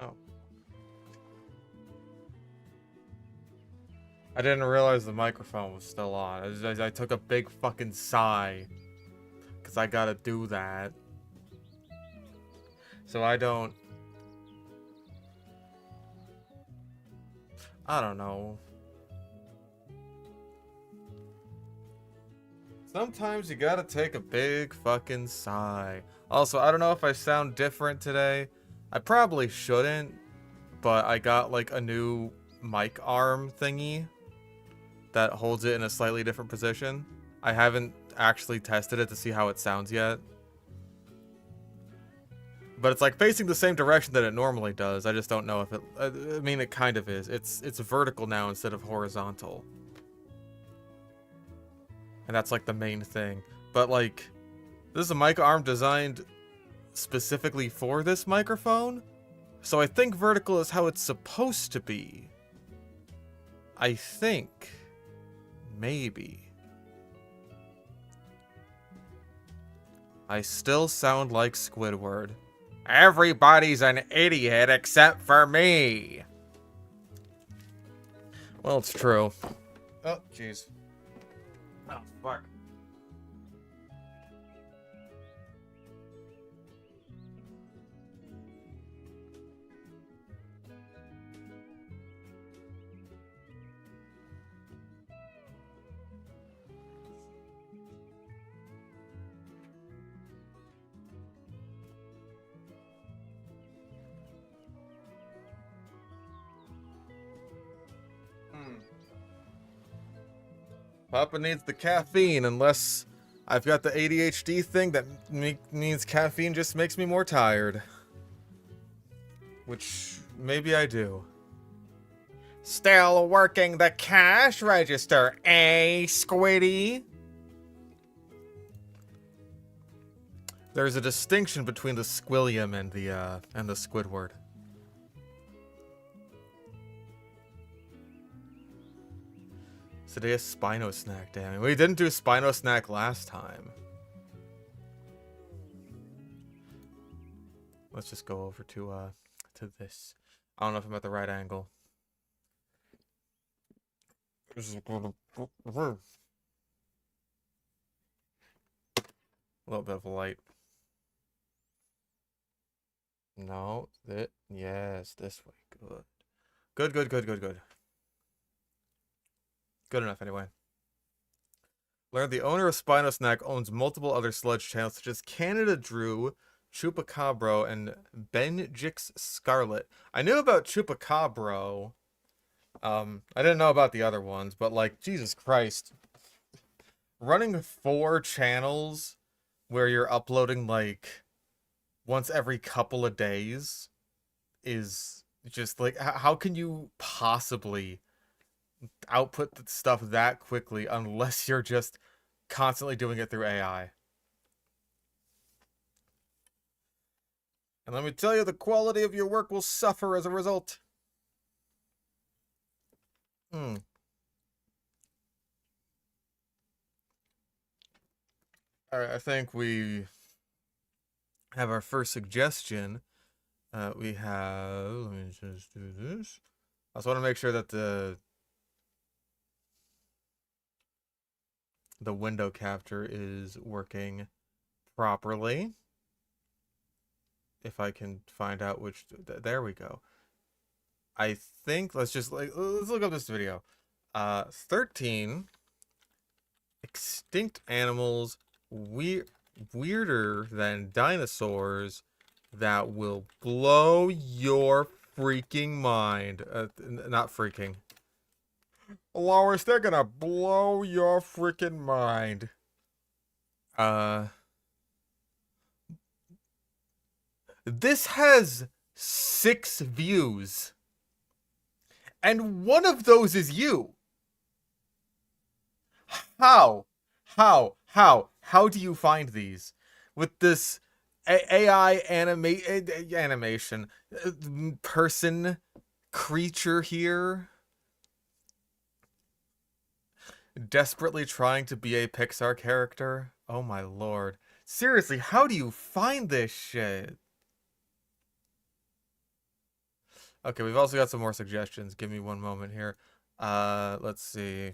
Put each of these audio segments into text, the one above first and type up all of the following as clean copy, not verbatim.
Oh. I didn't realize the microphone was still on. I took a big fucking sigh. Because I gotta do that. So I don't know. Sometimes you gotta take a big fucking sigh. Also, I don't know if I sound different today. I probably shouldn't, but I got like a new mic arm thingy that holds it in a slightly different position. I haven't actually tested it to see how it sounds yet. But it's like facing the same direction that it normally does. I just don't know if it... I mean, it kind of is. It's vertical now instead of horizontal. And that's like the main thing. But like, this is a mic arm designed specifically for this microphone. So I think vertical is how it's supposed to be. I think. Maybe. I still sound like Squidward. Everybody's an idiot except for me. Well, it's true. Oh, jeez. Oh, fuck. Papa needs the caffeine, unless I've got the ADHD thing that means caffeine just makes me more tired. Which, maybe I do. Still working the cash register, eh, Squiddy? There's a distinction between the Squilliam and the Squidward. Today a Spino snack, damn it. We didn't do Spino snack last time. Let's just go over to this. I don't know if I'm at the right angle. A little bit of light. No, yes, this way. Good. Good. Good enough, anyway. Learn the owner of Spino Snack owns multiple other sludge channels, such as Canada Drew, Chupacabro, and Benjix Scarlet. I knew about Chupacabro. I didn't know about the other ones, but like, Jesus Christ. Running 4 channels where you're uploading like once every couple of days is just like, how can you possibly output the stuff that quickly unless you're just constantly doing it through AI? And let me tell you, the quality of your work will suffer as a result. Alright, I think we have our first suggestion. We have... Let me just do this. I just want to make sure that the window capture is working properly. If I can find out which... There we go. I think... Let's look up this video. 13 extinct animals weirder than dinosaurs that will blow your freaking mind. Not freaking. Lois, they're gonna blow your freaking mind. This has 6 views. And one of those is you. How do you find these? With this AI animation person creature here desperately trying to be a Pixar character? Oh my lord. Seriously, how do you find this shit? Okay, we've also got some more suggestions. Give me one moment here. Let's see.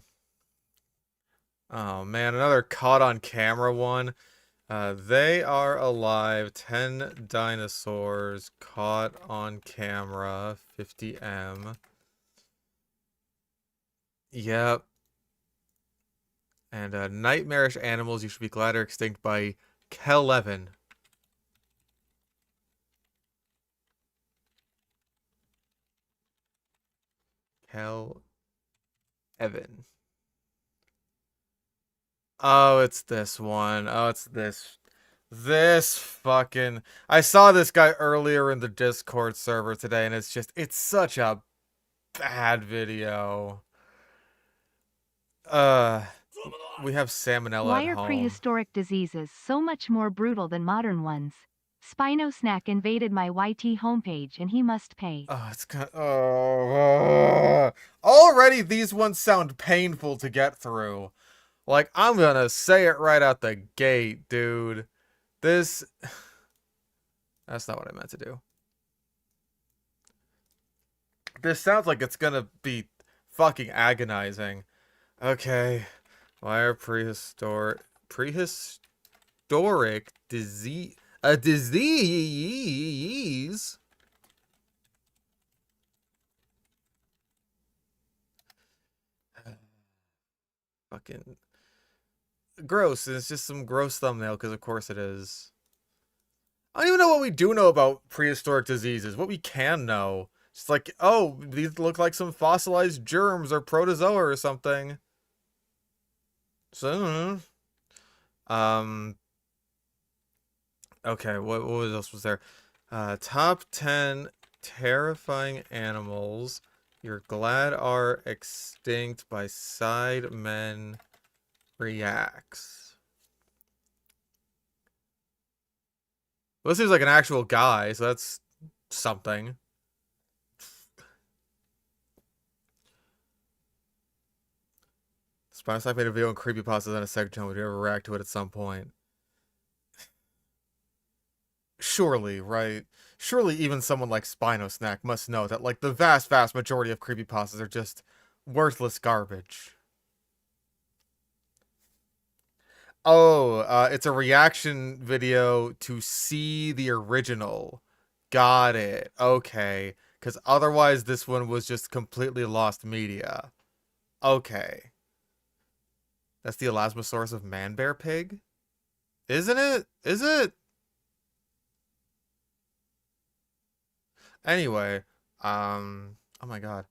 Oh man, another caught on camera one. They are alive. 10 dinosaurs caught on camera. 50M. Yep. And nightmarish animals you should be glad are extinct by Kel11. Kel Evan. Oh, it's this one. Oh, it's this fucking. I saw this guy earlier in the Discord server today, and it's such a bad video. We have salmonella Why at are home. prehistoric diseases so much more brutal than modern ones? Spinosnack invaded my YT homepage and he must pay. Oh, it's kind of, already these ones sound painful to get through. Like, I'm gonna say it right out the gate, dude. This... That's not what I meant to do. This sounds like it's gonna be fucking agonizing. Okay. Why are prehistoric disease... A disease? Fucking... Gross. It's just some gross thumbnail, because of course it is. I don't even know what we do know about prehistoric diseases. What we can know. It's like, oh, these look like some fossilized germs or protozoa or something. So, okay, what else was there? Top 10 terrifying animals you're glad are extinct by Sidemen Reacts. Well, this seems like an actual guy, so that's something. Spinosaurus made a video on creepypastas on a section. Would you ever react to it at some point? Surely, right? Surely even someone like Spinosnack must know that, like, the vast, vast majority of creepypastas are just worthless garbage. Oh, it's a reaction video to see the original. Got it. Okay. Because otherwise this one was just completely lost media. Okay. That's the Elasmosaurus of Man-Bear Pig? Isn't it? Is it? Anyway, oh my god.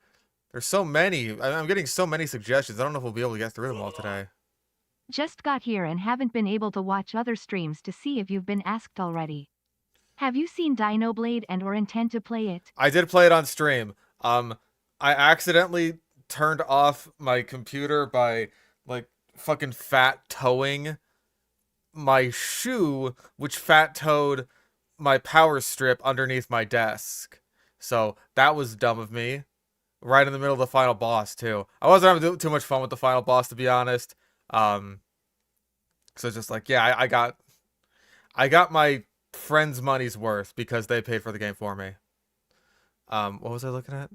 There's so many. I'm getting so many suggestions. I don't know if we'll be able to get through them all today. Just got here and haven't been able to watch other streams to see if you've been asked already. Have you seen Dino Blade and or intend to play it? I did play it on stream. I accidentally turned off my computer by, like, fucking fat towing my shoe, which fat towed my power strip underneath my desk. So that was dumb of me. Right in the middle of the final boss, too. I wasn't having too much fun with the final boss, to be honest. So just like, yeah, I got my friend's money's worth because they paid for the game for me. What was I looking at?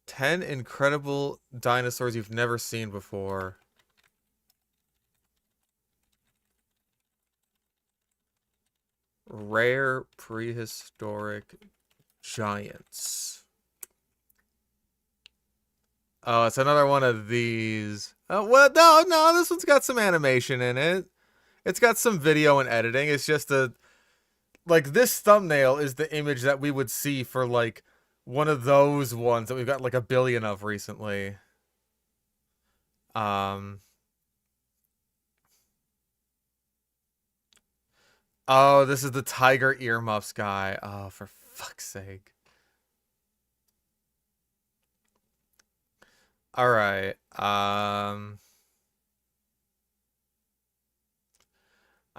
10 incredible dinosaurs you've never seen before. Rare prehistoric giants. Oh, it's another one of these. Oh, well, no, this one's got some animation in it. It's got some video and editing. It's just like, this thumbnail is the image that we would see for, like, one of those ones that we've got, like, a billion of recently. Oh, this is the tiger earmuffs guy. Oh, for fuck's sake. All right. I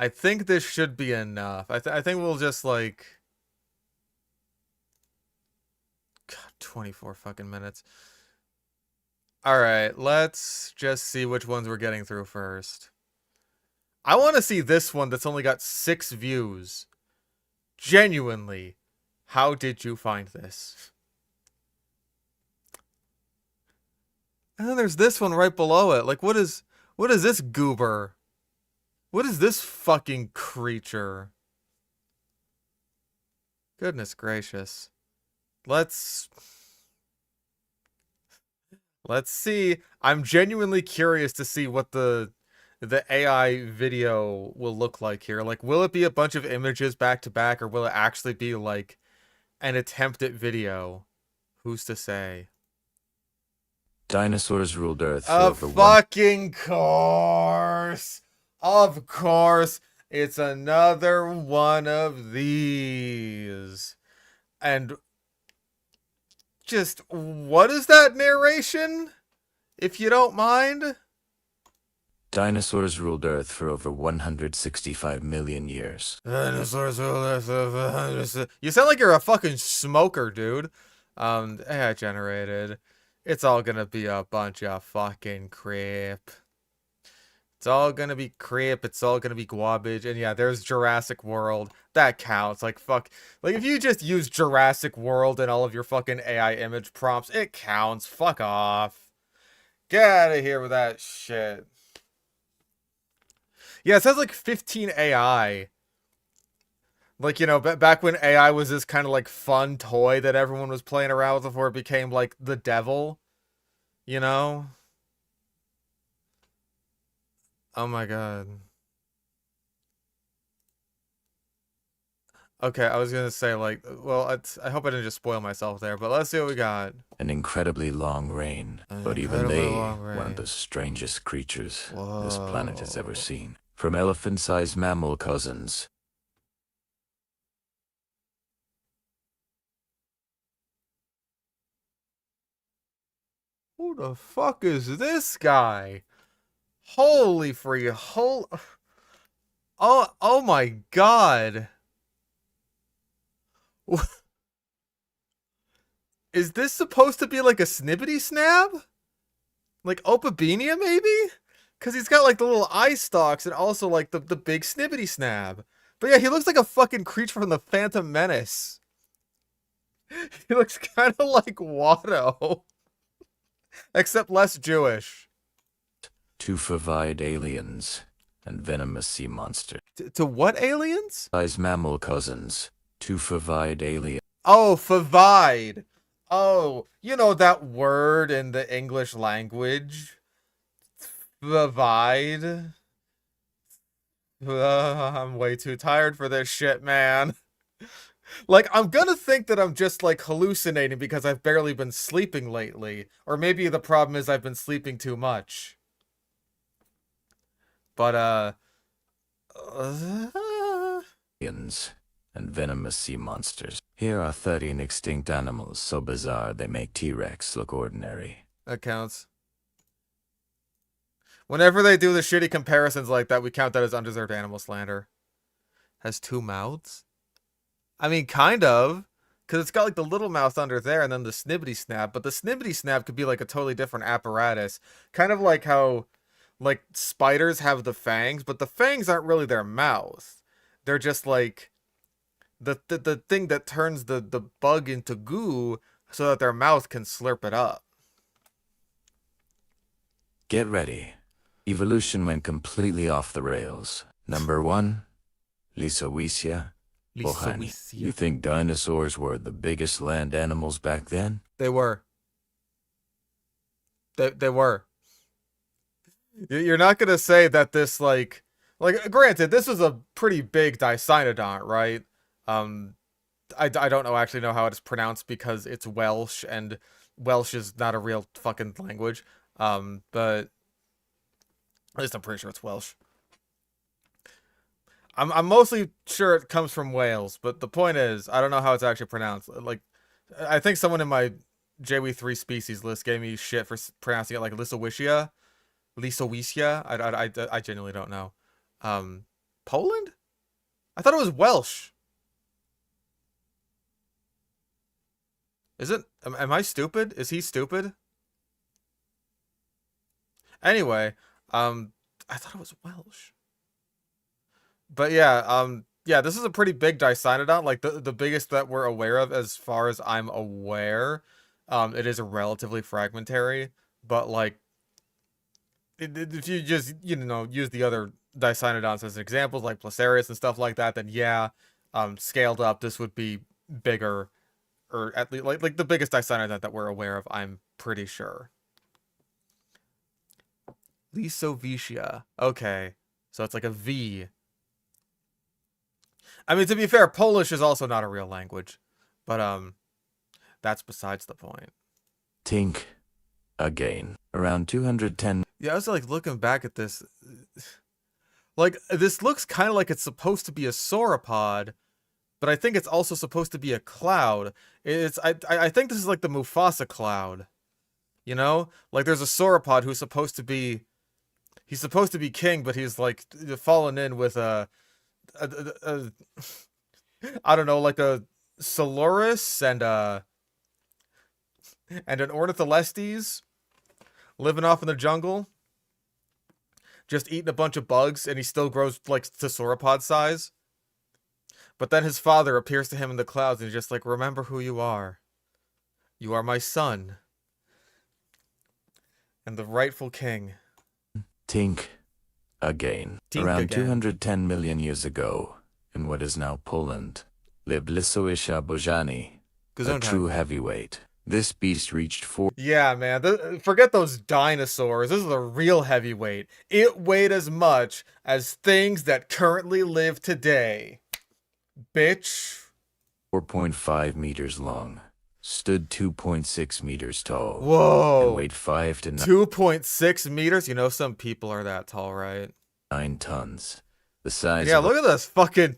think this should be enough. I think we'll just, like, God, 24 fucking minutes. All right, let's just see which ones we're getting through first. I want to see this one that's only got 6 views. Genuinely, how did you find this? And then there's this one right below it. Like, what is this goober? What is this fucking creature? Goodness gracious. Let's see. I'm genuinely curious to see what the AI video will look like here. Like, will it be a bunch of images back to back, or will it actually be like an attempt at video? Who's to say? Dinosaurs ruled Earth for Of over fucking course. Of course. It's another one of these. And just, what is that narration? If you don't mind? Dinosaurs ruled Earth for over 165 million years. Dinosaurs ruled Earth for 100. You sound like you're a fucking smoker, dude. AI generated. It's all gonna be a bunch of fucking creep. It's all gonna be creep. It's all gonna be garbage. And yeah, there's Jurassic World. That counts. Like, fuck. Like, if you just use Jurassic World in all of your fucking AI image prompts, it counts. Fuck off. Get out of here with that shit. Yeah, it says like 15 AI. Like, you know, back when AI was this kind of like fun toy that everyone was playing around with before it became like the devil. You know? Oh my god. Okay, I was gonna say, like, well, I hope I didn't just spoil myself there, but let's see what we got. An incredibly long reign, but even incredibly they, long one of reign. the strangest creatures this planet has ever Whoa. seen. From elephant-sized mammal cousins. Who the fuck is this guy? Holy free, oh my god. Is this supposed to be like a snippety snap? Like Opabenia, maybe? Because he's got like the little eye stalks and also like the big snippety snap. But yeah, he looks like a fucking creature from the Phantom Menace. He looks kind of like Watto. Except less Jewish. Two furvide aliens and venomous sea monsters. To what aliens? Sized mammal cousins. Two furvide aliens. Oh, favide. Oh, you know that word in the English language? Favide. I'm way too tired for this shit, man. Like, I'm gonna think that I'm just, like, hallucinating because I've barely been sleeping lately. Or maybe the problem is I've been sleeping too much. But, And venomous sea monsters. Here are 13 extinct animals so bizarre they make T-Rex look ordinary. that counts. Whenever they do the shitty comparisons like that, we count that as undeserved animal slander. Has two mouths? I mean, kind of. Because it's got, like, the little mouth under there and then the snippety snap. But the snippety snap could be, like, a totally different apparatus. Kind of like how, like, spiders have the fangs, but the fangs aren't really their mouth. They're just, like, the thing that turns the bug into goo so that their mouth can slurp it up. Get ready. Evolution went completely off the rails. Number 1, Lysowecia. Oh, honey, you think dinosaurs were the biggest land animals back then? They were. They were. You're not gonna say that this, like, granted, this was a pretty big Dicynodont, right? I don't actually know how it's pronounced because it's Welsh, and Welsh is not a real fucking language. But at least I'm pretty sure it's Welsh. I'm mostly sure it comes from Wales, but the point is, I don't know how it's actually pronounced. Like, I think someone in my JW3 species list gave me shit for pronouncing it like Lysowicia. I genuinely don't know. Poland? I thought it was Welsh. Is it? Am I stupid? Is he stupid? Anyway, I thought it was Welsh. But yeah, yeah, this is a pretty big Dicynodon, like the biggest that we're aware of as far as I'm aware. It is a relatively fragmentary, but like if you just, you know, use the other Dicynodons as examples, like Placerius and stuff like that, then yeah, scaled up, this would be bigger, or at least like the biggest Dicynodon that we're aware of, I'm pretty sure. Lysovicia. Okay, so it's like a V. I mean, to be fair, Polish is also not a real language, but that's besides the point. Tink. Again. Around 210. Yeah, I was like looking back at this. Like, this looks kind of like it's supposed to be a sauropod, but I think it's also supposed to be a cloud. I think this is like the Mufasa cloud. You know? Like there's a sauropod who's supposed to be, he's supposed to be king, but he's like fallen in with a I don't know, like a saurus and an ornitholestes living off in the jungle, just eating a bunch of bugs, and he still grows like to sauropod size. But then his father appears to him in the clouds, and he's just like, remember who you are. You are my son. And the rightful king. Tink. Again. Tink Around again. 210 million years ago, in what is now Poland, lived Lysowisha bojani, a true heavyweight. This beast reached 4. Yeah, man. Forget those dinosaurs. This is a real heavyweight. It weighed as much as things that currently live today. Bitch. 4.5 meters long, stood 2.6 meters tall, Whoa. and weighed 5 to 2.6 meters? You know some people are that tall, right? 9 tons. The size Yeah, of look at this fucking...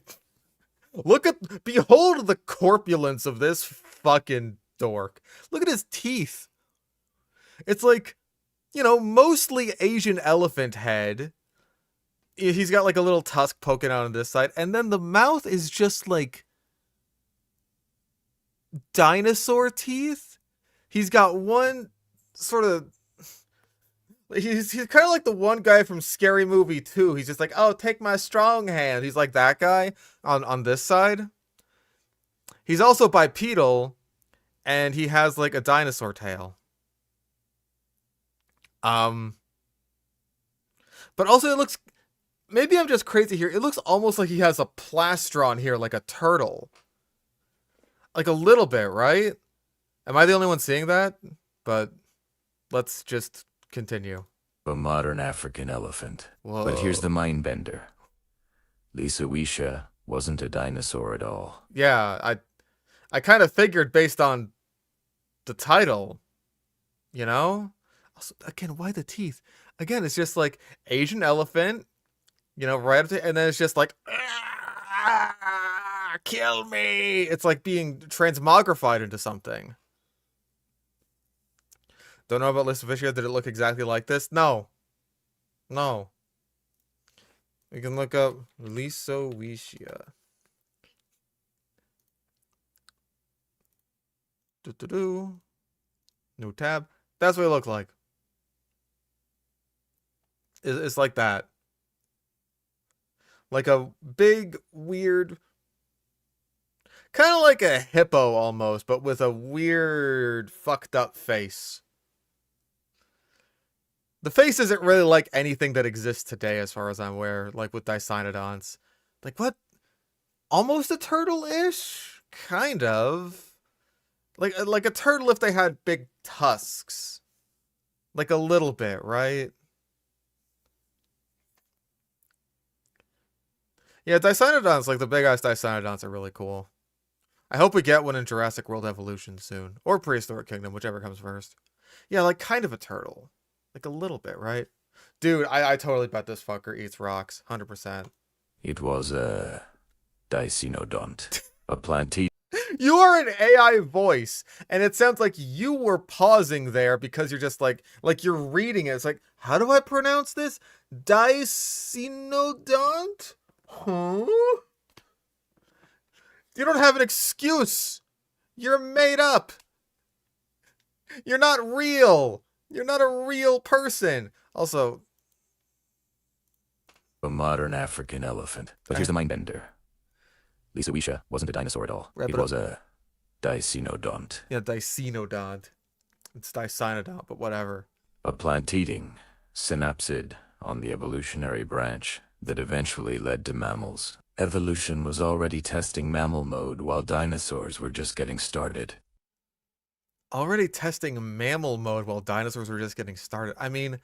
Behold the corpulence of this fucking dork. Look at his teeth. It's like, you know, mostly Asian elephant head. He's got like a little tusk poking out on this side. And then the mouth is just like dinosaur teeth. He's got one sort of... He's kind of like the one guy from Scary Movie 2. He's just like, oh, take my strong hand. He's like that guy on this side. He's also bipedal, and he has like a dinosaur tail. But also it looks, maybe I'm just crazy here. It looks almost like he has a plastron here, like a turtle. Like a little bit, right? Am I the only one seeing that? But let's just continue. a modern African elephant. Whoa. But here's the mind bender. Lysowisha wasn't a dinosaur at all. Yeah, I kind of figured based on the title, you know? Also, again, why the teeth? Again, it's just like Asian elephant, you know, right up to, and then it's just like, kill me. It's like being transmogrified into something. Don't know about Lysovicia. Did it look exactly like this? No. No. You can look up Lysovicia. New tab. That's what it looked like. It's like that. Like a big, weird... kind of like a hippo almost, but with a weird, fucked up face. The face isn't really like anything that exists today as far as I'm aware, like with Dicynodons. Like what? Almost a turtle-ish? Kind of. Like a turtle if they had big tusks. Like a little bit, right? Yeah, Dicynodons, like the big-ass Dicynodons are really cool. I hope we get one in Jurassic World Evolution soon. Or Prehistoric Kingdom, whichever comes first. Yeah, like kind of a turtle. Like a little bit, right? Dude, I totally bet this fucker eats rocks. 100%. It was a Dicynodont. A plantain. You are an AI voice, and it sounds like you were pausing there because you're just like you're reading it. It's like, how do I pronounce this? Dicynodont? Huh? You don't have an excuse. You're made up. You're not real. You're not a real person. Also, A modern African elephant. But here's the mind bender. Lysawisha wasn't a dinosaur at all. Right, It but- was a Dicynodont. Yeah, Dicynodont. It's Dicynodont, but whatever. A plant-eating synapsid on the evolutionary branch that eventually led to mammals. Evolution was already testing mammal mode while dinosaurs were just getting started. Already testing mammal mode while dinosaurs were just getting started. I mean,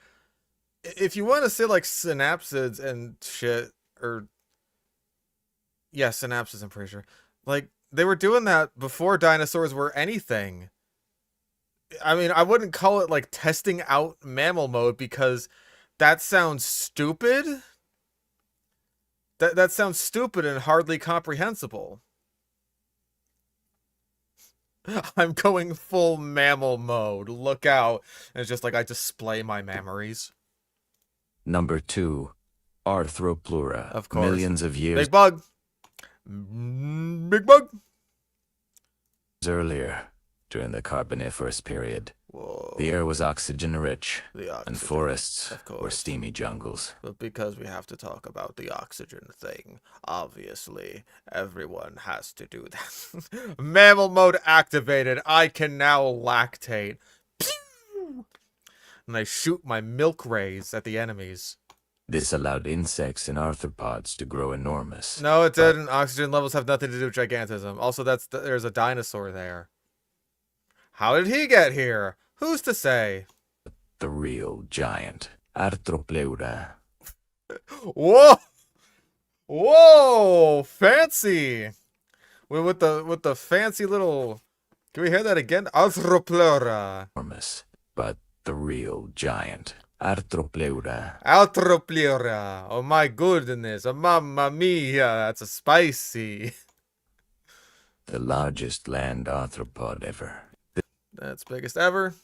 if you want to say like synapsids and shit, or yeah, synapsids, I'm pretty sure. Like, they were doing that before dinosaurs were anything. I mean, I wouldn't call it like testing out mammal mode because that sounds stupid. That sounds stupid and hardly comprehensible. I'm going full mammal mode. Look out. And it's just like I display my memories. Number 2, Arthropleura. Of course. Millions of years Big bug. Big bug. earlier, during the Carboniferous period, Whoa. the air was oxygen-rich, The oxygen. and forests Of were course. steamy jungles. But because we have to talk about the oxygen thing, obviously, everyone has to do that. Mammal mode activated. I can now lactate. Pew! And I shoot my milk rays at the enemies. This allowed insects and arthropods to grow enormous. No, it didn't. Oxygen levels have nothing to do with gigantism. Also, there's a dinosaur there. How did he get here? Who's to say? The real giant, Arthropleura. Whoa! Whoa! Fancy! With the fancy little... Can we hear that again? Arthropleura. Enormous, but the real giant, Arthropleura. Arthropleura. Oh my goodness. Oh mamma mia. That's a spicy. The largest land arthropod ever. That's biggest ever.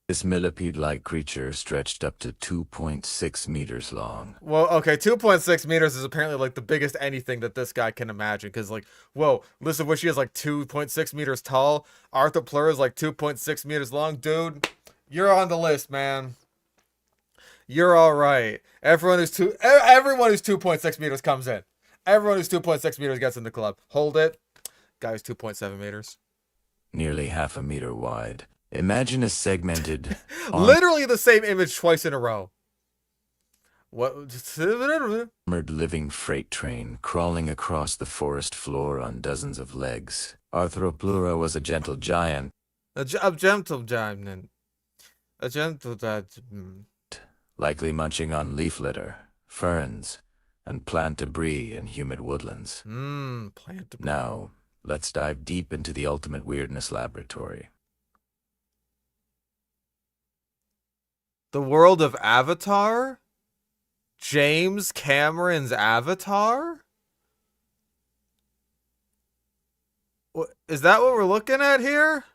This millipede-like creature stretched up to 2.6 meters long. Well, okay, 2.6 meters is apparently like the biggest anything that this guy can imagine. Because, like, whoa, Lysawisha is like 2.6 meters tall. Arthropleura is like 2.6 meters long. Dude, you're on the list, man. You're all right. Everyone who's 2.6 meters comes in. Everyone who's 2.6 meters gets in the club. Hold it. Guy who's 2.7 meters. Nearly half a meter wide. Imagine a segmented, Literally the same image twice in a row. What? armored living freight train crawling across the forest floor on dozens of legs. Arthropleura was a gentle giant, A gentle giant. A gentle giant. likely munching on leaf litter, ferns, and plant debris in humid woodlands. Plant debris. Now, let's dive deep into the ultimate weirdness laboratory. The world of Avatar? James Cameron's Avatar? What, is that what we're looking at here?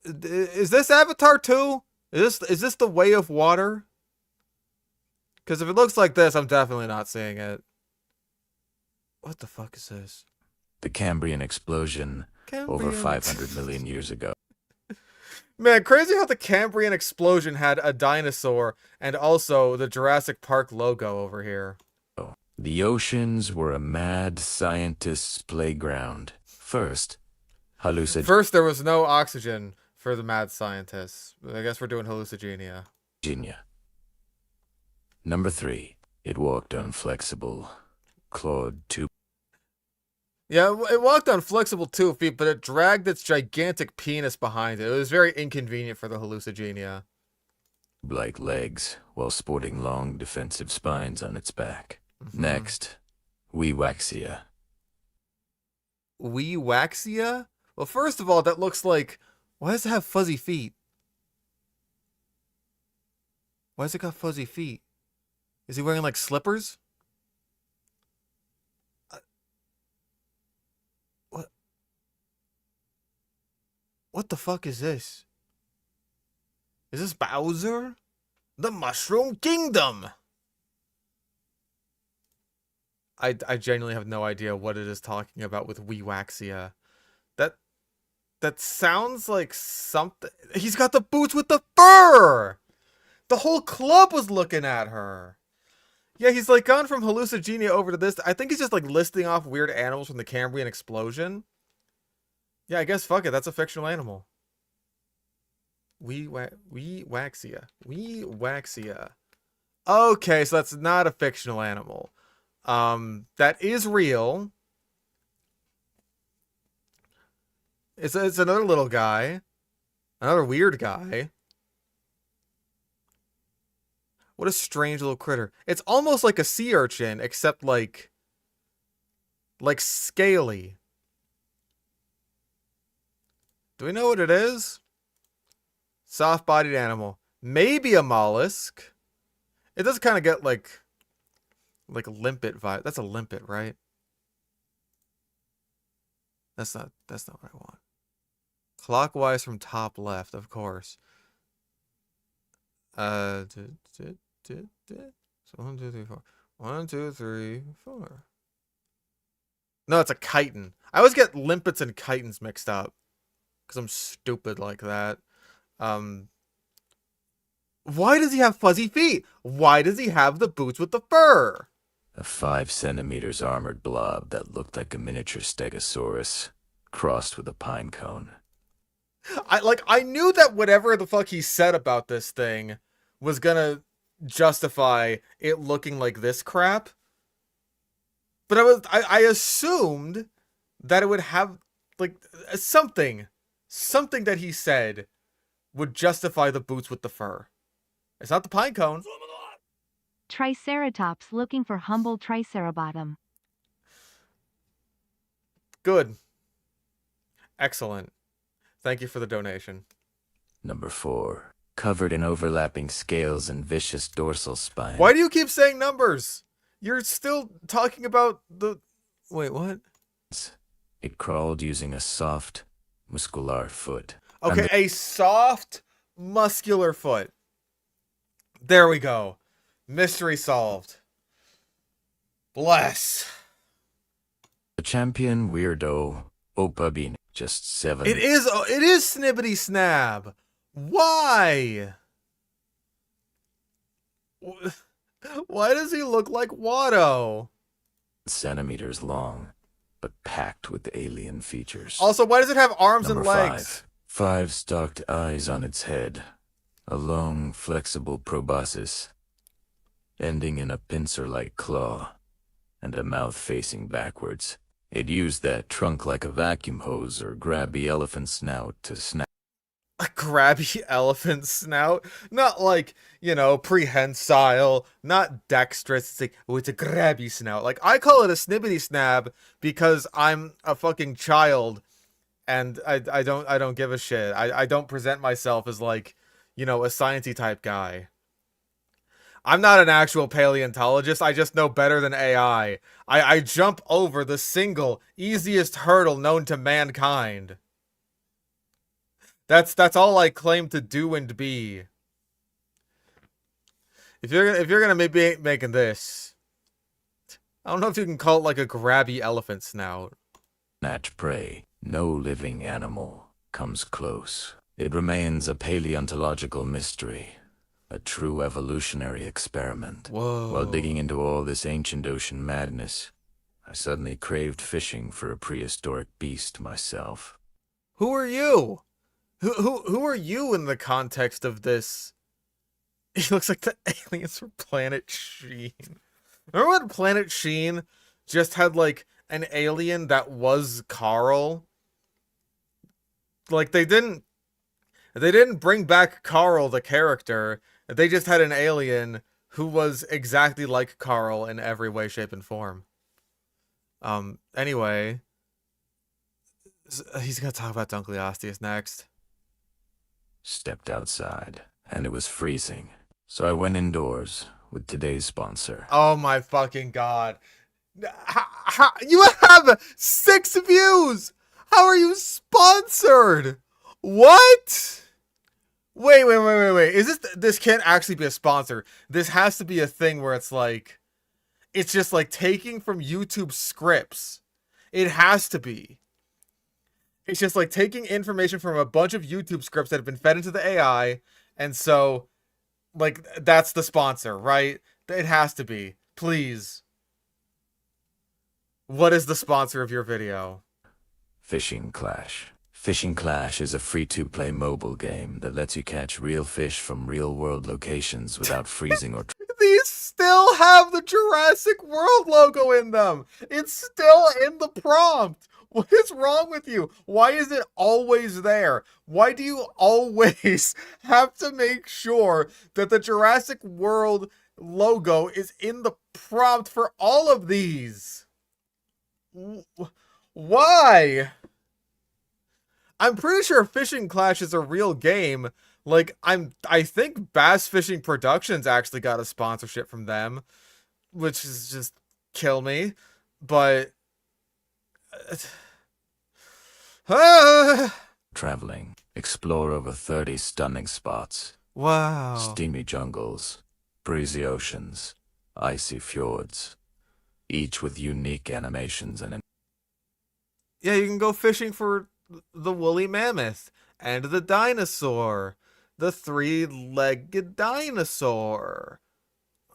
Is this Avatar 2? Is this the Way of Water? Because if it looks like this, I'm definitely not seeing it. What the fuck is this? The Cambrian explosion over Cambrian 500 million years ago. Man, crazy how the Cambrian explosion had a dinosaur and also the Jurassic Park logo over here. The oceans were a mad scientist's playground. First, First, there was no oxygen for the mad scientists. I guess we're doing hallucigenia. Virginia. Number 3, it walked on flexible, clawed tube. Yeah, it walked on flexible 2 feet, but it dragged its gigantic penis behind it. It was very inconvenient for the hallucigenia. Like legs, while sporting long defensive spines on its back. Next, Weewaxia. Weewaxia? Well, first of all, that looks like... Why does it have fuzzy feet? Why does it got fuzzy feet? Is he wearing, like, slippers? What the fuck is this? Is this Bowser? The Mushroom Kingdom! I genuinely have no idea what it is talking about with Weewaxia. That sounds like something... He's got the boots with the fur! The whole club was looking at her. Yeah, he's like gone from hallucigenia over to this. I think he's just like listing off weird animals from the Cambrian explosion. Yeah, I guess fuck it. That's a fictional animal. Waxia. Okay, so that's not a fictional animal. That is real. It's another little guy. Another weird guy. What a strange little critter. It's almost like a sea urchin, except like scaly. Do we know what it is? Soft-bodied animal. Maybe a mollusk. It does kind of get like limpet vibe. That's a limpet, right? That's not what I want. Clockwise from top left, of course. So 1, 2, 3, 4. 1, 2, 3, 4. No, it's a chitin. I always get limpets and chitins mixed up because I'm stupid like that. Why does he have fuzzy feet? Why does he have the boots with the fur? A 5 centimeters armored blob that looked like a miniature stegosaurus crossed with a pine cone. I knew that whatever the fuck he said about this thing was gonna justify it looking like this crap. But I assumed that it would have like something that he said would justify the boots with the fur. It's not the pine cone. Triceratops looking for humble Tricerabottom. Good. Excellent. Thank you for the donation. Number 4. Covered in overlapping scales and vicious dorsal spine. Why do you keep saying numbers? You're still talking about the... Wait, what? It crawled using a soft, muscular foot. Okay, a soft, muscular foot. There we go. Mystery solved. Bless. The champion weirdo, Opabine. Just 7. It is Snibbity Snab. Why? Why does he look like Watto? Centimeters long, but packed with alien features. Also, why does it have arms Number and legs? 5 stalked eyes on its head. A long, flexible proboscis, ending in a pincer-like claw, and a mouth facing backwards. It used that trunk like a vacuum hose or grabby elephant snout to snap. A grabby elephant snout? Not like, prehensile, not dexterous. It's like, oh, it's a grabby snout. Like, I call it a snibbity snab because I'm a fucking child and I don't give a shit. I don't present myself as like, a sciencey type guy. I'm not an actual paleontologist. I just know better than AI. I jump over the single easiest hurdle known to mankind. That's all I claim to do and be. If you're gonna be making this, I don't know if you can call it like a grabby elephant snout. Snatch prey. No living animal comes close. It remains a paleontological mystery. A true evolutionary experiment. Whoa. While digging into all this ancient ocean madness, I suddenly craved fishing for a prehistoric beast myself. Who are you? Who are you in the context of this? He looks like the aliens from Planet Sheen. Remember when Planet Sheen just had like an alien that was Carl? Like they didn't bring back Carl the character. They just had an alien who was exactly like Carl in every way, shape, and form. Anyway, he's gonna talk about Dunkleosteus next. Stepped outside, and it was freezing. So I went indoors with today's sponsor. Oh my fucking god. You have 6 views! How are you sponsored? What? Wait. Is this can't actually be a sponsor. This has to be a thing where it's like, it's just like taking from YouTube scripts. It has to be. It's just like taking information from a bunch of YouTube scripts that have been fed into the AI. And so, like, that's the sponsor, right? It has to be. Please. What is the sponsor of your video? Fishing Clash. Fishing Clash is a free-to-play mobile game that lets you catch real fish from real-world locations without freezing or These still have the Jurassic World logo in them. It's still in the prompt. What is wrong with you? Why is it always there? Why do you always have to make sure that the Jurassic World logo is in the prompt for all of these? Why? I'm pretty sure Fishing Clash is a real game. Like, I think Bass Fishing Productions actually got a sponsorship from them, which is just kill me. But traveling. Explore over 30 stunning spots. wow. Steamy jungles, breezy oceans, icy fjords, each with unique animations and Yeah, you can go fishing for the woolly mammoth and the dinosaur, the three-legged dinosaur.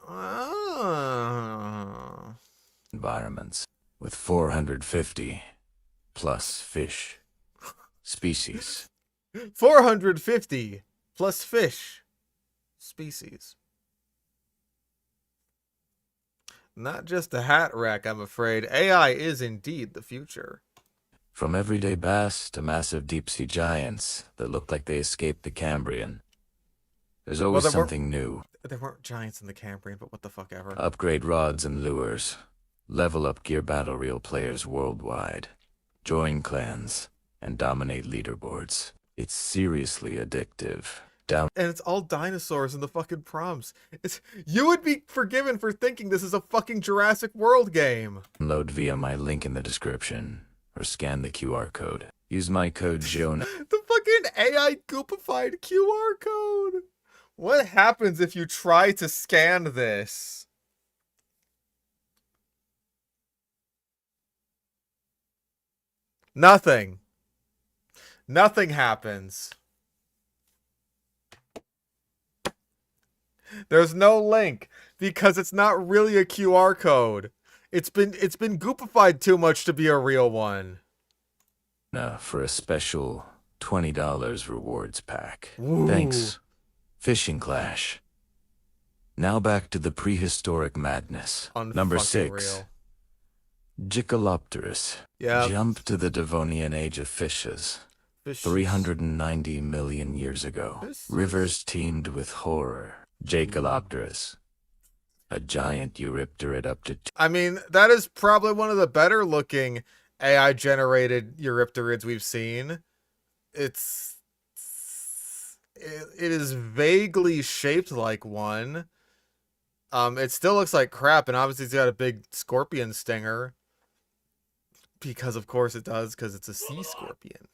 Ah. environments with 450 plus fish species. 450 plus fish species. Not just a hat rack, I'm afraid. AI is indeed the future. From everyday bass to massive deep-sea giants that look like they escaped the Cambrian. There's always there something new. There weren't giants in the Cambrian, but what the fuck ever. Upgrade rods and lures. Level up gear battle reel players worldwide. Join clans and dominate leaderboards. It's seriously addictive. And it's all dinosaurs in the fucking prompts. You would be forgiven for thinking this is a fucking Jurassic World game. Download via my link in the description or scan the QR code. Use my code Jonah. The fucking AI goopified QR code. What happens if you try to scan this? Nothing. Nothing happens. There's no link because it's not really a QR code. It's been goopified too much to be a real one. For a special $20 rewards pack. Ooh. Thanks. Fishing Clash. Now back to the prehistoric madness. Number 6. Real. Gickalopterus. Yeah. Jump to the Devonian age of fishes. 390 million years ago. Rivers teemed with horror. Gickalopterus. A giant eurypterid up to... I mean, that is probably one of the better looking AI-generated eurypterids we've seen. It is vaguely shaped like one. It still looks like crap, and obviously it's got a big scorpion stinger. Because of course it does, because it's a sea scorpion.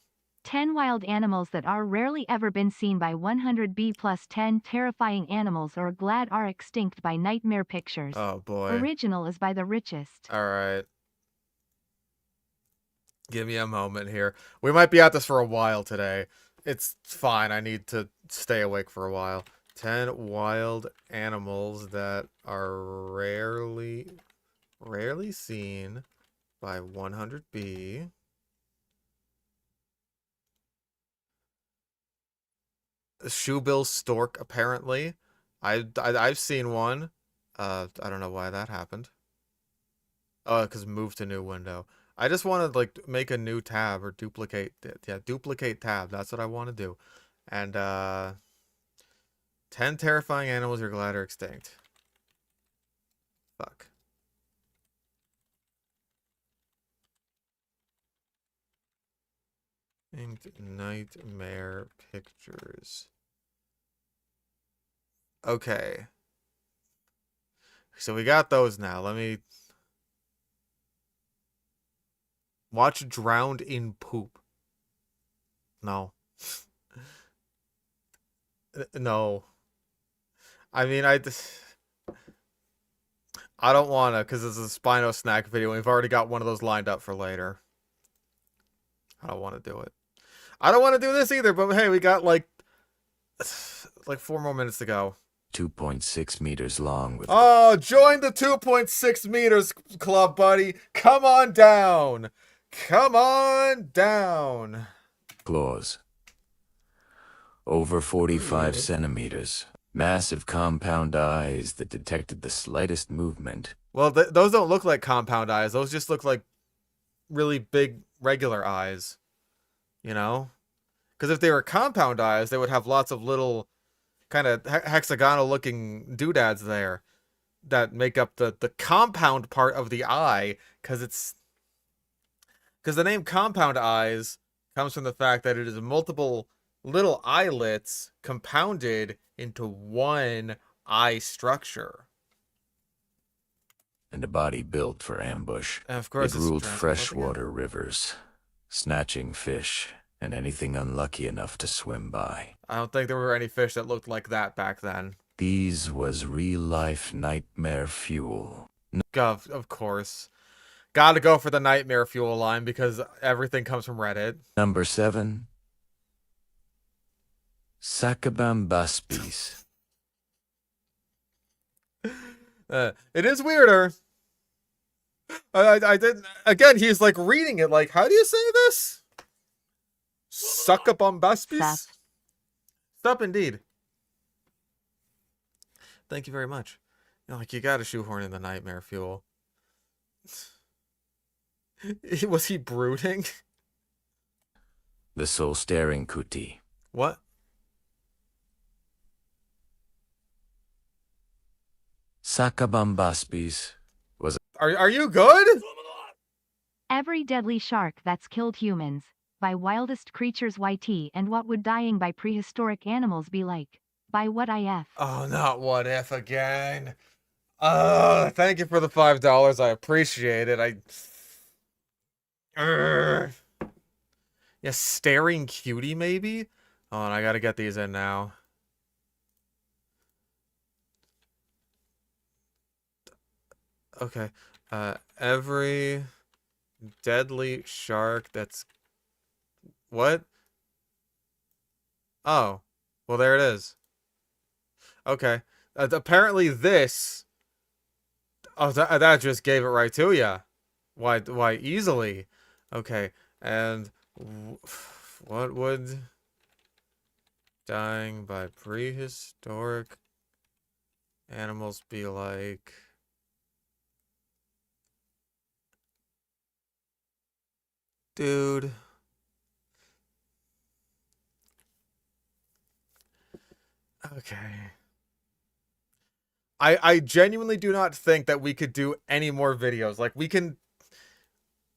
10 wild animals that are rarely ever been seen by 100B plus 10 terrifying animals or glad are extinct by Nightmare Pictures. Oh boy. Original is by the richest. Alright. Give me a moment here. We might be at this for a while today. It's fine. I need to stay awake for a while. 10 wild animals that are rarely seen by 100B. Shoebill stork, apparently. I've seen one. I don't know why that happened. Oh, because move to new window. I just want to like make a new tab or duplicate. Yeah, duplicate tab. That's what I want to do. And 10 terrifying animals you're glad are extinct. Fuck. Nightmare Pictures. Okay. So we got those now. Let me watch Drowned in Poop. No. No. I mean, I don't want to because it's a Spino snack video. We've already got one of those lined up for later. I don't want to do it. I don't want to do this either, but hey, we got like 4 more minutes to go. 2.6 meters long with Oh, join the 2.6 meters club, buddy. Come on down. Come on down. claws. Over 45 centimeters. Massive compound eyes that detected the slightest movement. Well, those don't look like compound eyes. Those just look like really big regular eyes. You know? Because if they were compound eyes, they would have lots of little kind of hexagonal looking doodads there that make up the compound part of the eye, because the name compound eyes comes from the fact that it is multiple little eyelets compounded into one eye structure. And a body built for ambush. And of course, it ruled freshwater rivers, snatching fish and anything unlucky enough to swim by. I don't think there were any fish that looked like that back then. These was real-life nightmare fuel. Of course. Gotta go for the nightmare fuel line because everything comes from Reddit. Number 7. Sakabambaspis. It is weirder. I didn't. Again, he's like reading it like, how do you say this? Suckabombaspi? Sup indeed. Thank you very much. You know, like, you gotta shoehorn in the nightmare fuel. Was he brooding? The soul-staring kuti. What? Sakabambaspis was Are you good? Every deadly shark that's killed humans. By Wildest Creatures YT and What Would Dying by Prehistoric Animals Be Like? By What IF. Oh, not what if again. Thank you for the $5. I appreciate it. Yeah, staring cutie maybe? Oh, and I gotta get these in now. Okay. Every deadly shark that's... What? Oh. Well, there it is. Okay. Apparently this... Oh, that just gave it right to ya. Why, easily. Okay. And... What would... Dying by prehistoric animals be like? Dude. Okay. I genuinely do not think that we could do any more videos. Like, we can...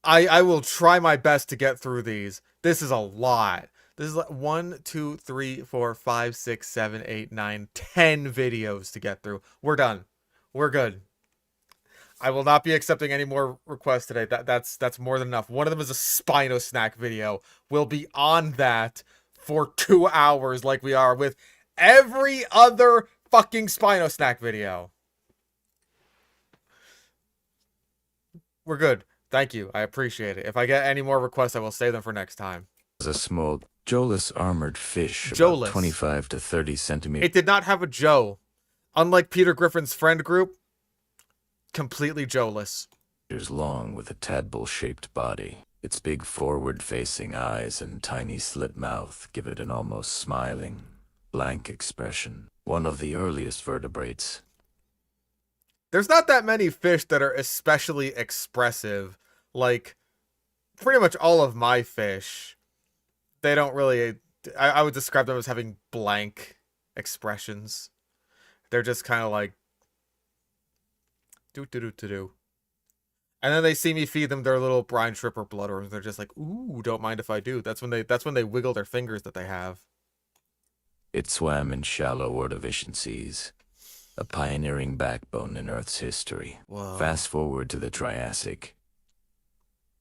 I will try my best to get through these. This is a lot. This is like 1, 2, 3, 4, 5, 6, 7, 8, 9, 10 videos to get through. We're done. We're good. I will not be accepting any more requests today. That's more than enough. One of them is a Spino Snack video. We'll be on that for 2 hours like we are with every other fucking Spino Snack video. We're good. Thank you. I appreciate it. If I get any more requests, I will save them for next time. a small Jolus armored fish, about 25 to 30 centimeters. It did not have a Joe. Unlike Peter Griffin's friend group, completely Joeless. Long with a tadpole-shaped body. Its big forward-facing eyes and tiny slit mouth give it an almost smiling, blank expression. One of the earliest vertebrates. There's not that many fish that are especially expressive. Like, pretty much all of my fish, they don't really... I would describe them as having blank expressions. They're just kind of like... do-do-do-do-do. And then they see me feed them their little brine shrimp or bloodworms. They're just like, ooh, don't mind if I do. That's when they wiggle their fingers that they have. It swam in shallow ordovician seas, a pioneering backbone in Earth's history. Whoa. Fast forward to the Triassic.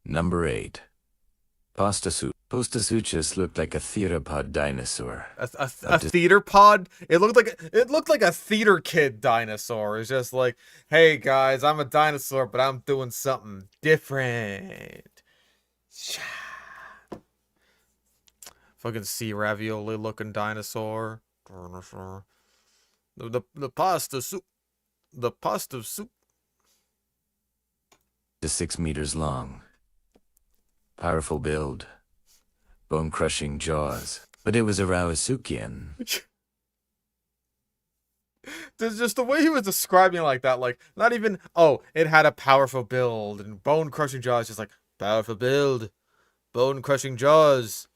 Number 8. Postasuchus looked like a theropod dinosaur. A theater pod? It looked like a theater kid dinosaur. It's just like, hey guys, I'm a dinosaur, but I'm doing something different. Fucking sea ravioli looking dinosaur. The pasta soup. The pasta soup. To 6 meters long. Powerful build. Bone-crushing jaws. But it was a Rawasukian. Just the way he was describing it like that, like, not even, oh, it had a powerful build, and bone-crushing jaws, just like, powerful build, bone-crushing jaws,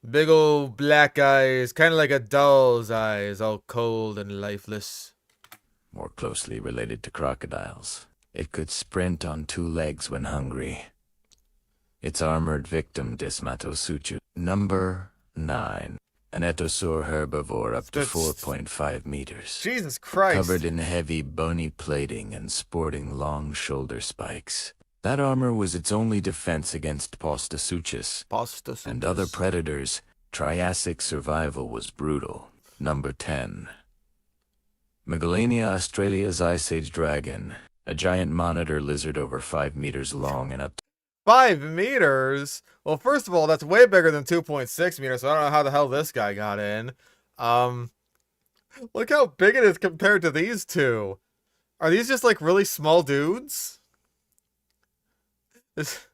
big old black eyes, kind of like a doll's eyes, all cold and lifeless. More closely related to crocodiles. It could sprint on 2 legs when hungry. Its armored victim, Desmatosuchu. Number 9. An etosaur herbivore up to 4.5 meters. Jesus Christ. Covered in heavy bony plating and sporting long shoulder spikes. That armor was its only defense against Pastasuchus and other predators. Triassic survival was brutal. Number 10. Megalania Australia's Ice Age dragon. A giant monitor lizard over 5 meters long and up to 5 meters? Well, first of all, that's way bigger than 2.6 meters, so I don't know how the hell this guy got in. Look how big it is compared to these two. Are these just, like, really small dudes? Is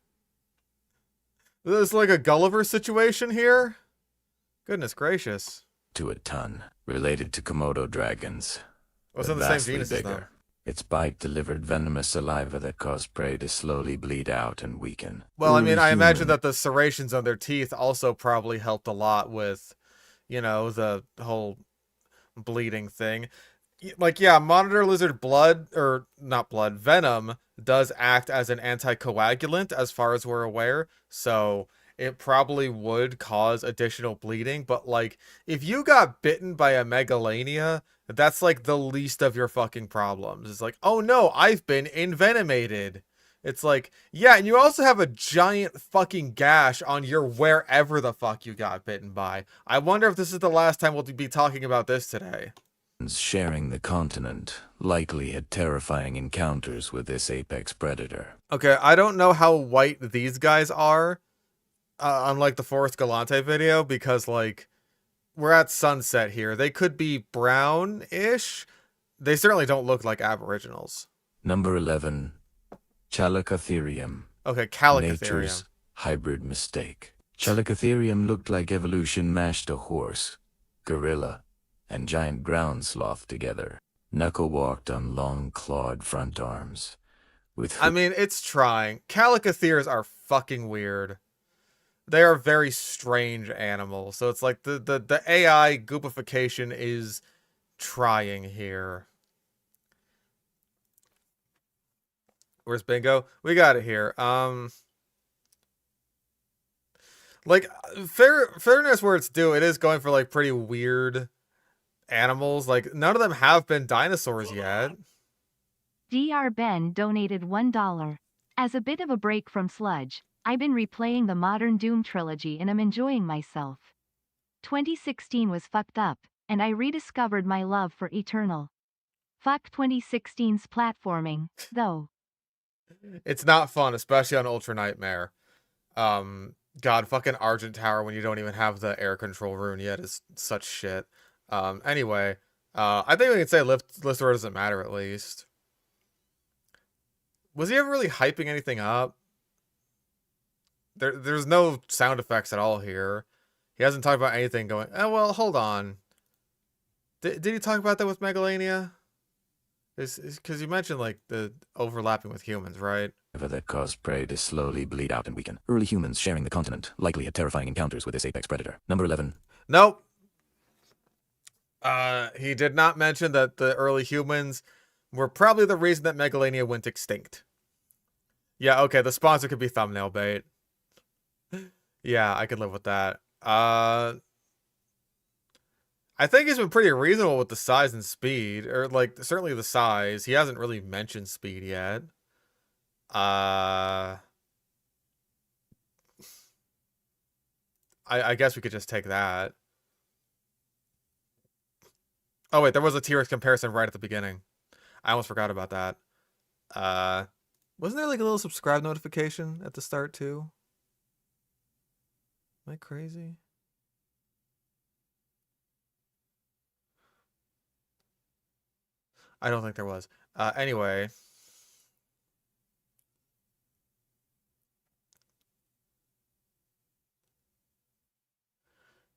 this like a Gulliver situation here? Goodness gracious. to a ton. Related to Komodo dragons. What's but in the same vastly genus as them? bigger. Its bite delivered venomous saliva that caused prey to slowly bleed out and weaken. Well, I mean, I imagine Human. that the serrations on their teeth also probably helped a lot with, you know, the whole bleeding thing. Like, yeah, monitor lizard blood, or not blood, venom does act as an anticoagulant as far as we're aware. So it probably would cause additional bleeding. But, like, if you got bitten by a megalania, that's like the least of your fucking problems. It's like, oh no, I've been envenomated. It's like, yeah, and you also have a giant fucking gash on your wherever the fuck you got bitten by. I wonder if this is the last time we'll be talking about this today. Sharing the continent likely had terrifying encounters with this apex predator. Okay, I don't know how white these guys are, unlike the Forrest Galante video, because, like, we're at sunset here. They could be brown-ish. They certainly don't look like aboriginals. Number 11. Chalicotherium. Okay, Calicotherium. Nature's hybrid mistake. Chalicotherium looked like evolution mashed a horse, gorilla, and giant ground sloth together. Knuckle walked on long clawed front arms. With I mean, it's trying. Calicotheres are fucking weird. They are very strange animals. So it's like the AI goopification is trying here. Where's Bingo? We got it here. Like, fairness where it's due, it is going for, like, pretty weird animals. Like, none of them have been dinosaurs yet. Dr. Ben donated $1. As a bit of a break from Sludge, I've been replaying the modern Doom trilogy and I'm enjoying myself. 2016 was fucked up, and I rediscovered my love for Eternal. Fuck 2016's platforming, though. It's not fun, especially on Ultra Nightmare. God, fucking Argent Tower when you don't even have the air control rune yet is such shit. Anyway, I think we can say Lift Order doesn't matter at least. Was he ever really hyping anything up? There's no sound effects at all here. He hasn't talked about anything going, oh, well, hold on. Did he talk about that with Megalania? Because you mentioned, like, the overlapping with humans, right? that caused prey to slowly bleed out and weaken. Early humans sharing the continent likely had terrifying encounters with this apex predator. Number 11. Nope. He did not mention that the early humans were probably the reason that Megalania went extinct. Yeah, okay, the sponsor could be thumbnail bait. Yeah, I could live with that. I think he's been pretty reasonable with the size and speed, or, like, certainly the size. He hasn't really mentioned speed yet. I guess we could just take that. Oh wait, there was a T-Rex comparison right at the beginning. I almost forgot about that. Wasn't there, like, a little subscribe notification at the start too? Am I crazy? I don't think there was. Anyway.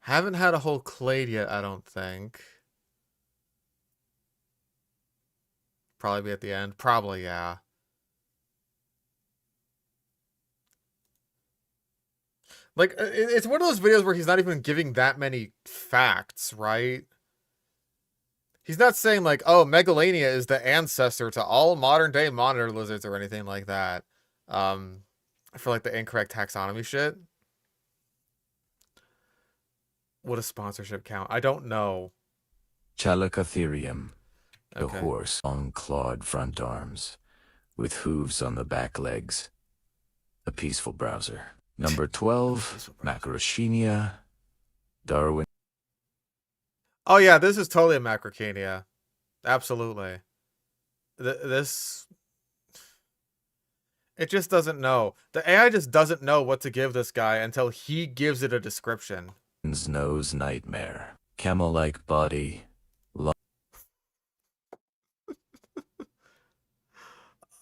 Haven't had a whole clade yet, I don't think. Probably be at the end. Probably, yeah. Like, it's one of those videos where he's not even giving that many facts, right? He's not saying, like, oh, Megalania is the ancestor to all modern-day monitor lizards or anything like that. I feel like the incorrect taxonomy shit. Would a sponsorship count? I don't know. Chalicotherium, the Okay. horse on clawed front arms, with hooves on the back legs. A peaceful browser. Number 12, Macrocenia, Darwin. Oh, yeah, this is totally a Macrocania. Absolutely. This... It just doesn't know. The AI just doesn't know what to give this guy until he gives it a description. Nose nightmare. Camel-like body.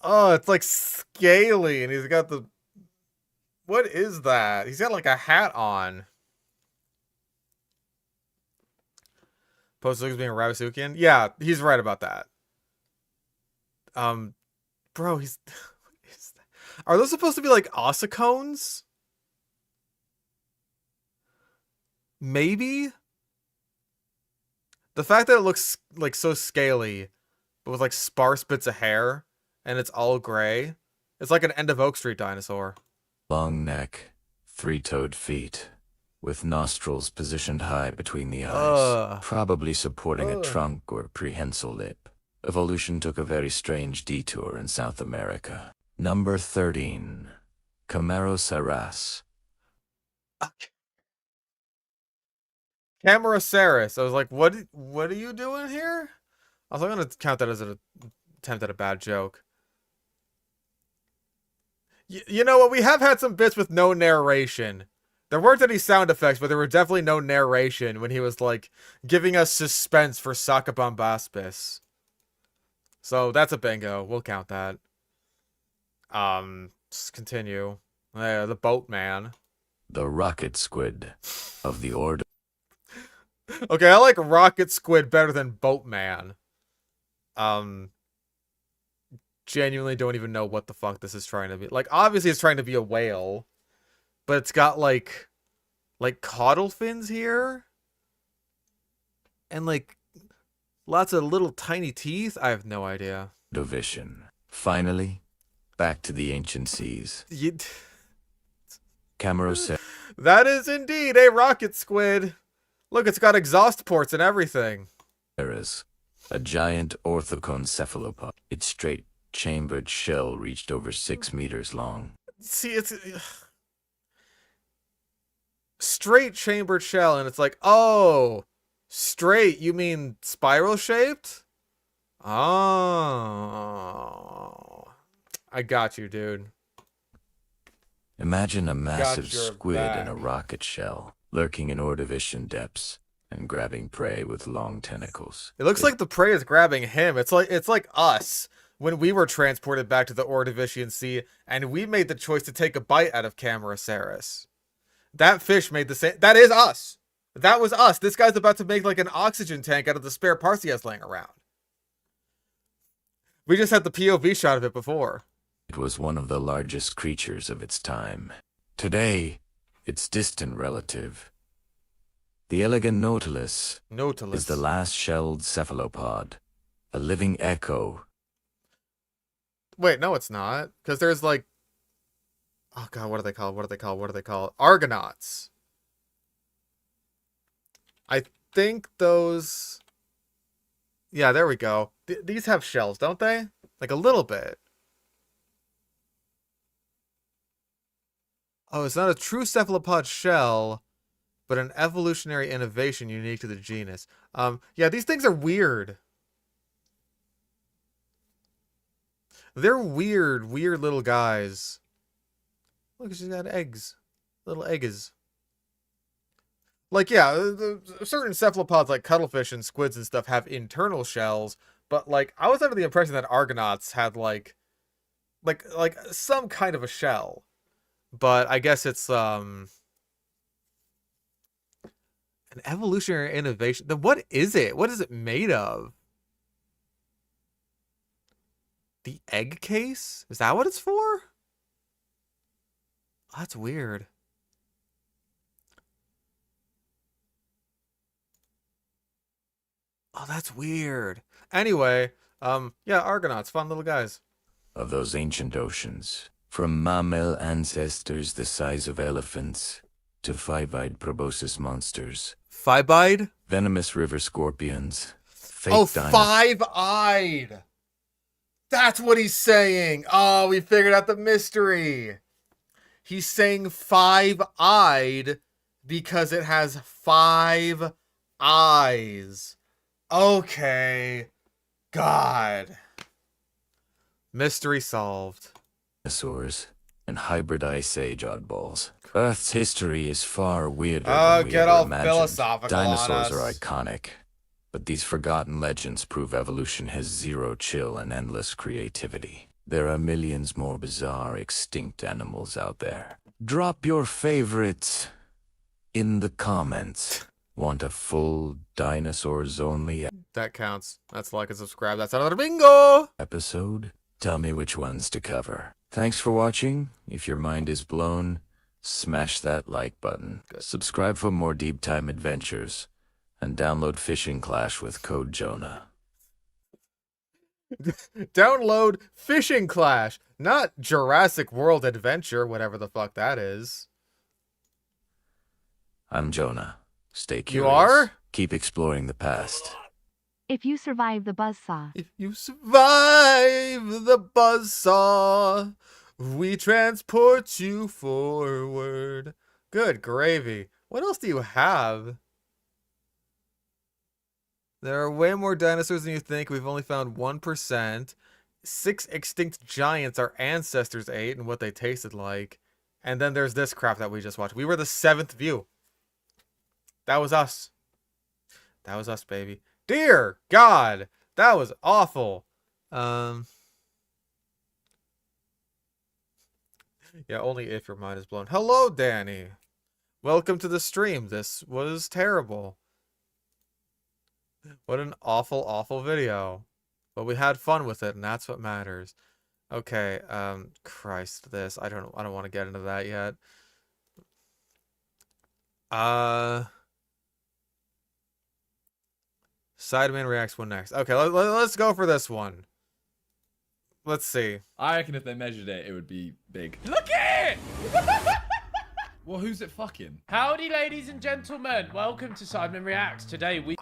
Oh, it's like scaly, and he's got the... What is that? He's got like a hat on. Post looks being Ravisukian? Yeah, he's right about that. Bro, he's... Are those supposed to be like ossicones? Maybe? The fact that it looks like so scaly, but with like sparse bits of hair, and it's all gray. It's like an end of Oak Street dinosaur. Long neck, three-toed feet, with nostrils positioned high between the eyes, probably supporting a trunk or prehensile lip. Evolution took a very strange detour in South America. Number 13, Camarosaurus. Camarasaurus. I was like, what are you doing here? I was going to count that as an attempt at a bad joke. You know what? We have had some bits with no narration. There weren't any sound effects, but there were definitely no narration when he was, like, giving us suspense for Sakabombaspis. So that's a bingo. We'll count that. Let's continue. The boatman. The rocket squid of the order. Okay, I like rocket squid better than boatman. Genuinely don't even know what the fuck this is trying to be. Like, obviously it's trying to be a whale, but it's got like caudal fins here, and like lots of little tiny teeth. I have no idea. Division. Finally, back to the ancient seas. Camarosaurus. That is indeed a rocket squid. Look, it's got exhaust ports and everything. A giant orthocone cephalopod. Its straight chambered shell reached over 6 meters long. See, it's straight chambered shell, and it's like, oh, straight, you mean spiral shaped? Oh, I got you, dude. Imagine a massive squid in a rocket shell, lurking in Ordovician depths and grabbing prey with long tentacles. It looks like the prey is grabbing him. It's like us when we were transported back to the Ordovician Sea, and we made the choice to take a bite out of Camarasaurus. That fish made the same. That is us. That was us. This guy's about to make like an oxygen tank out of the spare parts he has laying around. We just had the POV shot of it before. It was one of the largest creatures of its time. Today, its distant relative, the elegant Nautilus, is the last shelled cephalopod, a living echo. Wait, no, it's not. Because there's like... Oh, God, what are they called? Argonauts. I think those... Yeah, there we go. These have shells, don't they? Like a little bit. Oh, it's not a true cephalopod shell, but an evolutionary innovation unique to the genus. Yeah, these things are weird. They're weird little guys. Look, she's got eggs. Little eggs. Like, yeah, certain cephalopods like cuttlefish and squids and stuff have internal shells, but like I was under the impression that Argonauts had like some kind of a shell, but I guess it's an evolutionary innovation. Then what is it? What is it made of? The egg case? Is that what it's for? Oh, that's weird. Oh, that's weird. Anyway, yeah, Argonauts, fun little guys. Of those ancient oceans, from mammal ancestors the size of elephants to five-eyed proboscis monsters, Five-eyed? venomous river scorpions, Oh, fake five-eyed! That's what he's saying! Oh, we figured out the mystery! He's saying five-eyed because it has 5 eyes. Okay. God. Mystery solved. dinosaurs, and hybrid ice age oddballs. Earth's history is far weirder Oh, than we get ever all imagined. philosophical on Dinosaurs are us. iconic, but these forgotten legends prove evolution has zero chill and endless creativity. There are millions more bizarre, extinct animals out there. Drop your favorites in the comments. Want a full dinosaurs only That counts. That's like and subscribe. That's another bingo! episode? Tell me which ones to cover. Thanks for watching. If your mind is blown, smash that like button. Good. Subscribe for more deep time adventures, and download Fishing Clash with code Jonah. Download Fishing Clash, not Jurassic World Adventure, whatever the fuck that is. I'm Jonah. Stay You curious. are? Keep exploring the past. If you survive the buzzsaw. If you survive the buzzsaw, we transport you forward. Good gravy. What else do you have? There are way more dinosaurs than you think. We've only found 1%. 6 extinct giants our ancestors ate and what they tasted like. And then there's this crap that we just watched. We were the 7th view. That was us. That was us, baby. Dear God, that was awful. Yeah, only if your mind is blown. Hello, Danny. Welcome to the stream. This was terrible. What an awful, awful video. But we had fun with it, and that's what matters. Okay, Christ, this. I don't want to get into that yet. Sideman reacts one next. Okay, let's go for this one. Let's see. I reckon if they measured it, it would be big. Look at it! Well, who's it fucking? Howdy, ladies and gentlemen. Welcome to Sideman Reacts. Today we...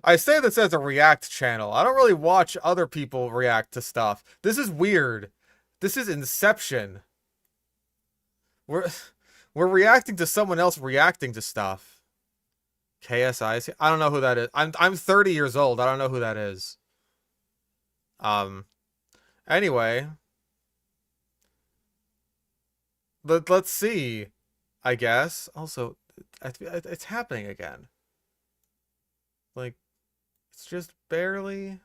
I say this as a react channel. I don't really watch other people react to stuff. This is weird. This is Inception. We're reacting to someone else reacting to stuff. KSI. I don't know who that is. I'm 30 years old. I don't know who that is. Anyway, let's see. I guess. Also, it's happening again. Like, it's just barely.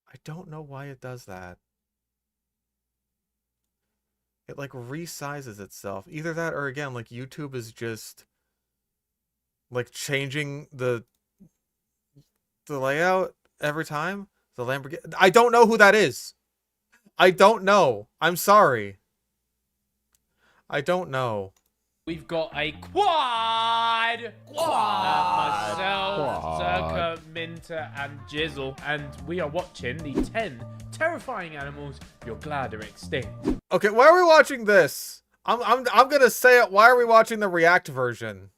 I don't know why it does that. It like resizes itself. Either that or again, like YouTube is just like changing the layout every time. The Lamborghini. I don't know who that is. I don't know. I'm sorry. I don't know. We've got a quad! Myself, Zerka, Minter, and Jizzle. And we are watching the 10 terrifying animals you're glad are extinct. Okay, why are we watching this? I'm gonna say it. Why are we watching the React version?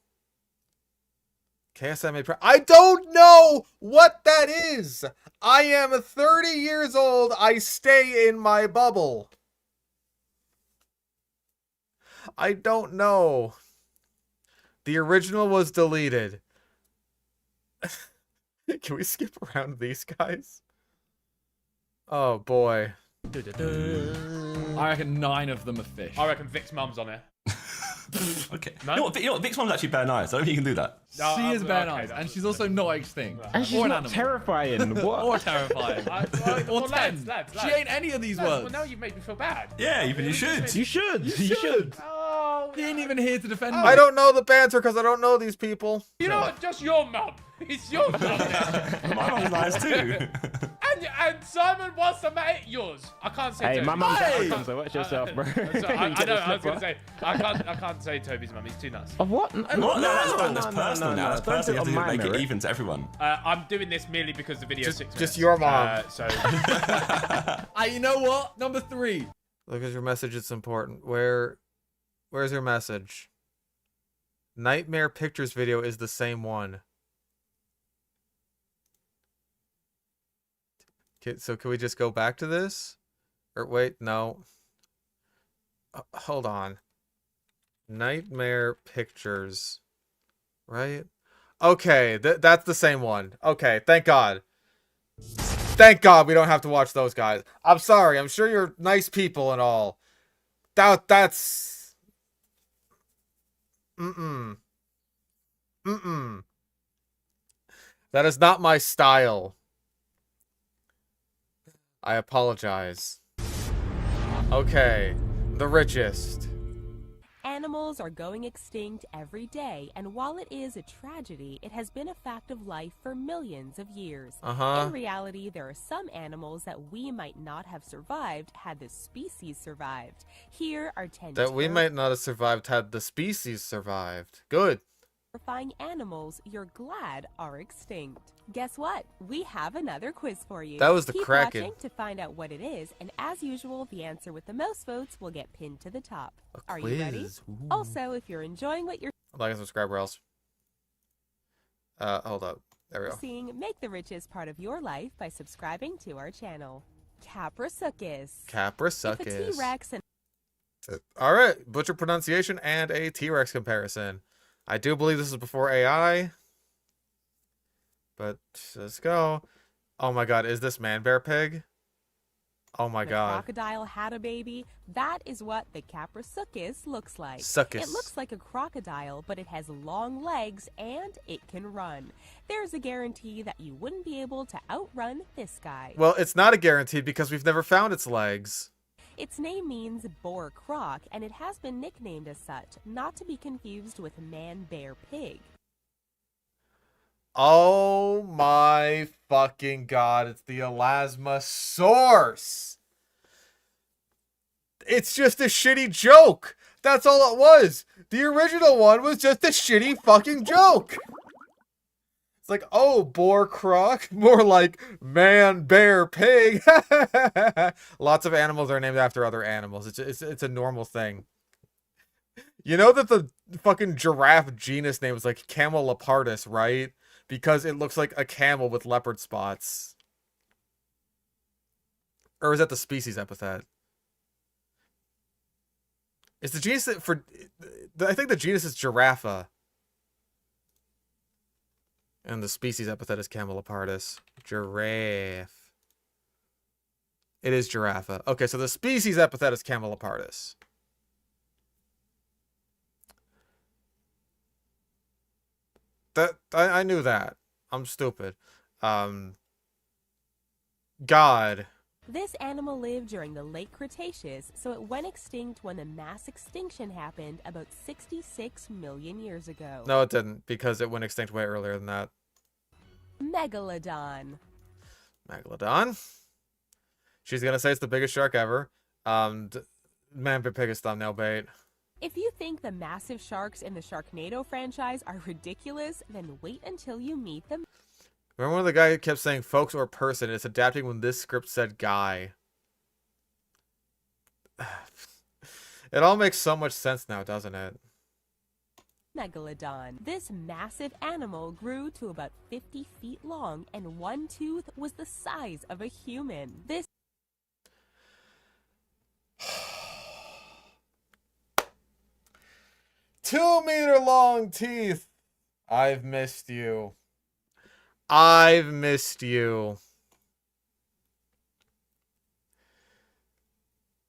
KSI I don't know what that is. I am 30 years old. I stay in my bubble. I don't know. The original was deleted. Can we skip around these guys? Oh boy. I reckon 9 of them are fish. I reckon Vic's mum's on it. Okay. No? You know what? Vic's mom's actually bare nice. I don't think you can do that. No, She is okay, bare nice, that's- and she's also not extinct. And she's or an not animal. terrifying. What? Or terrifying. Well, or lads, 10. lads. She ain't any of these Lads, words. well, now you've made me feel bad. Yeah, you should. You should. You should. Oh, He ain't even here to defend me. I don't know the banter because I don't know these people. you know what? Just your mum. It's your mum now. My mom's nice too. And Simon wants to make yours. I can't say Hey, Toby's. my mum's Hey! African, so watch yourself, bro. So I You get know. a I was gonna slipper. say I can't say Toby's mum. He's too nuts. Of what? What? No, that's personal now. That's Don't personal. You have do it to on my make it merit. even to everyone. I'm doing this merely because the video's 6 minutes. Just your mom. So You know what? Number 3. Look at your message. It's important. Where's your message? Nightmare Pictures video is the same one. Okay, so can we just go back to this? Or wait, no. Hold on. Nightmare Pictures. Right? Okay, that's the same one. Okay, thank God. Thank God we don't have to watch those guys. I'm sorry. I'm sure you're nice people and all. That's... Mm-mm. Mm-mm. That is not my style. I apologize. Okay. The richest. Animals are going extinct every day, and while it is a tragedy, it has been a fact of life for millions of years. Uh-huh. In reality, there are some animals that we might not have survived had the species survived. Here are 10 That we might not have survived had the species survived. Good. terrifying animals you're glad are extinct. Guess what? We have another quiz for you. That was the Keep Kraken. watching to find out what it is, and as usual, the answer with the most votes will get pinned to the top. Are you ready? quiz. Ooh. Also, if you're enjoying what you're Like and subscribe or else. Hold up. There we go. seeing, make the richest part of your life by subscribing to our channel. Caprasuchus. If a Caprasuchus. T-Rex and Alright, butcher pronunciation and a T-Rex comparison. I do believe this is before AI. But let's go. Oh my god, is this man bear pig? Oh my the god. crocodile had a baby, that is what the Caprasuchus looks like. Succus. It looks like a crocodile, but it has long legs and it can run. There's a guarantee that you wouldn't be able to outrun this guy. Well, it's not a guarantee because we've never found its legs. Its name means boar croc, and it has been nicknamed as such, not to be confused with man-bear-pig. Oh my fucking god, it's the Elasmosaurus! It's just a shitty joke! That's all it was! The original one was just a shitty fucking joke! It's like, oh, boar croc, more like man, bear, pig. Lots of animals are named after other animals. It's a normal thing. You know that the fucking giraffe genus name is like Camelopardus, right? Because it looks like a camel with leopard spots. Or is that the species epithet? It's the genus for... I think the genus is Giraffa. And the species epithet is Camelopardus. Giraffe. It is Giraffa. Okay, so the species epithet is Camelopardus. I knew that. I'm stupid. God. This animal lived during the late Cretaceous, so it went extinct when the mass extinction happened about 66 million years ago. No, it didn't, because it went extinct way earlier than that. Megalodon. Megalodon. She's gonna say it's the biggest shark ever. Man, bear, pig is thumbnail bait. If you think the massive sharks in the Sharknado franchise are ridiculous, then wait until you meet them. Remember when the guy kept saying folks or person? It's adapting when this script said guy. It all makes so much sense now, doesn't it? Megalodon. This massive animal grew to about 50 feet long, and one tooth was the size of a human. This 2-meter long teeth. I've missed you. I've missed you.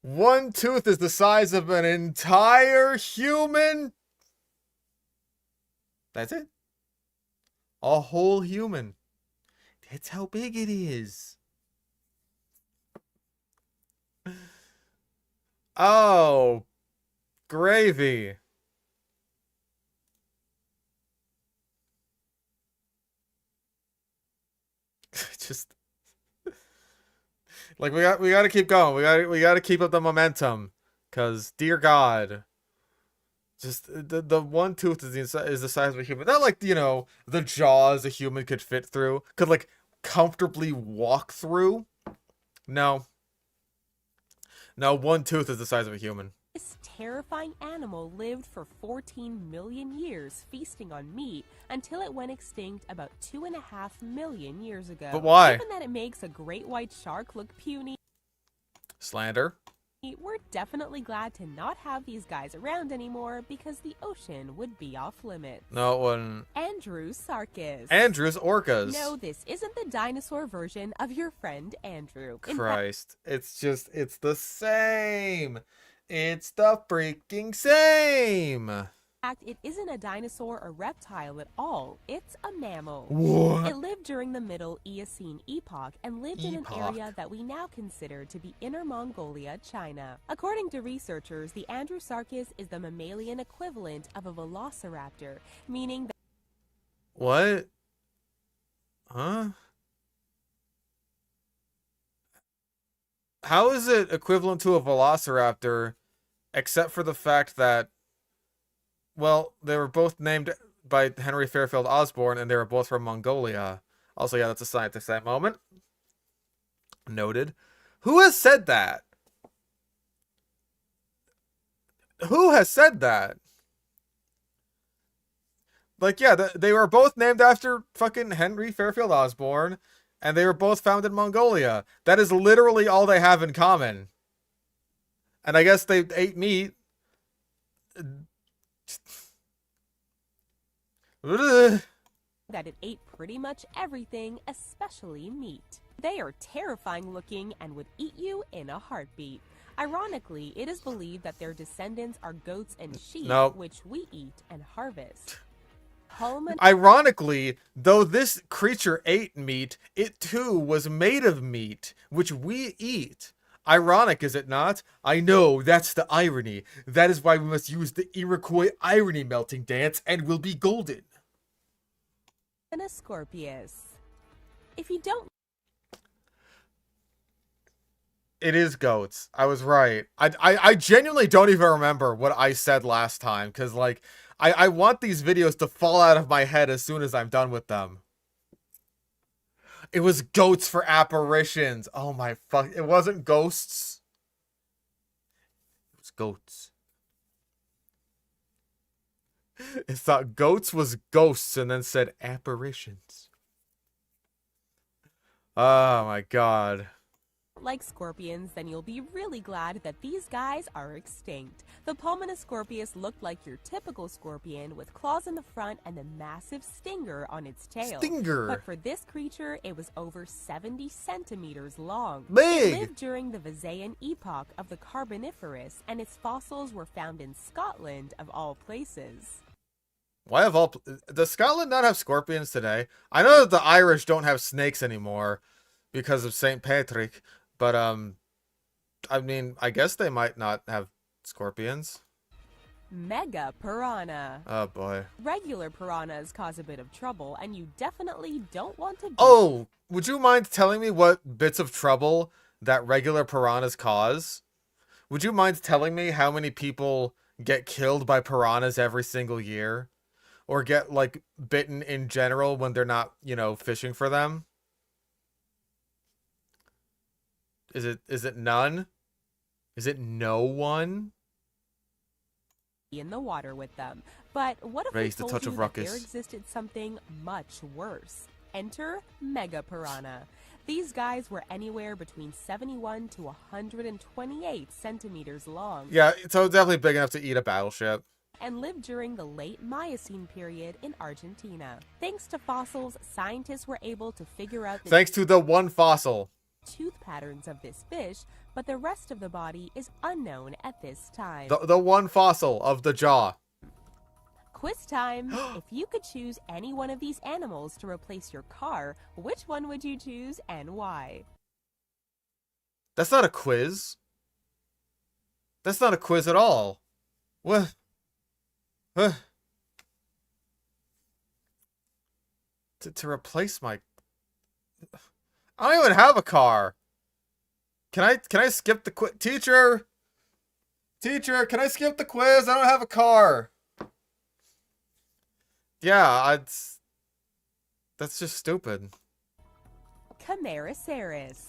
One tooth is the size of an entire human. That's it. A whole human. That's how big it is. Oh, gravy. Just like we got to keep going. We got to keep up the momentum, cause dear God, just the one tooth is the size of a human. Not like, you know, the jaws a human could fit through, could like comfortably walk through. No, one tooth is the size of a human. This terrifying animal lived for 14 million years, feasting on meat until it went extinct about 2.5 million years ago. But why? Given that it makes a great white shark look puny, Slander. we're definitely glad to not have these guys around anymore because the ocean would be off limits. No one. Andrewsarchus. Andrew's orcas. No, this isn't the dinosaur version of your friend Andrew. In Christ. It's the same. It's the freaking same. fact, it isn't a dinosaur or reptile at all. It's a mammal. What? It lived during the Middle Eocene epoch and lived in an area that we now consider to be Inner Mongolia, China. According to researchers, the Andrewsarchus is the mammalian equivalent of a velociraptor, meaning that What? Huh? How is it equivalent to a velociraptor, except for the fact that, well, they were both named by Henry Fairfield Osborn, and they were both from Mongolia. Also, yeah, that's a scientist at that moment. Noted. Who has said that? Who has said that? Like, yeah, they were both named after fucking Henry Fairfield Osborn, and they were both found in Mongolia. That is literally all they have in common. And I guess they ate meat. that it ate pretty much everything, especially meat. They are terrifying looking and would eat you in a heartbeat. Ironically, it is believed that their descendants are goats and sheep, Nope. which we eat and harvest. Home Ironically, though this creature ate meat, it too was made of meat, which we eat. Ironic, is it not? I know, that's the irony. That is why we must use the Iroquois irony melting dance, and we'll be golden. and a Scorpius. If you don't It is goats. I was right. I genuinely don't even remember what I said last time, because, like, I want these videos to fall out of my head as soon as I'm done with them. It was goats for apparitions. Oh my fuck. It wasn't ghosts. It was goats. It thought goats was ghosts and then said apparitions. Oh my god. like scorpions, then you'll be really glad that these guys are extinct. The Pulmonoscorpius looked like your typical scorpion with claws in the front and a massive stinger on its tail. Stinger. But for this creature, it was over 70 centimeters long. Big. It lived during the Visayan epoch of the Carboniferous, and its fossils were found in Scotland, of all places. Why have all... Does Scotland not have scorpions today? I know that the Irish don't have snakes anymore because of St. Patrick, but, I mean, I guess they might not have scorpions. Mega piranha. Oh, boy. Regular piranhas cause a bit of trouble, and you definitely don't want to be... Oh, would you mind telling me what bits of trouble that regular piranhas cause? Would you mind telling me how many people get killed by piranhas every single year? Or get, like, bitten in general when they're not, you know, fishing for them? Is it none? Is it no one? in the water with them. But what if Raise we the told touch you of that there ruckus. existed something much worse? Enter Mega Piranha. These guys were anywhere between 71 to 128 centimeters long Yeah, so definitely big enough to eat a battleship. and lived during the late Miocene period in Argentina. Thanks to fossils, scientists were able to figure out the Thanks to the one fossil. tooth patterns of this fish, but the rest of the body is unknown at this time. The one fossil of the jaw. Quiz time! If you could choose any one of these animals to replace your car, which one would you choose and why? That's not a quiz. That's not a quiz at all. What? To replace my... I don't even have a car. Can I skip the quiz? Teacher, can I skip the quiz? I don't have a car. Yeah, that's just stupid. Camarasaurus.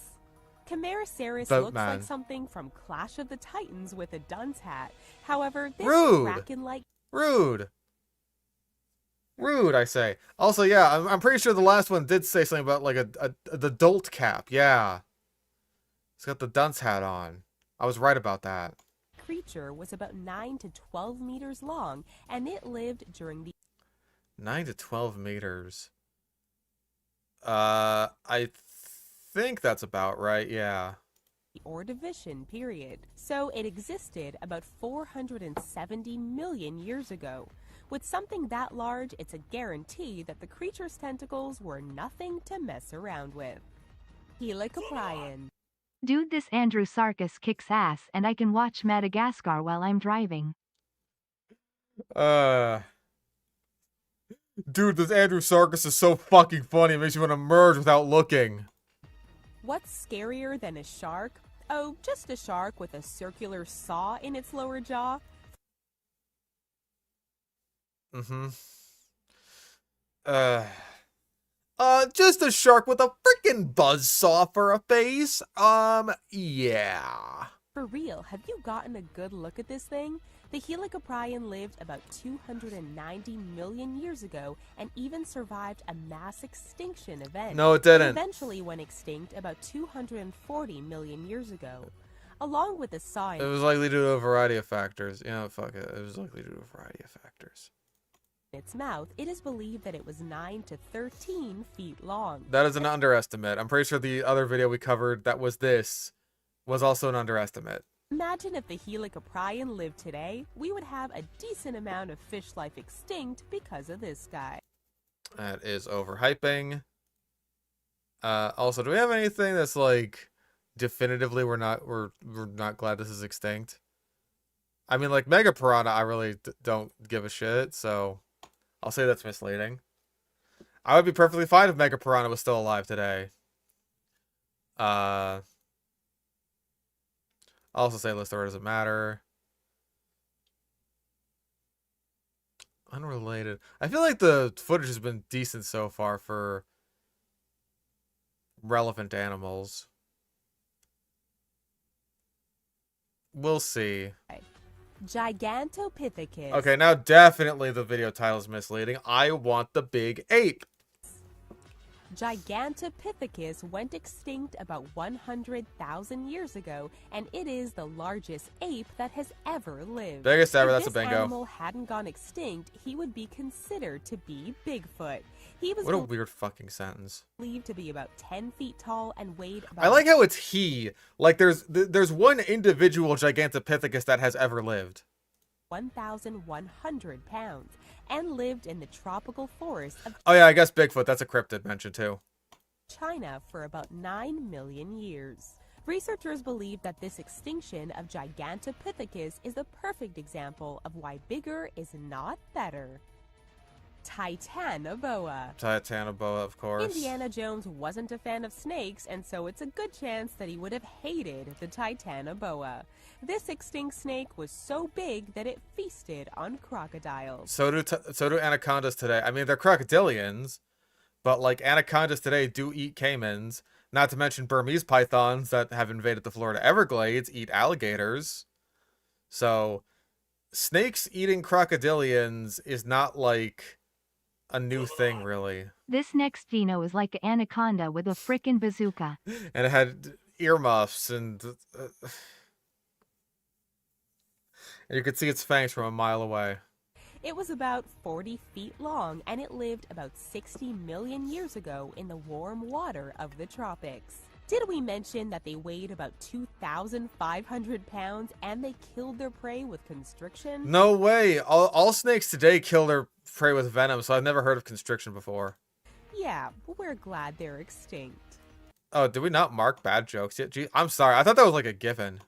Camarasaurus Boatman. looks like something from Clash of the Titans with a dunce hat. However, this Rude. kraken-like Rude, I say. Also, yeah, I'm pretty sure the last one did say something about like the dolt cap. Yeah, it's got the dunce hat on. I was right about that. creature was about 9 to 12 meters long, and it lived during the 9 to 12 meters. I think that's about right. Yeah. Ordovician period. So it existed about 470 million years ago. With something that large, it's a guarantee that the creature's tentacles were nothing to mess around with. Helicoprion. Dude, this Andrewsarchus kicks ass and I can watch Madagascar while I'm driving. Dude, this Andrewsarchus is so fucking funny. It makes you want to merge without looking. What's scarier than a shark? Oh, just a shark with a circular saw in its lower jaw. Just a shark with a freaking buzzsaw for a face. Yeah. For real, have you gotten a good look at this thing? The Helicoprion lived about 290 million years ago and even survived a mass extinction event. No, it didn't. Eventually went extinct about 240 million years ago. Along with the saw It was likely due to a variety of factors. You know, fuck it. It was likely due to a variety of factors. in its mouth, it is believed that it was 9 to 13 feet long. That is an underestimate. I'm pretty sure the other video we covered that was this was also an underestimate. Imagine if the Helicoprion lived today, we would have a decent amount of fish life extinct because of this guy. That is overhyping. Also, do we have anything that's like definitively we're not glad this is extinct? I mean, like Mega Piranha, I really don't give a shit, so I'll say that's misleading. I would be perfectly fine if Mega Piranha was still alive today. I'll also say Listor doesn't matter. Unrelated. I feel like the footage has been decent so far for relevant animals. We'll see. Gigantopithecus. Okay, now definitely the video title is misleading. I want the big ape. Gigantopithecus went extinct about 100,000 years ago, and it is the largest ape that has ever lived. Biggest ever, If that's a this bingo. animal hadn't gone extinct, he would be considered to be Bigfoot. He was What a weird fucking sentence. believed to be about 10 feet tall and weighed about I like how it's he. Like there's one individual Gigantopithecus that has ever lived. 1,100 pounds and lived in the tropical forests of Oh yeah, I guess Bigfoot, that's a cryptid mention too. China for about 9 million years. Researchers believe that this extinction of Gigantopithecus is the perfect example of why bigger is not better. Titanoboa. Titanoboa, of course. Indiana Jones wasn't a fan of snakes, and so it's a good chance that he would have hated the Titanoboa. This extinct snake was so big that it feasted on crocodiles. So do anacondas today. I mean, they're crocodilians, but like anacondas today do eat caimans. Not to mention Burmese pythons that have invaded the Florida Everglades eat alligators. So snakes eating crocodilians is not like a new thing, really. This next dino is like an anaconda with a frickin' bazooka. And it had earmuffs and you could see its fangs from a mile away. It was about 40 feet long, and it lived about 60 million years ago in the warm water of the tropics. Did we mention that they weighed about 2,500 pounds and they killed their prey with constriction? No way. All snakes today kill their prey with venom, so I've never heard of constriction before. Yeah, we're glad they're extinct. Oh, did we not mark bad jokes yet? Gee, I'm sorry. I thought that was like a given.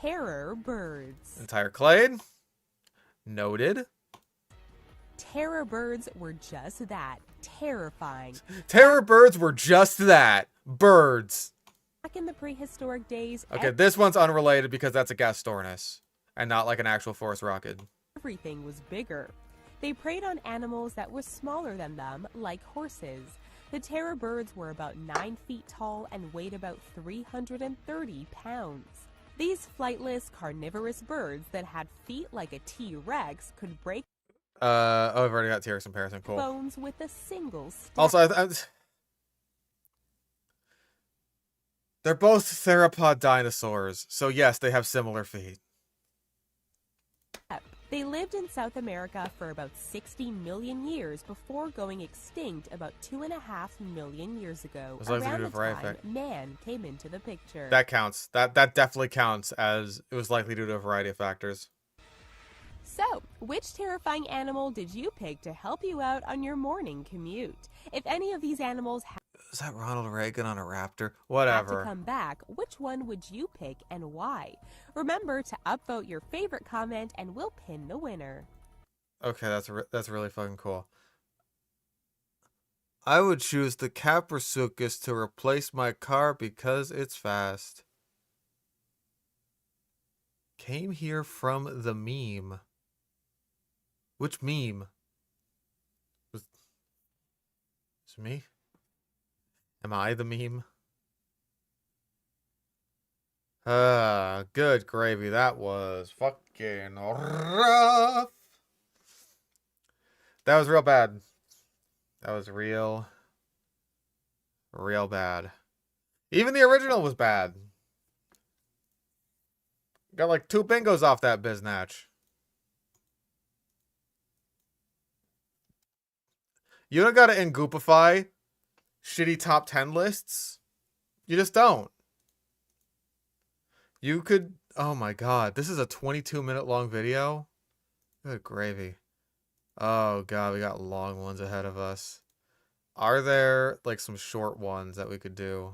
Terror birds. Entire clade. Noted. Terror birds were just that, terrifying. Terror birds were just that. Birds. Back in the prehistoric days, Okay, this one's unrelated because that's a Gastornis and not like an actual forest rocket. everything was bigger. They preyed on animals that were smaller than them, like horses. The terror birds were about 9 feet tall and weighed about 330 pounds. These flightless, carnivorous birds that had feet like a T-Rex could break Oh, I've already got T-Rex comparison. Cool. bones with a single step. Also, they're both theropod dinosaurs, so yes, they have similar feet. They lived in South America for about 60 million years before going extinct about 2.5 million years ago. As long as we Around do the a variety time effect. man came into the picture. That counts. That definitely counts as it was likely due to a variety of factors. So, which terrifying animal did you pick to help you out on your morning commute? If any of these animals Is that Ronald Reagan on a raptor? had to Whatever. come back, which one would you pick and why? Remember to upvote your favorite comment and we'll pin the winner. Okay, that's really fucking cool. I would choose the Caprisuchus to replace my car because it's fast. Came here from the meme. Which meme? Was it me? Am I the meme? Good gravy. That was fucking rough. That was real bad. That was real bad. Even the original was bad. Got like 2 bingos off that biznatch. You don't gotta Ngoopify shitty top 10 lists. You just don't. You could... Oh my god. This is a 22-minute long video? Good gravy. Oh god, we got long ones ahead of us. Are there, like, some short ones that we could do?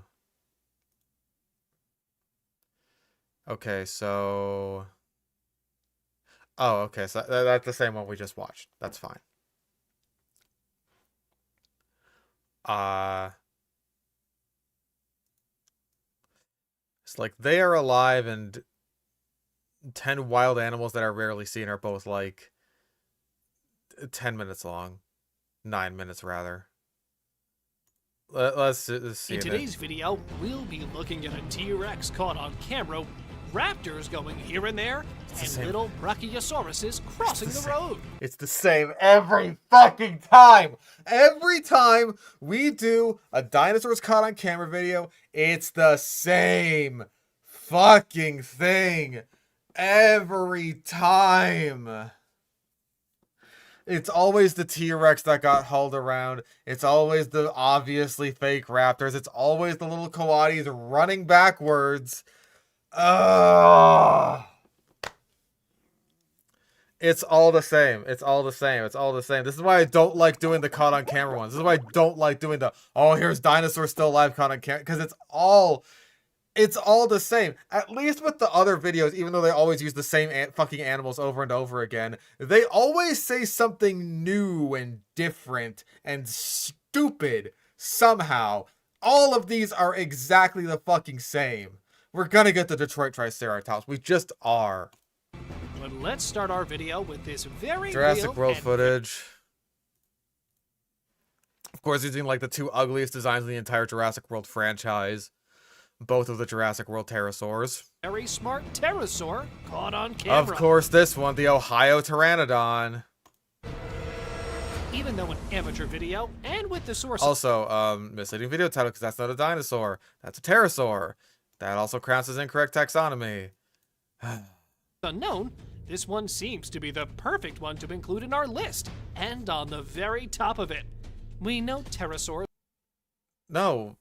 Okay, so... Oh, okay, so that's the same one we just watched. That's fine. It's like They Are Alive and 10 Wild Animals That Are Rarely Seen are both like 10 minutes long. 9 minutes rather. Let's see. In today's video, we'll be looking at a T-Rex caught on camera, raptors going here and there, and little brachiosauruses crossing the road. It's the same every fucking time. Every time we do a dinosaurs caught on camera video, it's the same fucking thing. Every time. It's always the T-Rex that got hauled around. It's always the obviously fake raptors. It's always the little coatis running backwards. It's all the same. It's all the same. It's all the same. This is why I don't like doing the caught on camera ones. This is why I don't like doing the, oh, here's dinosaur still alive caught on camera. Because it's all the same. At least with the other videos, even though they always use the same fucking animals over and over again, they always say something new and different and stupid somehow. All of these are exactly the fucking same. We're gonna get the Detroit Triceratops. We just are. But let's start our video with this very Jurassic real World and footage. Of course, using like the 2 ugliest designs in the entire Jurassic World franchise. Both of the Jurassic World pterosaurs. very smart pterosaur caught on camera. Of course, this one, the Ohio Pteranodon. Even though an amateur video, and with the source Also, misleading video title because that's not a dinosaur. That's a pterosaur. That also counts as incorrect taxonomy. unknown, this one seems to be the perfect one to include in our list. And on the very top of it, we know pterosaurs No,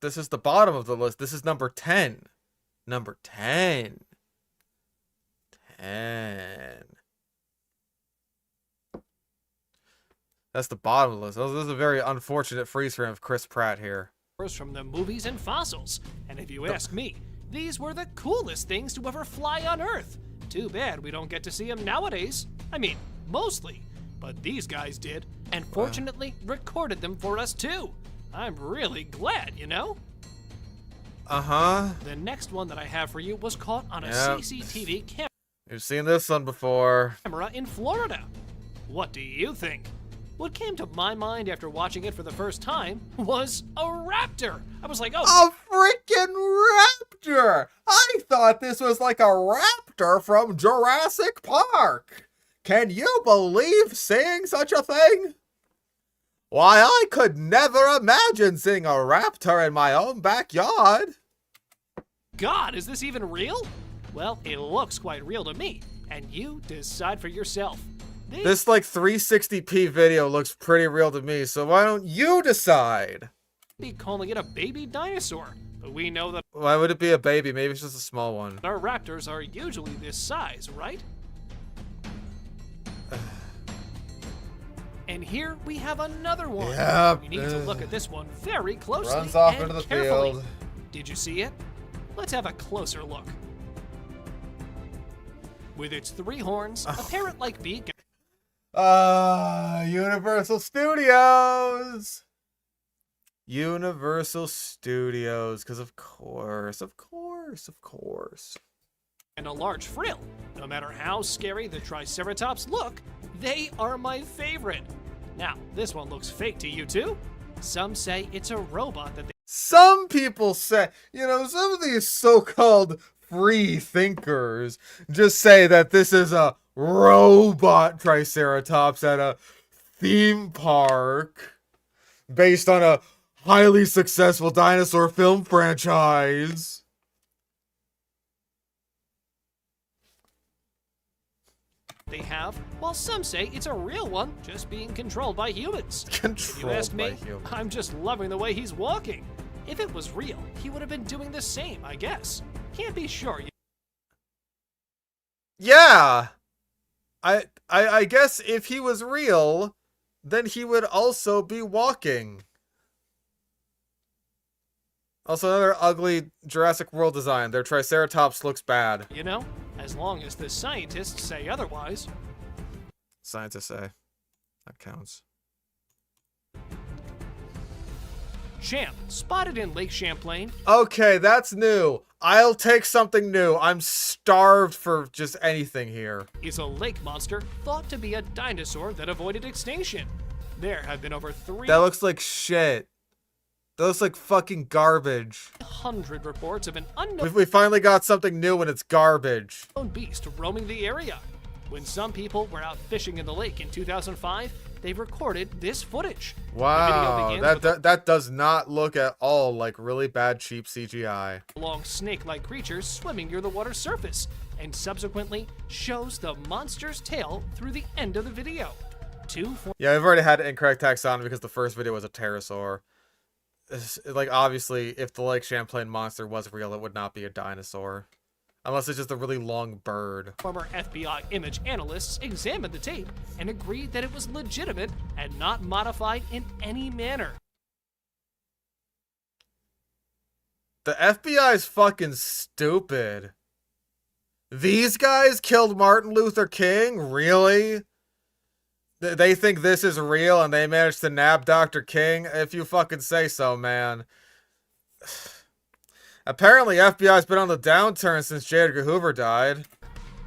This is the bottom of the list. This is number 10. Number 10. 10. That's the bottom of the list. This is a very unfortunate freeze frame of Chris Pratt here. From the movies and fossils. And if you ask me, these were the coolest things to ever fly on Earth. Too bad we don't get to see them nowadays. I mean, mostly. But these guys did, and fortunately recorded them for us too. I'm really glad, you know? Uh-huh. The next one that I have for you was caught on a CCTV You've seen this one before. camera in Florida. What do you think? What came to my mind after watching it for the first time was a raptor. I was like, oh. A freaking raptor! I thought this was like a raptor from Jurassic Park. Can you believe seeing such a thing? Why, I could never imagine seeing a raptor in my own backyard. God, is this even real? Well, it looks quite real to me, and you decide for yourself. This like 360p video looks pretty real to me, so why don't you decide? Be calling it a baby dinosaur, but we know that Why would it be a baby? Maybe it's just a small one. our raptors are usually this size, right? And here we have another one. Yep. You need to look at this one very closely. Runs off and into the carefully. field. Did you see it? Let's have a closer look. With its 3 horns, a parrot-like beak, Universal Studios! Universal Studios, because of course. and a large frill. No matter how scary the Triceratops look, they are my favorite. Now, this one looks fake to you too? Some say it's a robot that they Some people say, some of these so-called free thinkers just say that this is a robot Triceratops at a theme park based on a highly successful dinosaur film franchise. have, while some say it's a real one just being controlled by humans. If you Controlled ask by me, humans. I'm just loving the way he's walking. If it was real, he would have been doing the same, I guess. Can't be sure. Yeah. I guess if he was real, then he would also be walking. Also, another ugly Jurassic World design. Their Triceratops looks bad. You know, as long as the scientists say otherwise. Scientists say. That counts. Champ, spotted in Lake Champlain. Okay, that's new. I'll take something new. I'm starved for just anything here. Is a lake monster thought to be a dinosaur that avoided extinction. There have been over That looks like shit. That looks like fucking garbage. 300 reports of an unknown We finally got something new and it's garbage. beast roaming the area. When some people were out fishing in the lake in 2005, they recorded this footage. Wow, The video begins that does not look at all like really bad cheap CGI. with long snake-like creatures swimming near the water's surface, and subsequently shows the monster's tail through the end of the video. Yeah, I've already had incorrect taxonomy because the first video was a pterosaur. Like, obviously, if the Lake Champlain monster was real, it would not be a dinosaur. Unless it's just a really long bird. Former FBI image analysts examined the tape and agreed that it was legitimate and not modified in any manner. The FBI's fucking stupid. These guys killed Martin Luther King? Really? They think this is real and they managed to nab Dr. King? If you fucking say so, man. Apparently, FBI's been on the downturn since J. Edgar Hoover died.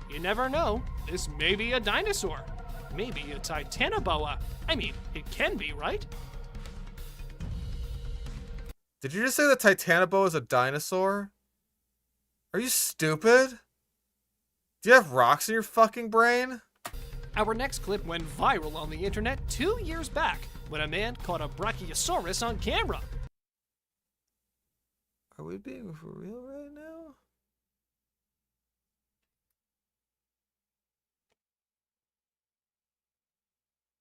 You never know. This may be a dinosaur. Maybe a titanoboa. I mean, it can be, right? Did you just say the Titanoboa is a dinosaur? Are you stupid? Do you have rocks in your fucking brain? Our next clip went viral on the internet 2 years back when a man caught a brachiosaurus on camera. Are we being for real right now?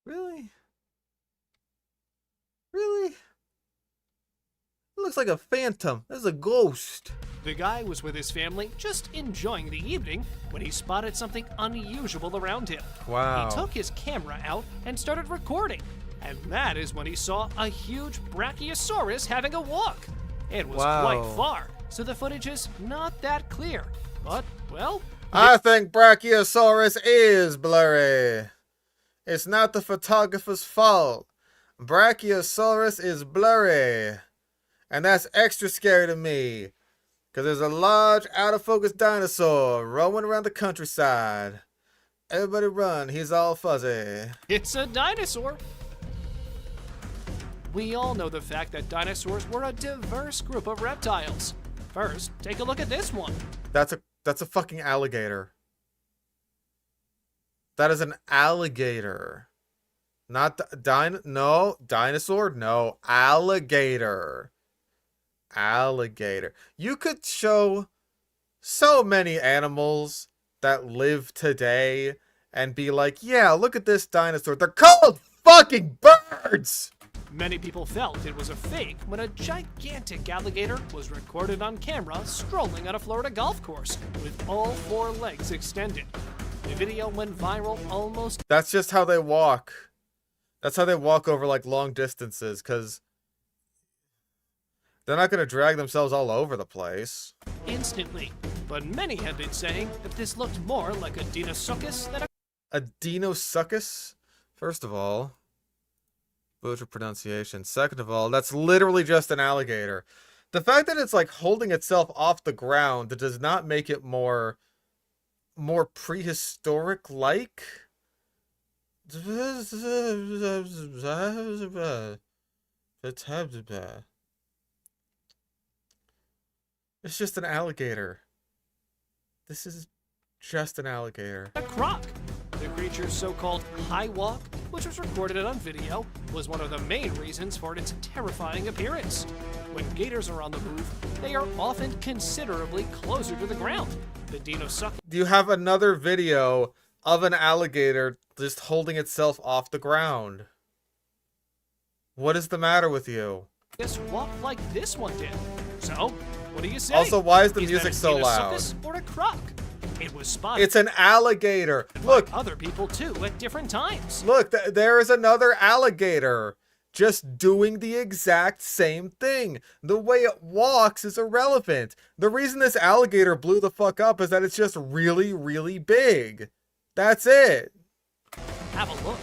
Really? Really? looks like a phantom. That's a ghost. The guy was with his family just enjoying the evening when he spotted something unusual around him. Wow. He took his camera out and started recording. And that is when he saw a huge Brachiosaurus having a walk. It was quite far, so the footage is not that clear. But, well... I think Brachiosaurus is blurry. It's not the photographer's fault. Brachiosaurus is blurry. And that's extra scary to me. Because there's a large, out-of-focus dinosaur roaming around the countryside. Everybody run, he's all fuzzy. It's a dinosaur. We all know the fact that dinosaurs were a diverse group of reptiles. First, take a look at this one. That's a fucking alligator. That is an alligator. Not no, dinosaur? No, alligator. Alligator. You could show so many animals that live today and be like, yeah, look at this dinosaur. They're called fucking birds! Many people felt it was a fake when a gigantic alligator was recorded on camera strolling on a Florida golf course with all 4 legs extended. The video went viral almost... That's just how they walk. That's how they walk over like long distances, because they're not going to drag themselves all over the place. instantly. But many have been saying that this looked more like a Deinosuchus than A Deinosuchus? First of all, butcher pronunciation. Second of all, that's literally just an alligator. The fact that it's like holding itself off the ground does not make it more prehistoric like. It's just an alligator. This is just an alligator. a croc. The creature's so-called high walk, which was recorded on video, was one of the main reasons for its terrifying appearance. When gators are on the move, they are often considerably closer to the ground. The Deinosuchus Do you have another video of an alligator just holding itself off the ground? What is the matter with you? walked like this one did. So, what do you say? Also, why is the that music a so loud? Deinosuchus or a croc? It was spotted It's an alligator. Look, by other people too at different times. look, there is another alligator just doing the exact same thing. The way it walks is irrelevant. The reason this alligator blew the fuck up is that it's just really, really big. That's it. Have a look.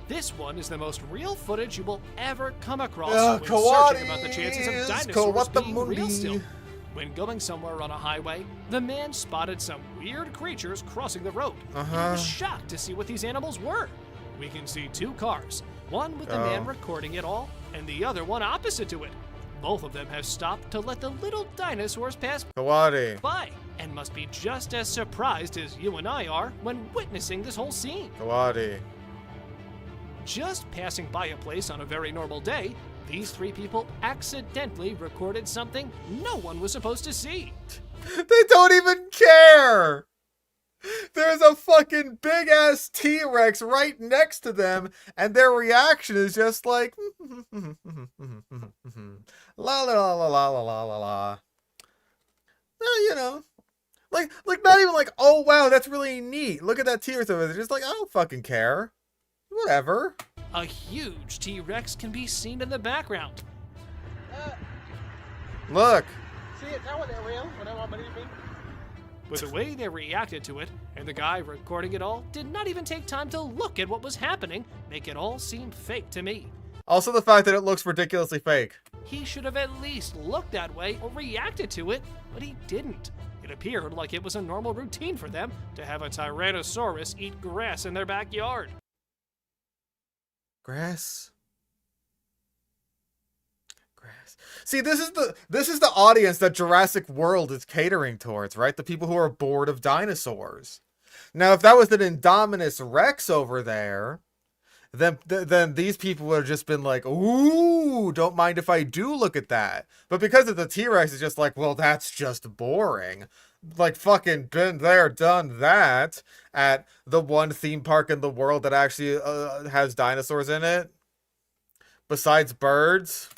This one is the most real footage you will ever come across when searching about the chances of dinosaurs being real still. When going somewhere on a highway, the man spotted some weird creatures crossing the road. He was shocked to see what these animals were. We can see 2 cars, one with the man recording it all, and the other one opposite to it. Both of them have stopped to let the little dinosaurs pass Kawadi. by, and must be just as surprised as you and I are when witnessing this whole scene. Kawadi. Just passing by a place on a very normal day, these 3 people accidentally recorded something no one was supposed to see. They don't even care. There's a fucking big ass T-Rex right next to them, and their reaction is just like la la la la la la la la. You know, like not even like, oh wow, that's really neat. Look at that T-Rex over there. They're just like, I don't fucking care. Whatever. A huge T-Rex can be seen in the background. Look. But the way they reacted to it, and the guy recording it all, did not even take time to look at what was happening, make it all seem fake to me. Also the fact that it looks ridiculously fake. He should have at least looked that way or reacted to it, but he didn't. It appeared like it was a normal routine for them to have a Tyrannosaurus eat grass in their backyard. Grass. See, this is the audience that Jurassic World is catering towards, right? The people who are bored of dinosaurs. Now, if that was an Indominus Rex over there, then these people would have just been like, ooh, don't mind if I do look at that. But because of the T-Rex, it's just like, well, that's just boring. Like, fucking been there, done that at the one theme park in the world that actually has dinosaurs in it. Besides birds.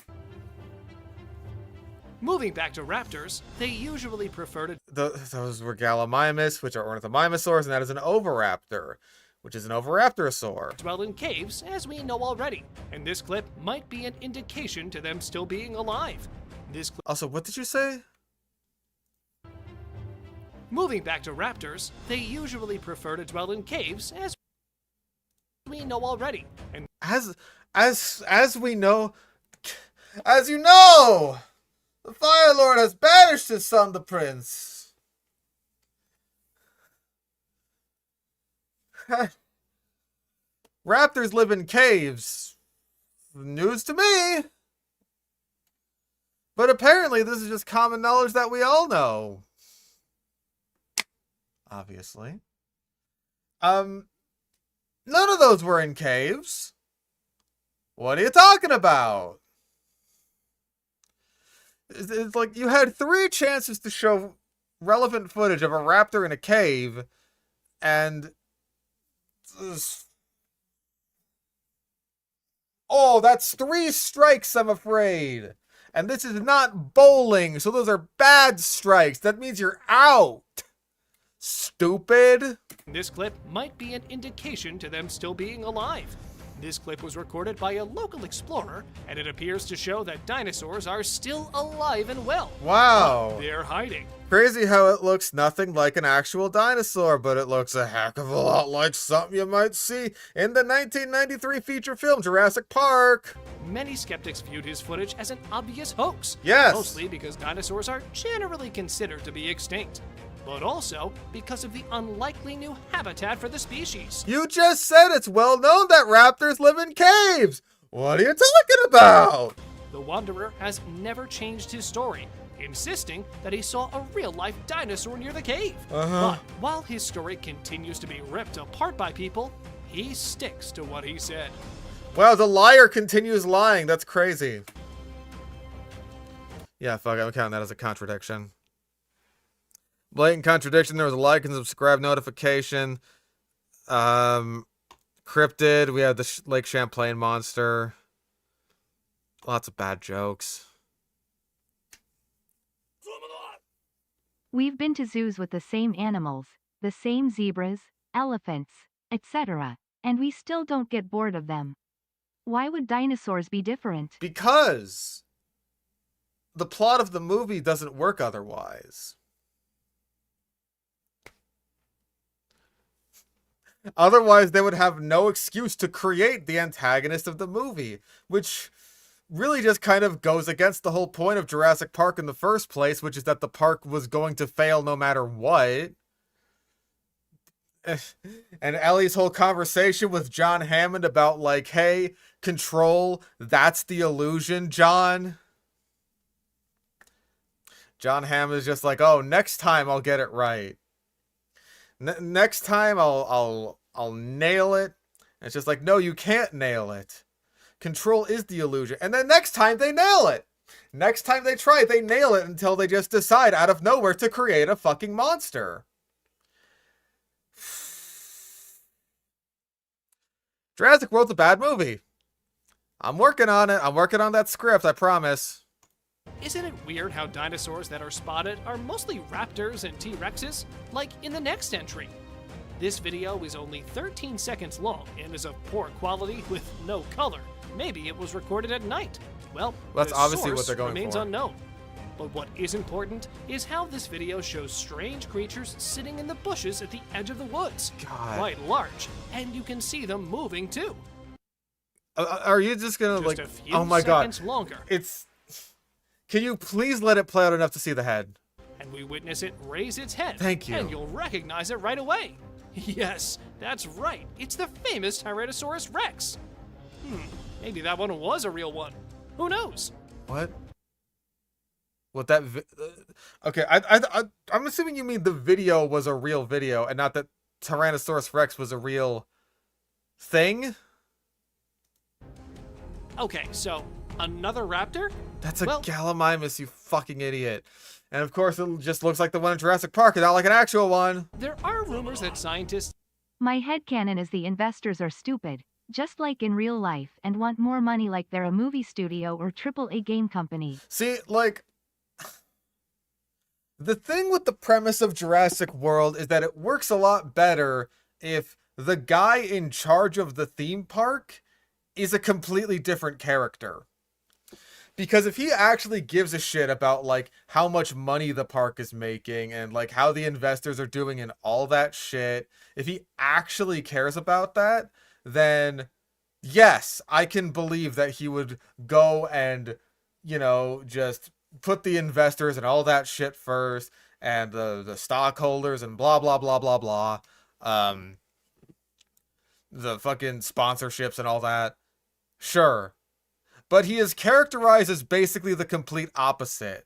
Moving back to raptors, they usually prefer to Those were Gallimimus, which are ornithomimosaurs, and that is an oviraptor, which is an oviraptorosaur. dwell in caves, as we know already, and this clip might be an indication to them still being alive. Also, what did you say? Moving back to raptors, they usually prefer to dwell in caves, as we know already, and As we know, as you know, the Fire Lord has banished his son, the Prince. Raptors live in caves. News to me. But apparently this is just common knowledge that we all know. Obviously. None of those were in caves. What are you talking about? It's like you had 3 chances to show relevant footage of a raptor in a cave, and... Oh, that's 3 strikes, I'm afraid. And this is not bowling, so those are bad strikes. That means you're out. Stupid. this clip might be an indication to them still being alive. This clip was recorded by a local explorer, and it appears to show that dinosaurs are still alive and well. Wow. But they're hiding. Crazy how it looks nothing like an actual dinosaur, but it looks a heck of a lot like something you might see in the 1993 feature film Jurassic Park. Many skeptics viewed his footage as an obvious hoax. Yes. Mostly because dinosaurs are generally considered to be extinct, but also because of the unlikely new habitat for the species. You just said it's well known that raptors live in caves. What are you talking about? The Wanderer has never changed his story, insisting that he saw a real-life dinosaur near the cave. But while his story continues to be ripped apart by people, he sticks to what he said. Wow, the liar continues lying. That's crazy. Yeah, fuck, I'm counting that as a contradiction. Blatant contradiction. There was a like and subscribe notification. Cryptid. We had the Lake Champlain monster. Lots of bad jokes. We've been to zoos with the same animals, the same zebras, elephants, etc., and we still don't get bored of them. Why would dinosaurs be different? Because the plot of the movie doesn't work otherwise. Otherwise, they would have no excuse to create the antagonist of the movie, which really just kind of goes against the whole point of Jurassic Park in the first place, which is that the park was going to fail no matter what. And Ellie's whole conversation with John Hammond about, like, hey, control, that's the illusion, John. John Hammond is just like, oh, next time I'll get it right. Next time I'll nail it. And it's just like, no, you can't nail it. Control is the illusion. And then next time they nail it. Next time they try, they nail it until they just decide out of nowhere to create a fucking monster. Jurassic World's a bad movie. I'm working on it. I'm working on that script, I promise. Isn't it weird how dinosaurs that are spotted are mostly raptors and T-Rexes, like in the next entry? This video is only 13 seconds long and is of poor quality with no color. Maybe it was recorded at night. Well, that's the obviously source what they're going remains for. Unknown. But what is important is how this video shows strange creatures sitting in the bushes at the edge of the woods. God. Quite large, and you can see them moving too. Are you just gonna Just like? a few Oh my god! seconds longer. It's. Can you please let it play out enough to see the head? And we witness it raise its head. Thank you. And you'll recognize it right away. Yes, that's right. It's the famous Tyrannosaurus Rex. Maybe that one was a real one. Who knows? What? What that? Okay, I'm assuming you mean the video was a real video and not that Tyrannosaurus Rex was a real thing. Okay, so another raptor? That's a Well- Gallimimus, you fucking idiot. And of course, it just looks like the one in Jurassic Park, and not like an actual one. There are rumors that scientists My headcanon is the investors are stupid. just like in real life, and want more money like they're a movie studio or AAA game company. See, like, the thing with the premise of Jurassic World is that it works a lot better if the guy in charge of the theme park is a completely different character. Because if he actually gives a shit about, like, how much money the park is making and, like, how the investors are doing and all that shit, if he actually cares about that, then yes, I can believe that he would go and, you know, just put the investors and all that shit first, and the stockholders and blah, blah, blah, blah, blah. The fucking sponsorships and all that. Sure. But he is characterized as basically the complete opposite.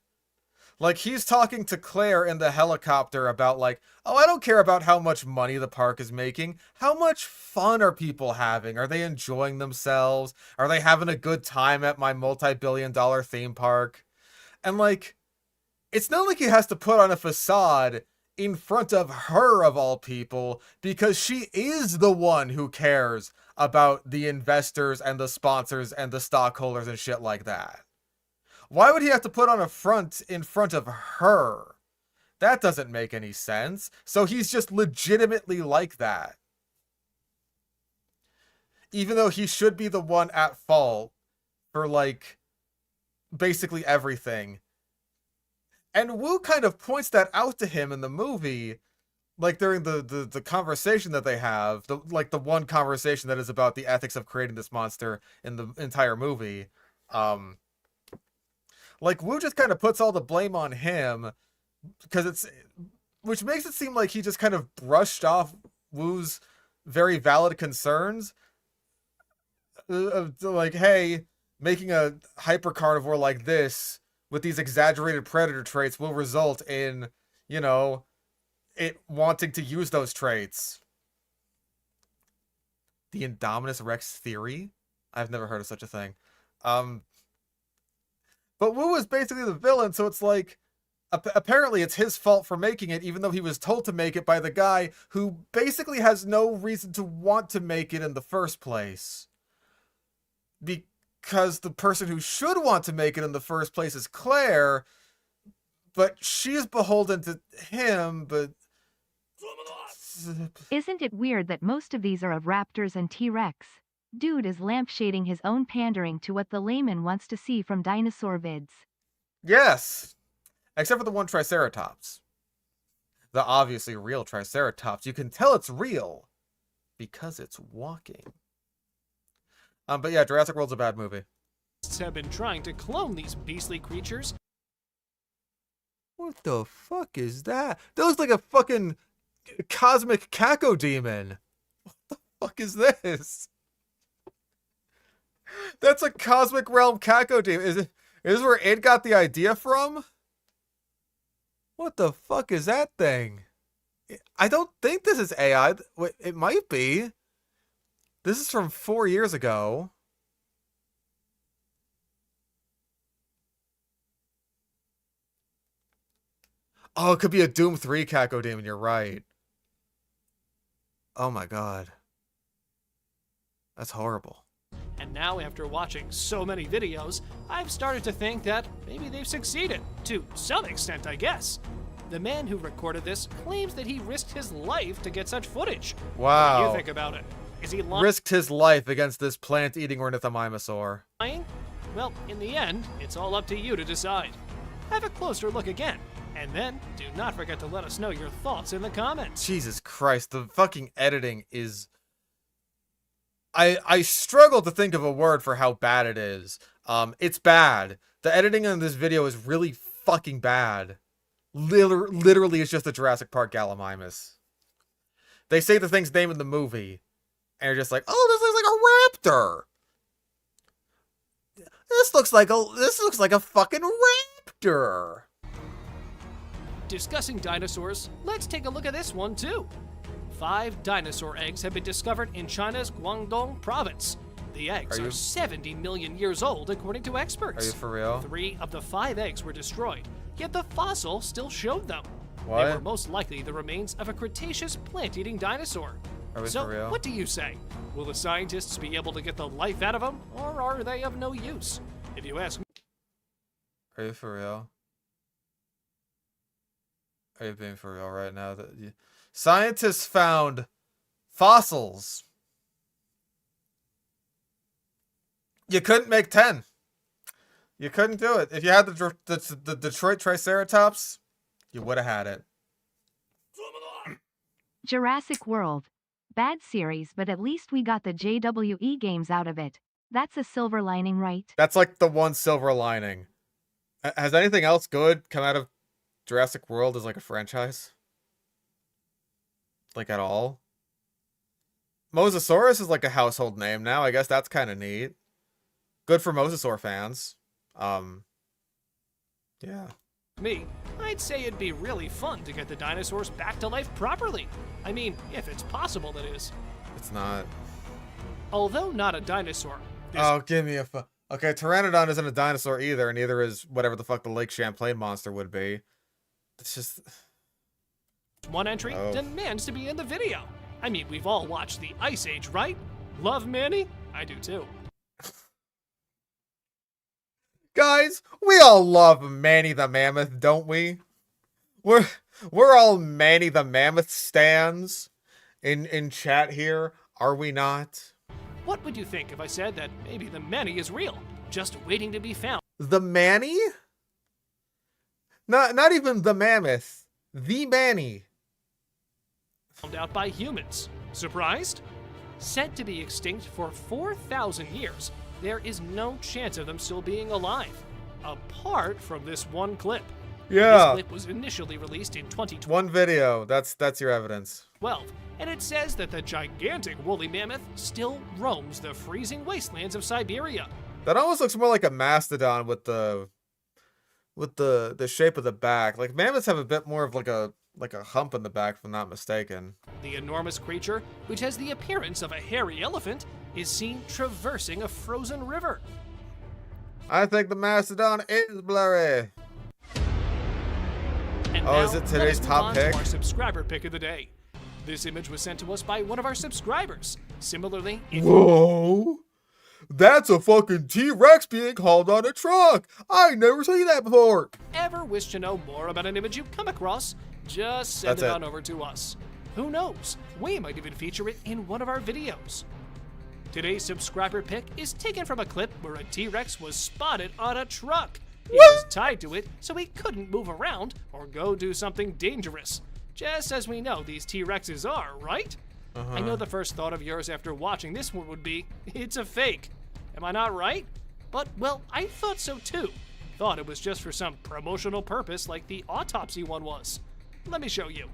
Like, he's talking to Claire in the helicopter about, like, oh, I don't care about how much money the park is making. How much fun are people having? Are they enjoying themselves? Are they having a good time at my multi-billion-dollar theme park? And, like, it's not like he has to put on a facade in front of her, of all people, because she is the one who cares about the investors and the sponsors and the stockholders and shit like that. Why would he have to put on a front in front of her? That doesn't make any sense. So he's just legitimately like that. Even though he should be the one at fault for, like, basically everything. And Wu kind of points that out to him in the movie, like during the conversation that they have, the one conversation that is about the ethics of creating this monster in the entire movie. Like, Wu just kind of puts all the blame on him, which makes it seem like he just kind of brushed off Wu's very valid concerns. Like, hey, making a hyper carnivore like this with these exaggerated predator traits will result in, you know, it wanting to use those traits. The Indominus Rex theory? I've never heard of such a thing. But Wu is basically the villain, so it's like, apparently it's his fault for making it, even though he was told to make it by the guy who basically has no reason to want to make it in the first place. Because the person who should want to make it in the first place is Claire, but she's beholden to him, but... Isn't it weird that most of these are of raptors and T-Rex? Dude is lampshading his own pandering to what the layman wants to see from dinosaur vids. Yes! Except for the one Triceratops. The obviously real Triceratops. You can tell it's real because it's walking. But yeah, Jurassic World's a bad movie. Have been trying to clone these beastly creatures. What the fuck is that? That looks like a fucking cosmic cacodemon. What the fuck is this? That's a cosmic realm cacodemon. Is this where it got the idea from? What the fuck is that thing? I don't think this is AI. Wait, it might be. This is from 4 years ago. Oh, it could be a Doom 3 cacodemon, you're right. Oh my god. That's horrible. And now, after watching so many videos, I've started to think that maybe they've succeeded. To some extent, I guess. The man who recorded this claims that he risked his life to get such footage. Wow. What do you think about it? Is he lying? Risked his life against this plant-eating ornithomimosaur. Well, in the end, it's all up to you to decide. Have a closer look again. And then, do not forget to let us know your thoughts in the comments. Jesus Christ, the fucking editing is... I struggle to think of a word for how bad it is. It's bad. The editing on this video is really fucking bad. Literally, it's just a Jurassic Park Gallimimus. They say the thing's name in the movie, and you're just like, oh, this looks like a raptor. This looks like a fucking raptor. Discussing dinosaurs, let's take a look at this one too. 5 dinosaur eggs have been discovered in China's Guangdong province. The eggs are 70 million years old, according to experts. Are you for real? 3 of the 5 eggs were destroyed, yet the fossil still showed them. What? They were most likely the remains of a Cretaceous plant-eating dinosaur. Are we So, for real? what do you say? Will the scientists be able to get the life out of them, or are they of no use? If you ask me, Are you for real? Are you being for real right now? Scientists found fossils. You couldn't make 10. You couldn't do it. If you had the Detroit Triceratops, you would have had it. Jurassic World. Bad series, but at least we got the JWE games out of it. That's a silver lining, right? That's like the one silver lining. Has anything else good come out of Jurassic World as like a franchise? Like at all? Mosasaurus is like a household name now. I guess that's kind of neat. Good for Mosasaur fans. Yeah. I'd say it'd be really fun to get the dinosaurs back to life properly. I mean, if it's possible, that is. It's not. Although not a dinosaur, this Oh, give me a okay, Pteranodon isn't a dinosaur either, and neither is whatever the fuck the Lake Champlain monster would be. It's just... one entry Oh. demands to be in the video. I mean, we've all watched the Ice Age, right? Love Manny? I do too. Guys, we all love Manny the Mammoth, don't we? We're all Manny the Mammoth stans in chat here, are we not? What would you think if I said that maybe the Manny is real, just waiting to be found The Manny? Not even the Mammoth. The Manny. out by humans? Surprised? Said to be extinct for 4,000 years, there is no chance of them still being alive, apart from this one clip. Yeah. This clip was initially released in 2012, One video. That's your evidence. and it says that the gigantic woolly mammoth still roams the freezing wastelands of Siberia. That almost looks more like a mastodon with the shape of the back. Like mammoths have a bit more of like a hump in the back, if I'm not mistaken. The enormous creature, which has the appearance of a hairy elephant, is seen traversing a frozen river. I think the mastodon is blurry. And Oh, now, is it let today's us move top on pick? to our subscriber pick of the day. This image was sent to us by one of our subscribers. Similarly, if Whoa! That's a fucking T-Rex being hauled on a truck! I never seen that before! you ever wish to know more about an image you come across, just send That's it it. on over to us. Who knows? We might even feature it in one of our videos. Today's subscriber pick is taken from a clip where a T-Rex was spotted on a truck. He was tied to it so he couldn't move around or go do something dangerous. Just as we know these T-Rexes are, right? I know the first thought of yours after watching this one would be, it's a fake. Am I not right? But, well, I thought so too. Thought it was just for some promotional purpose like the autopsy one was. Let me show you.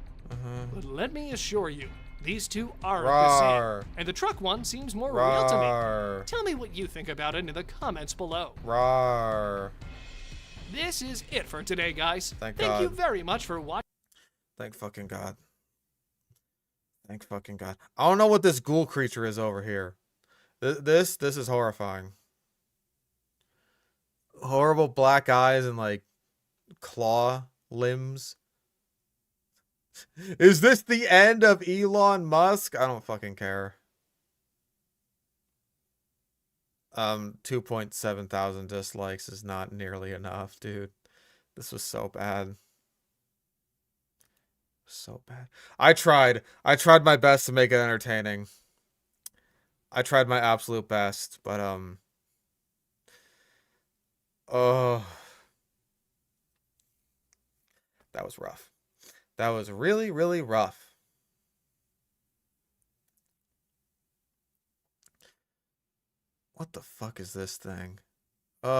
But let me assure you, these two aren't the Rawr. same. And the truck one seems more real to me. Rawr. Tell me what you think about it in the comments below. Rawr. This is it for today, guys. Thank you God. very much for watching. Thank fucking God. Thank fucking God. I don't know what this ghoul creature is over here. This is horrifying. Horrible black eyes and like claw limbs. Is this the end of Elon Musk? I don't fucking care. 2.7 thousand dislikes is not nearly enough, dude. This was so bad. So bad. I tried my best to make it entertaining. I tried my absolute best, but oh, that was rough. That was really, really rough. What the fuck is this thing? Here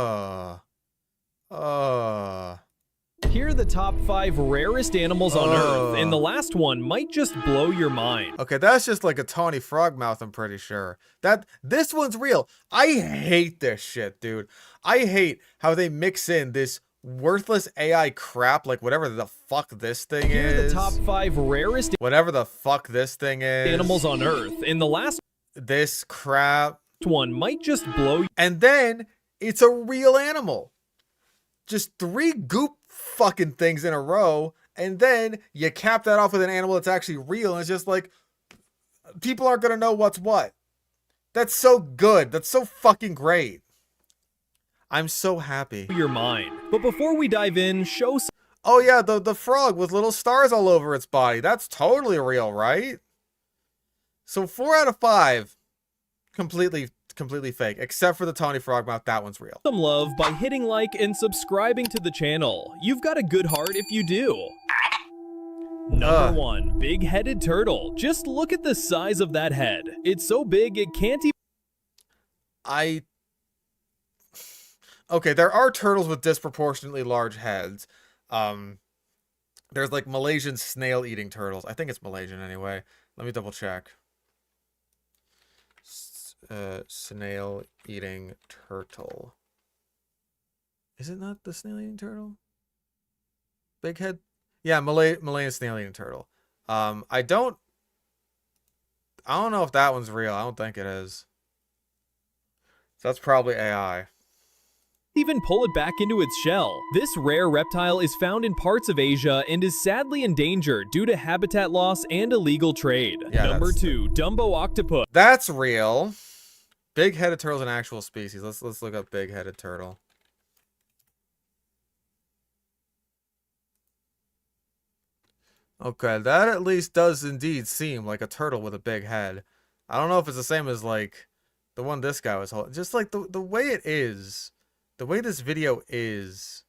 are the top 5 rarest animals on Earth, and the last one might just blow your mind. Okay, that's just like a Tawny Frogmouth, I'm pretty sure. This one's real. I hate this shit, dude. I hate how they mix in this worthless AI crap, like whatever the fuck this thing Here are the is. top 5 rarest Whatever the fuck this thing is. animals on Earth, and the last This crap. one might just blow. And then it's a real animal. Just 3 goop fucking things in a row, and then you cap that off with an animal that's actually real, and it's just like, people aren't gonna know what's what. That's so good. That's so fucking great. I'm so happy. Your mind. But before we dive in, show some Oh yeah, the frog with little stars all over its body. That's totally real, right? So 4 out of 5, completely fake, except for the Tawny Frogmouth. That one's real. love by hitting like and subscribing to the channel. You've got a good heart if you do. Number 1, big-headed turtle. Just look at the size of that head. It's so big it can't even... Okay, there are turtles with disproportionately large heads. There's like Malaysian snail-eating turtles. I think it's Malaysian anyway. Let me double check. Snail-eating turtle. Is it not the snail-eating turtle? Big head? Yeah, Malayan snail-eating turtle. I don't know if that one's real. I don't think it is. So that's probably AI. even pull it back into its shell. This rare reptile is found in parts of Asia and is sadly endangered due to habitat loss and illegal trade. Yeah, Number 2, Dumbo octopus. That's real. Big-headed turtle is an actual species. Let's look up big-headed turtle. Okay, that at least does indeed seem like a turtle with a big head. I don't know if it's the same as like the one this guy was holding. Just like the way it is, the way this video is,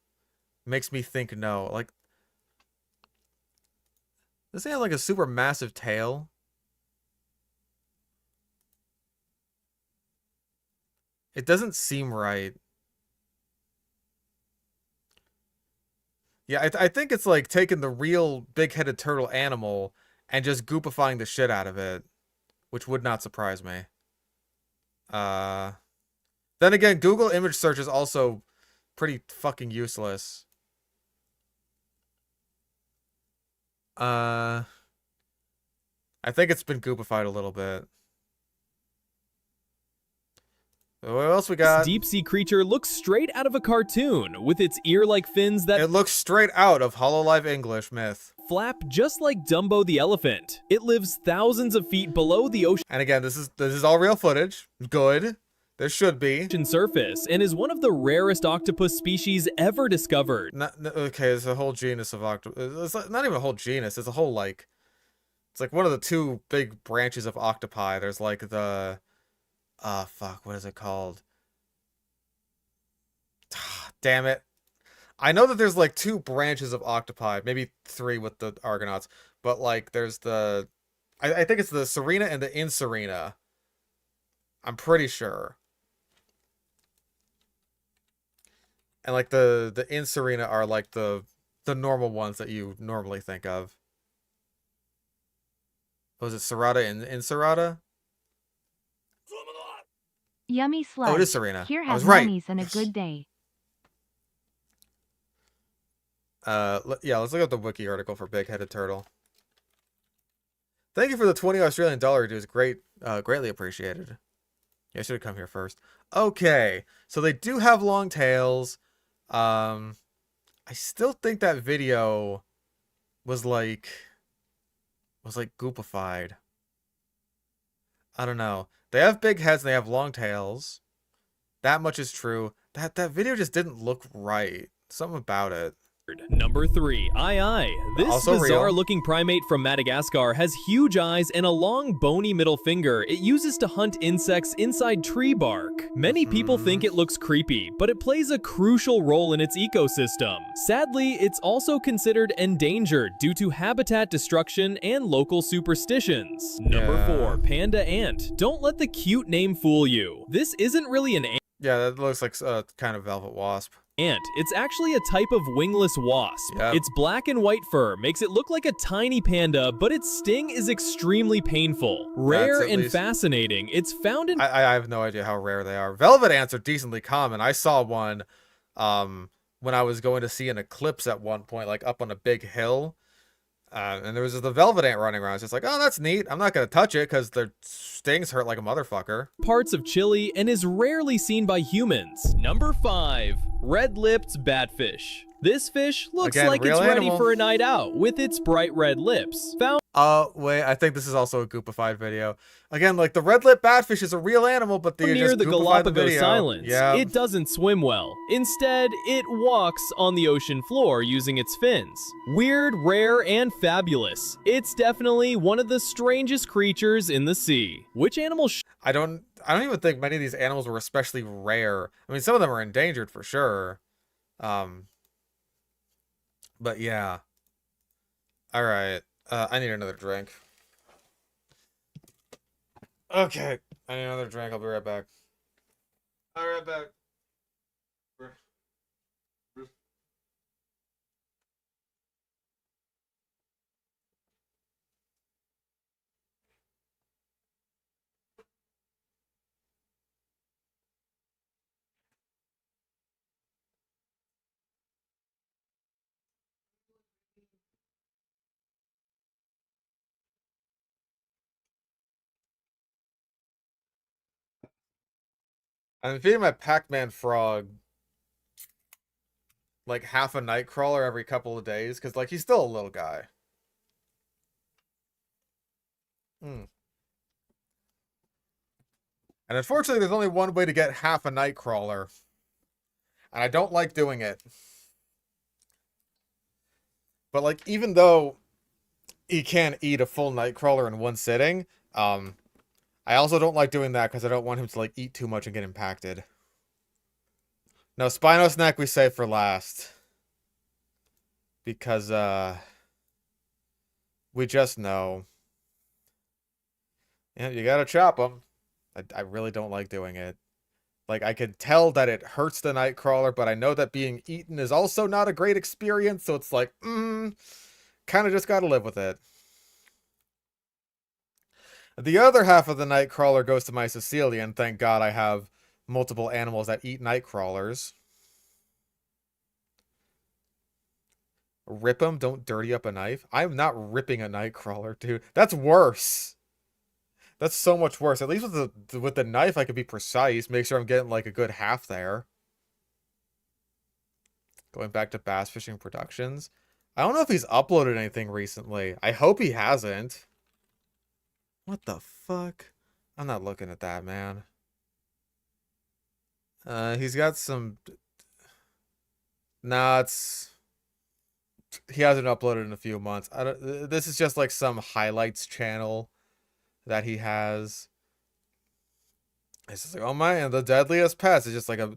makes me think no. Like, does it have like a super massive tail? It doesn't seem right. Yeah, I think it's like taking the real big-headed turtle animal and just goopifying the shit out of it, which would not surprise me. Then again, Google image search is also pretty fucking useless. I think it's been goopified a little bit. What else we got? This deep-sea creature looks straight out of a cartoon, with its ear-like fins that It looks straight out of Hololive English myth. flap just like Dumbo the elephant. It lives thousands of feet below the ocean And again, this is all real footage. Good. There should be. surface, and is one of the rarest octopus species ever discovered. Okay, there's a whole genus of octopus. It's not even a whole genus. It's a whole, like... It's like one of the two big branches of octopi. There's like the... fuck, what is it called? Damn it. I know that there's like two branches of octopi, maybe three with the Argonauts, but like there's the... I think it's the Serena and the Inserena. I'm pretty sure. And like the Inserena are like the normal ones that you normally think of. Was it Serrata and Inserata? Yummy sludge. Oh, it is Serena. Here I have was right. mummies and a good day. Yeah, let's look up the wiki article for big-headed turtle. Thank you for the 20 Australian dollar, dude. It's great, greatly appreciated. Yeah, I should have come here first. Okay, so they do have long tails. I still think that video was like goopified. I don't know. They have big heads and they have long tails. That much is true. That video just didn't look right. Something about it. Number 3, This Also bizarre-looking primate from Madagascar has huge eyes and a long, bony middle finger it uses to hunt insects inside tree bark. Many people think it looks creepy, but it plays a crucial role in its ecosystem. Sadly, it's also considered endangered due to habitat destruction and local superstitions. Number 4, panda ant. Don't let the cute name fool you. This isn't really an ant. Yeah, that looks like a kind of velvet wasp. It's actually a type of wingless wasp. Yep. Its black and white fur makes it look like a tiny panda, but its sting is extremely painful. Rare at and least- fascinating, it's found in... I have no idea how rare they are. Velvet ants are decently common. I saw one when I was going to see an eclipse at one point, like up on a big hill. And there was just the velvet ant running around. I was just like, oh, that's neat. I'm not going to touch it because their stings hurt like a motherfucker. parts of Chile and is rarely seen by humans. Number 5, red-lipped batfish. This fish looks Again, like real it's ready animal. for a night out with its bright red lips. Found Wait, I think this is also a goopified video. Again, like the red lip batfish is a real animal, but they Near just the goopified the Galapagos video. Islands, Yeah. it doesn't swim well. Instead, it walks on the ocean floor using its fins. Weird, rare, and fabulous. It's definitely one of the strangest creatures in the sea. Which animal I don't even think many of these animals were especially rare. I mean, some of them are endangered for sure. But yeah. All right. I need another drink. Okay. I need another drink. I'll be right back. All right, back. I'm feeding my Pac-Man frog like half a nightcrawler every couple of days because like he's still a little guy. And unfortunately, there's only one way to get half a nightcrawler, and I don't like doing it. But like, even though he can't eat a full nightcrawler in one sitting, I also don't like doing that because I don't want him to like eat too much and get impacted. No, Spino Snack we save for last. Because, we just know. Yeah, you gotta chop them. I really don't like doing it. Like, I can tell that it hurts the nightcrawler, but I know that being eaten is also not a great experience, so it's like, kind of just gotta live with it. The other half of the nightcrawler goes to my Sicilian. Thank God I have multiple animals that eat nightcrawlers. Rip them, don't dirty up a knife. I'm not ripping a nightcrawler, dude. That's worse. That's so much worse. At least with the knife, I could be precise. Make sure I'm getting like a good half there. Going back to Bass Fishing Productions. I don't know if he's uploaded anything recently. I hope he hasn't. What the fuck? I'm not looking at that, man. He's got some... Nah, it's... He hasn't uploaded in a few months. This is just like some highlights channel that he has. It's just like, oh man, the deadliest pets. It's just like a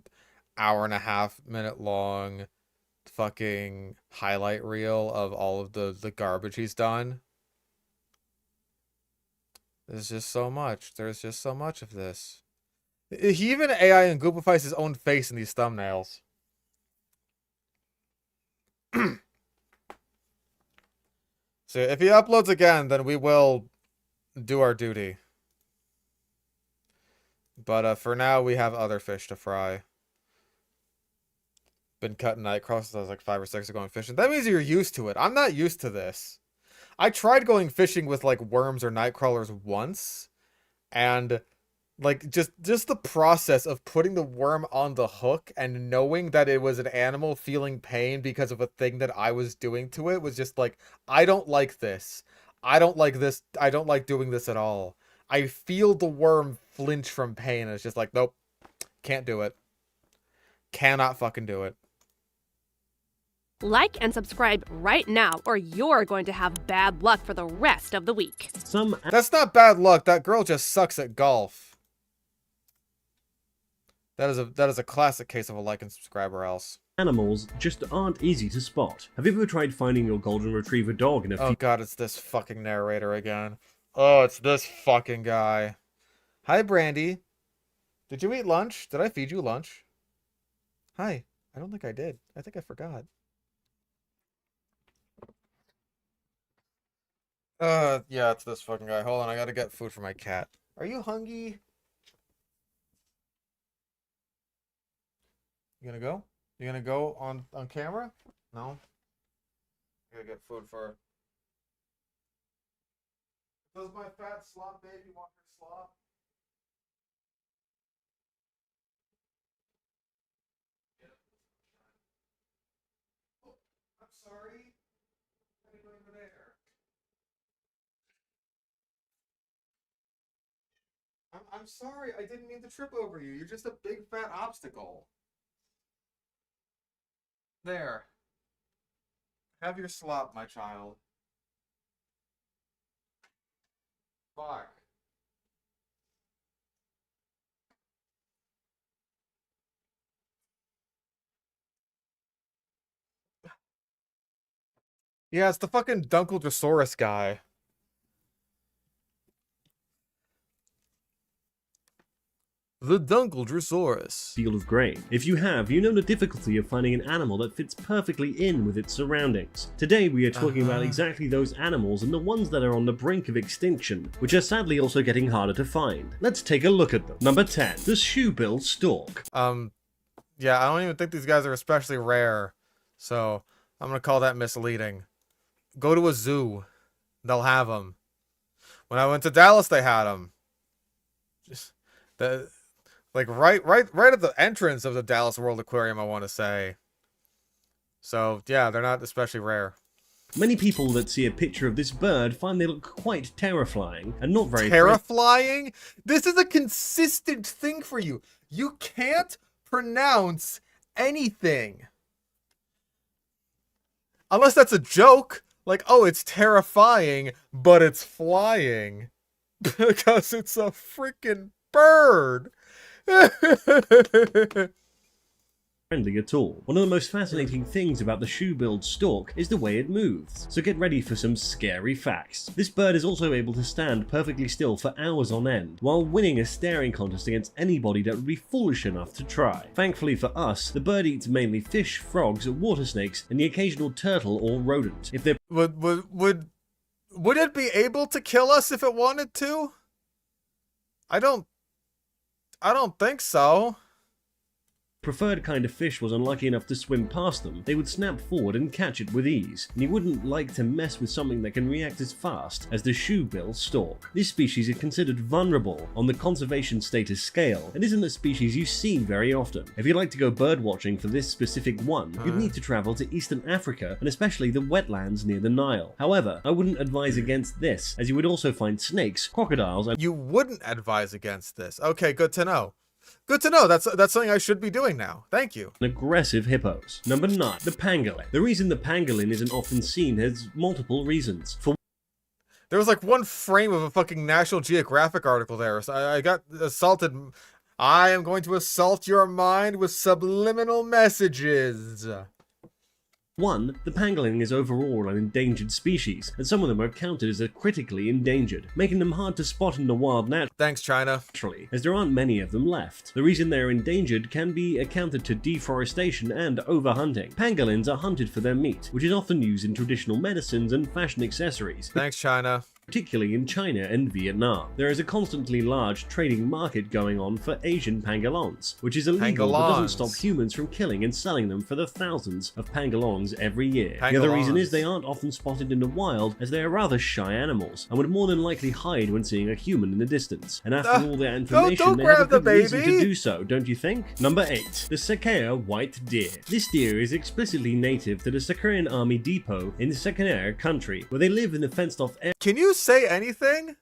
hour-and-a-half-minute long fucking highlight reel of all of the garbage he's done. There's just so much. There's just so much of this. He even AI and goopifies his own face in these thumbnails. So if he uploads again, then we will do our duty. But for now, we have other fish to fry. Been cutting nightcrawlers since I was like 5 or 6 going fishing. That means you're used to it. I'm not used to this. I tried going fishing with like worms or nightcrawlers once, and like just the process of putting the worm on the hook and knowing that it was an animal feeling pain because of a thing that I was doing to it was just like, I don't like this. I don't like this. I don't like doing this at all. I feel the worm flinch from pain, and it's just like, nope, can't do it. Cannot fucking do it. Like and subscribe right now, or you're going to have bad luck for the rest of the week. That's not bad luck. That girl just sucks at golf. That is a classic case of a like and subscribe or else. Animals just aren't easy to spot. Have you ever tried finding your golden retriever dog in a Oh god, it's this fucking narrator again. Oh, it's this fucking guy. Hi, Brandy. Did you eat lunch? Did I feed you lunch? Hi. I don't think I did. I think I forgot. Yeah, it's this fucking guy. Hold on, I gotta get food for my cat. Are you hungry? You gonna go? You gonna go on camera? No? I gotta get food for her. Does my fat slop baby want her slop? Oh, I'm sorry. What are you doing over there? I'm sorry, I didn't mean to trip over you. You're just a big fat obstacle. There. Have your slop, my child. Fuck. Yeah, it's the fucking Dunkeldrosaurus guy. The Dunkeldrosaurus. Field of grain. If you have, you know the difficulty of finding an animal that fits perfectly in with its surroundings. Today we are talking about exactly those animals and the ones that are on the brink of extinction, which are sadly also getting harder to find. Let's take a look at them. Number 10. The shoebill stork. Yeah, I don't even think these guys are especially rare, so I'm gonna call that misleading. Go to a zoo. They'll have them. When I went to Dallas, they had them. Just the... Like right at the entrance of the Dallas World Aquarium, I want to say. So yeah, they're not especially rare. Many people that see a picture of this bird find they look quite terrifying and not very terrifying. This is a consistent thing for you. You can't pronounce anything unless that's a joke. Like, oh, it's terrifying, but it's flying because it's a freaking bird. friendly at all. One of the most fascinating things about the shoe-billed stork is the way it moves, so get ready for some scary facts. This bird is also able to stand perfectly still for hours on end, while winning a staring contest against anybody that would be foolish enough to try. Thankfully for us, the bird eats mainly fish, frogs, water snakes, and the occasional turtle or rodent. If they're would it be able to kill us if it wanted to? I don't think so. Preferred kind of fish was unlucky enough to swim past them, they would snap forward and catch it with ease, and you wouldn't like to mess with something that can react as fast as the shoe-bill stork. This species is considered vulnerable on the conservation status scale, and isn't a species you see very often. If you'd like to go bird watching for this specific one, you'd need to travel to Eastern Africa, and especially the wetlands near the Nile. However, I wouldn't advise against this, as you would also find snakes, crocodiles, and— You wouldn't advise against this. Okay, good to know. Good to know. That's something I should be doing now. Thank you. aggressive hippos. Number 9. The pangolin. The reason the pangolin isn't often seen has multiple reasons. For there was like one frame of a fucking National Geographic article there. So I got assaulted. I am going to assault your mind with subliminal messages. 1. The pangolin is overall an endangered species, and some of them are counted as critically endangered, making them hard to spot in the wild Thanks, China. naturally, as there aren't many of them left. The reason they're endangered can be accounted to deforestation and overhunting. Pangolins are hunted for their meat, which is often used in traditional medicines and fashion accessories. Thanks, China. Particularly in China and Vietnam. There is a constantly large trading market going on for Asian pangolins, which is illegal but doesn't stop humans from killing and selling them for the thousands of pangolins every year. The other reason is they aren't often spotted in the wild, as they are rather shy animals, and would more than likely hide when seeing a human in the distance. And after all their information, they have a good reason to do so, don't you think? Number 8. The Sakaya white deer. This deer is explicitly native to the Sakurian Army Depot in the Sakaya country, where they live in the fenced-off area. Can you say anything?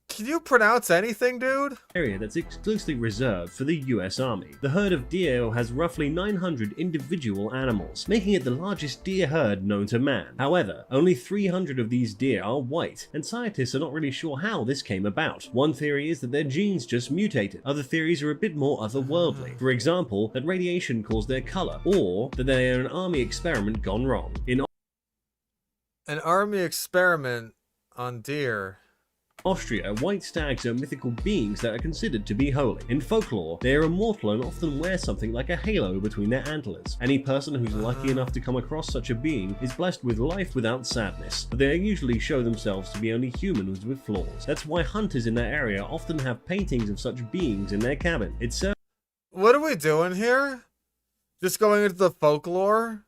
Can you pronounce anything, dude? Area that's exclusively reserved for the US Army. The herd of deer has roughly 900 individual animals, making it the largest deer herd known to man. However, only 300 of these deer are white, and scientists are not really sure how this came about. One theory is that their genes just mutated. Other theories are a bit more otherworldly. For example, that radiation caused their color, or that they are an army experiment gone wrong. In An army experiment on deer. Austria, white stags are mythical beings that are considered to be holy. In folklore, they are immortal and often wear something like a halo between their antlers. Any person who's lucky enough to come across such a being is blessed with life without sadness, but they usually show themselves to be only humans with flaws. That's why hunters in that area often have paintings of such beings in their cabin. It's What are we doing here? Just going into the folklore?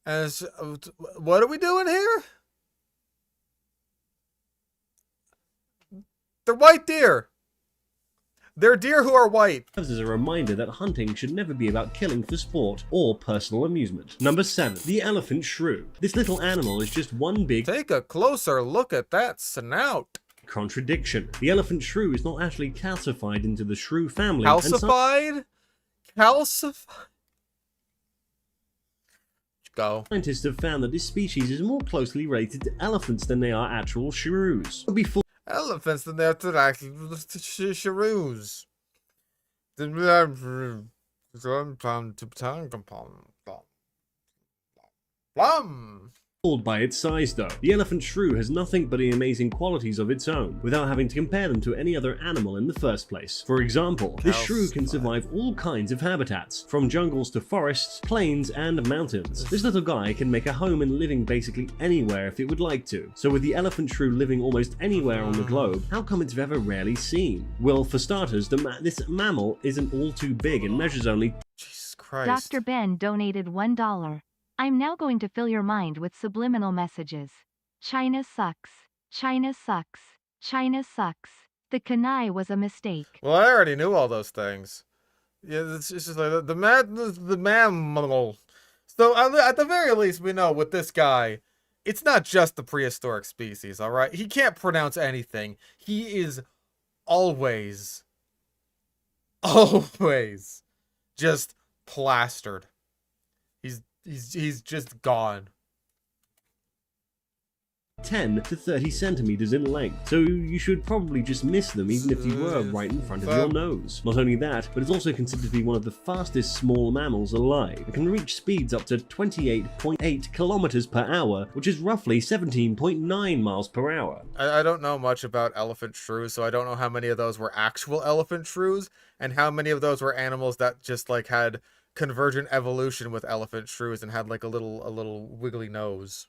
As what are we doing here? They're white deer. They're deer who are white. Serves as a reminder that hunting should never be about killing for sport or personal amusement. Number 7. The elephant shrew. This little animal is just one big— Take a closer look at that snout. Contradiction. The elephant shrew is not actually calcified into the shrew family. Calcified? Calcified? Go. Scientists have found that this species is more closely related to elephants than they are actual shrews. It would be Elephants than they're shrews. fooled by its size though. The elephant shrew has nothing but the amazing qualities of its own, without having to compare them to any other animal in the first place. For example, this shrew can survive all kinds of habitats, from jungles to forests, plains, and mountains. This little guy can make a home and living basically anywhere if it would like to. So with the elephant shrew living almost anywhere on the globe, how come it's ever rarely seen? Well, for starters, this mammal isn't all too big and measures only... Jesus Christ. Dr. Ben donated $1. I'm now going to fill your mind with subliminal messages. China sucks. China sucks. China sucks. The Kanai was a mistake. Well, I already knew all those things. Yeah, it's just like the mammal. So at the very least, we know with this guy, it's not just the prehistoric species, all right? He can't pronounce anything. He is always just plastered. He's just gone. 10 to 30 centimeters in length, so you should probably just miss them even if you were right in front of your nose. Not only that, but it's also considered to be one of the fastest small mammals alive. It can reach speeds up to 28.8 kilometers per hour, which is roughly 17.9 miles per hour. I don't know much about elephant shrews, so I don't know how many of those were actual elephant shrews, and how many of those were animals that just like had convergent evolution with elephant shrews and had like a little wiggly nose.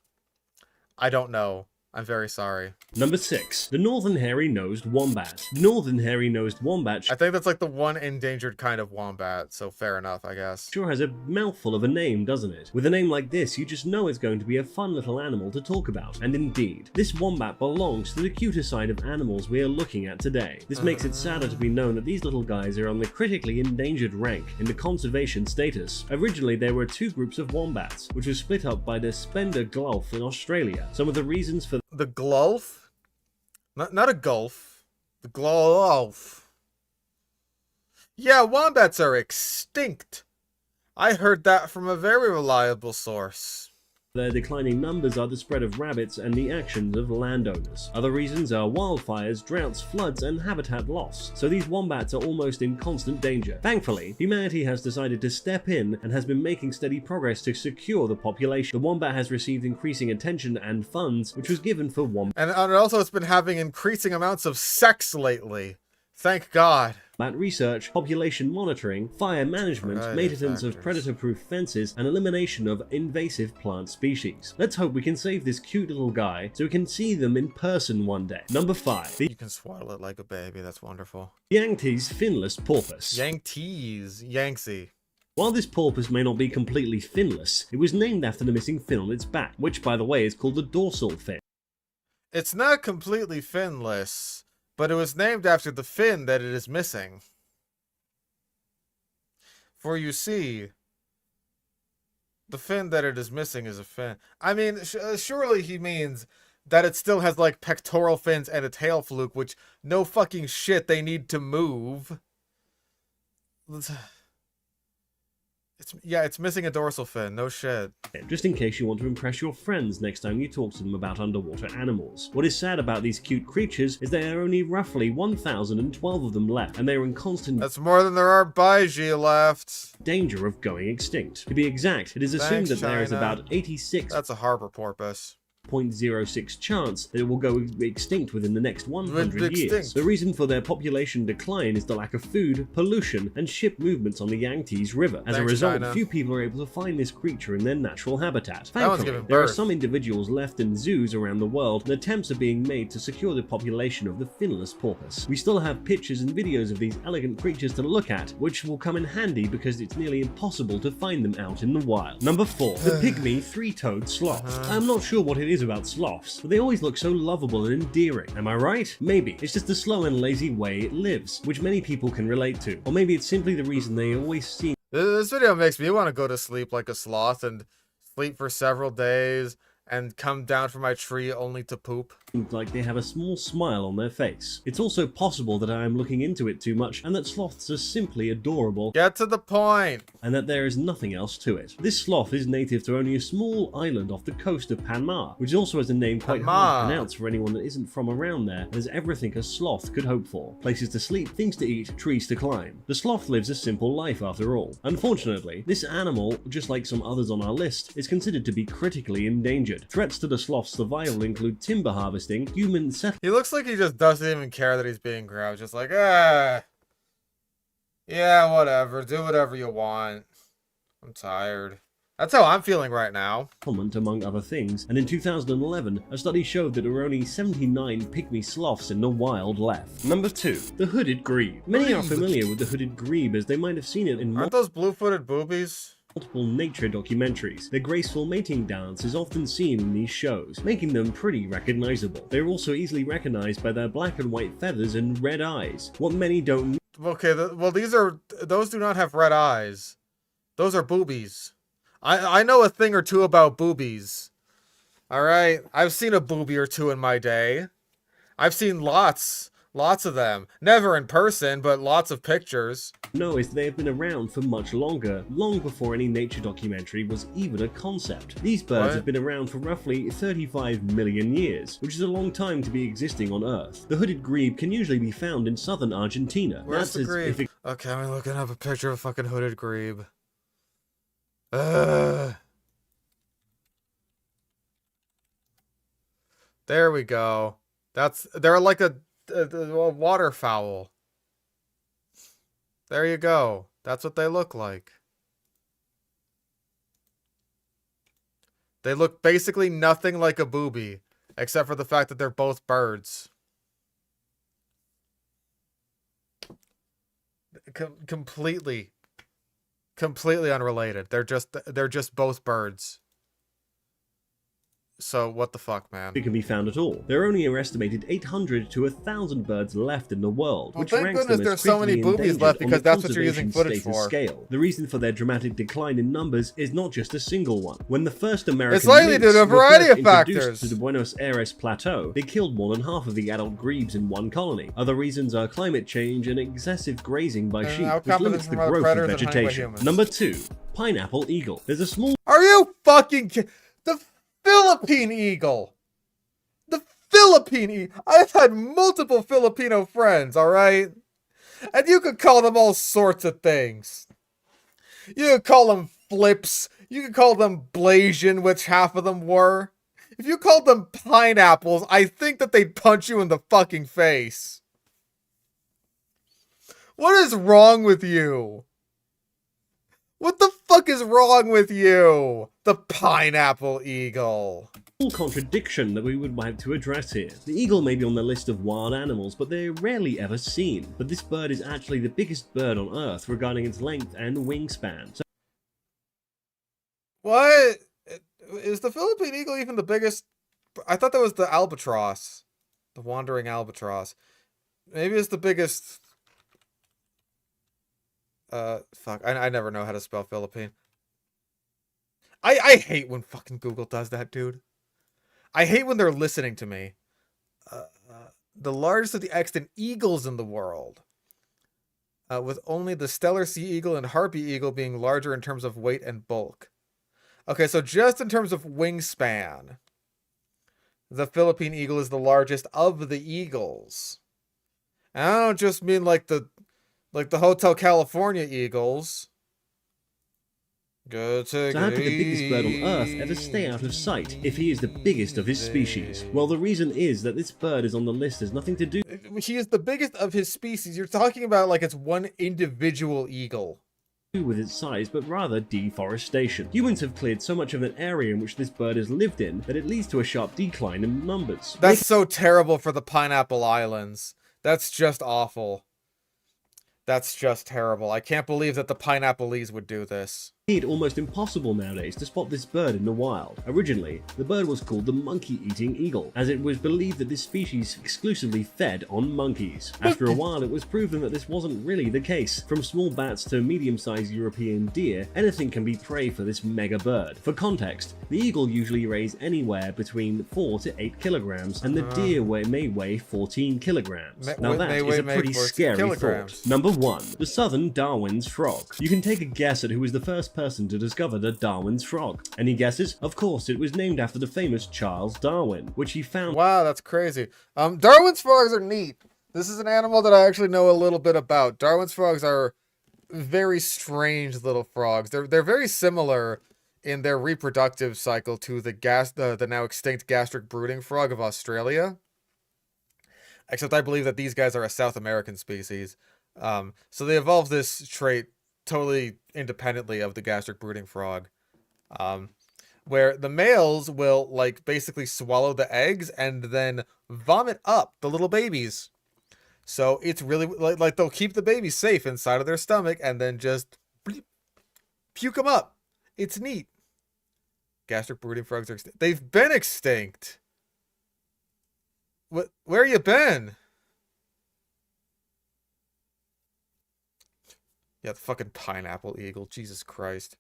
I don't know. I'm very sorry. Number 6. The Northern Hairy-Nosed Wombat. The Northern Hairy-Nosed Wombat... I think that's like the one endangered kind of wombat, so fair enough, I guess. Sure has a mouthful of a name, doesn't it? With a name like this, you just know it's going to be a fun little animal to talk about. And indeed, this wombat belongs to the cuter side of animals we are looking at today. This makes it sadder to be known that these little guys are on the critically endangered rank in the conservation status. Originally, there were two groups of wombats, which were split up by the Spender Gulf in Australia. Some of the reasons for the Gulf? Not a gulf. The Gulf. Yeah, wombats are extinct. I heard that from a very reliable source. Their declining numbers are the spread of rabbits and the actions of landowners. Other reasons are wildfires, droughts, floods, and habitat loss. So these wombats are almost in constant danger. Thankfully, humanity has decided to step in and has been making steady progress to secure the population. The wombat has received increasing attention and funds, which was given for wombat. And also it's been having increasing amounts of sex lately. Thank God. Research, population monitoring, fire management, maintenance of predator-proof fences, and elimination of invasive plant species. Let's hope we can save this cute little guy so we can see them in person one day. Number 5. You can swaddle it like a baby, that's wonderful. Yangtze's finless porpoise. Yangtze. While this porpoise may not be completely finless, it was named after the missing fin on its back, which by the way is called the dorsal fin. It's not completely finless, but it was named after the fin that it is missing. For you see, the fin that it is missing is a fin. I mean, surely he means that it still has, like, pectoral fins and a tail fluke, which, no fucking shit, they need to move. It's missing a dorsal fin, no shit. Just in case you want to impress your friends next time you talk to them about underwater animals. What is sad about these cute creatures is there are only roughly 1,012 of them left, and they are in constant... That's more than there are Baiji left. ...danger of going extinct. To be exact, it is assumed that there is about 86... That's a harbor porpoise. 0.06 chance that it will go extinct within the next 100 years. The reason for their population decline is the lack of food, pollution, and ship movements on the Yangtze River. As a result, few people are able to find this creature in their natural habitat. Thankfully, there are some individuals left in zoos around the world, and attempts are being made to secure the population of the finless porpoise. We still have pictures and videos of these elegant creatures to look at, which will come in handy because it's nearly impossible to find them out in the wild. Number 4. The pygmy three-toed sloth. I'm not sure what it is about sloths, but they always look so lovable and endearing. Am I right? Maybe. It's just the slow and lazy way it lives, which many people can relate to. Or maybe it's simply the reason they always seem... This video makes me want to go to sleep like a sloth and sleep for several days and come down from my tree only to poop. like they have a small smile on their face. It's also possible that I am looking into it too much and that sloths are simply adorable. Get to the point! And that there is nothing else to it. This sloth is native to only a small island off the coast of Panama, which also has a name quite hard to pronounce for anyone that isn't from around there, and has everything a sloth could hope for. Places to sleep, things to eat, trees to climb. The sloth lives a simple life after all. Unfortunately, this animal, just like some others on our list, is considered to be critically endangered. Threats to the sloth's survival include timber harvesting, human settlement. He looks like he just doesn't even care that he's being grabbed. Just like, yeah, whatever. Do whatever you want. I'm tired. That's how I'm feeling right now. Among other things, and in 2011, a study showed that there were only 79 pygmy sloths in the wild left. Number 2. The hooded grebe. Many are familiar with the hooded grebe as they might have seen it in Aren't those blue-footed boobies? Multiple nature documentaries. Their graceful mating dance is often seen in these shows, making them pretty recognizable. They are also easily recognized by their black and white feathers and red eyes. What many don't know. Okay, well, those do not have red eyes. Those are boobies. I know a thing or two about boobies. Alright? I've seen a boobie or two in my day. I've seen lots of them. Never in person, but lots of pictures. Is they have been around for much longer, long before any nature documentary was even a concept. These birds have been around for roughly 35 million years, which is a long time to be existing on Earth. The hooded grebe can usually be found in southern Argentina. Where's the grebe? Okay, I'm looking up a picture of a fucking hooded grebe. There we go. They're like a waterfowl. There you go. That's what they look like. They look basically nothing like a booby, except for the fact that they're both birds. Completely unrelated. They're just both birds. So what the fuck, man? It can be found at all. There are only an estimated 800 to 1,000 birds left in the world, well, which thank ranks goodness them there's as so many critically boobies left, endangered on because the that's what you're using conservation footage status for. Scale. The reason for their dramatic decline in numbers is not just a single one. When the first American it's likely due to a variety of introduced factors to the Buenos Aires plateau, they killed more than half of the adult grebes in one colony. Other reasons are climate change and excessive grazing by sheep, which limits the growth of vegetation. Number 2. Pineapple eagle. There's a small... Are you fucking the Philippine eagle? The Philippine eagle. I've had multiple Filipino friends, alright? And you could call them all sorts of things. You could call them flips. You could call them Blasian, which half of them were. If you called them pineapples, I think that they'd punch you in the fucking face. What is wrong with you? What the fuck is wrong with you? The pineapple eagle. Contradiction that we would have to address here. The eagle may be on the list of wild animals, but they're rarely ever seen. But this bird is actually the biggest bird on Earth regarding its length and wingspan. So what? Is the Philippine eagle even the biggest? I thought that was the albatross. The wandering albatross. Maybe it's the biggest. Fuck. I never know how to spell Philippine. I hate when fucking Google does that, dude. I hate when they're listening to me. The largest of the extant eagles in the world. With only the Stellar Sea Eagle and Harpy Eagle being larger in terms of weight and bulk. Okay, so just in terms of wingspan, the Philippine eagle is the largest of the eagles. And I don't just mean like the Hotel California eagles. Good to how could the biggest bird on Earth ever stay out of sight if he is the biggest of his species? Well, the reason is that this bird is on the list has nothing to do. He is the biggest of his species. You're talking about like it's one individual eagle. With its size, but rather deforestation. Humans have cleared so much of an area in which this bird has lived in that it leads to a sharp decline in numbers. That's so terrible for the Pineapple Islands. That's just awful. That's just terrible. I can't believe that the Pineapplese would do this. It's almost impossible nowadays to spot this bird in the wild. Originally, the bird was called the monkey-eating eagle, as it was believed that this species exclusively fed on monkeys. After a while, it was proven that this wasn't really the case. From small bats to medium-sized European deer, anything can be prey for this mega bird. For context, the eagle usually weighs anywhere between 4 to 8 kilograms, and the deer may weigh 14 kilograms. Now that is a pretty scary thought. Number 1. The Southern Darwin's frog. You can take a guess at who was the first person to discover the Darwin's frog. Any guesses? Of course, it was named after the famous Charles Darwin, which he found— Wow, that's crazy. Darwin's frogs are neat. This is an animal that I actually know a little bit about. Darwin's frogs are very strange little frogs. They're very similar in their reproductive cycle to the now extinct gastric brooding frog of Australia. Except I believe that these guys are a South American species. So they evolved this trait totally independently of the gastric brooding frog. Where the males will, like, basically swallow the eggs and then vomit up the little babies. So it's really, like they'll keep the babies safe inside of their stomach and then just puke them up. It's neat. Gastric brooding frogs are extinct. They've been extinct. Where you been? Yeah, the fucking pineapple eagle. Jesus Christ.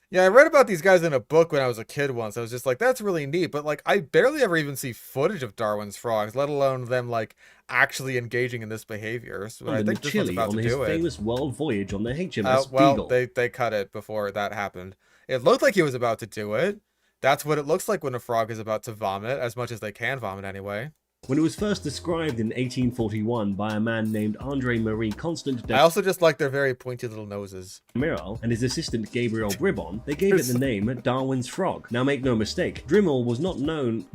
Yeah, I read about these guys in a book when I was a kid once. I was just like, that's really neat. But, like, I barely ever even see footage of Darwin's frogs, let alone them, like, actually engaging in this behavior. So I think this one's about to do it. on his famous world voyage on the HMS well, Beagle. they cut it before that happened. It looked like he was about to do it. That's what it looks like when a frog is about to vomit, as much as they can vomit anyway. When it was first described in 1841 by a man named André Marie Constant de I also just like their very pointy little noses. Miral and his assistant Gabriel Bribon, they gave it the name Darwin's frog. Now make no mistake, Dremel was not known—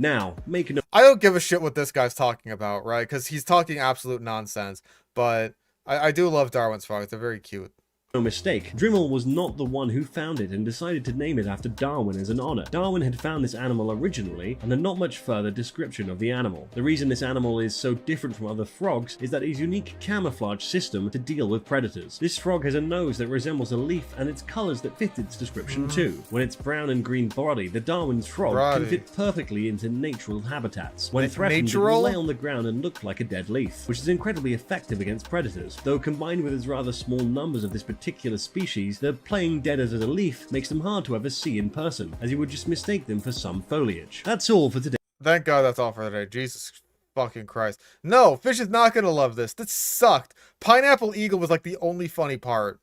I don't give a shit what this guy's talking about, right? Because he's talking absolute nonsense. But I do love Darwin's frogs. They're very cute. No mistake, Dremel was not the one who found it and decided to name it after Darwin as an honor. Darwin had found this animal originally and had not much further description of the animal. The reason this animal is so different from other frogs is that its unique camouflage system to deal with predators. This frog has a nose that resembles a leaf and its colors that fit its description too. When it's brown and green body, the Darwin's frog can fit perfectly into natural habitats. When threatened, it will lay on the ground and look like a dead leaf, which is incredibly effective against predators. Though combined with its rather small numbers of this particular species, the playing dead as a leaf makes them hard to ever see in person, as you would just mistake them for some foliage. That's all for today. Thank God that's all for today. Jesus fucking Christ. No, Fish is not gonna love this. That sucked. Pineapple Eagle was like the only funny part.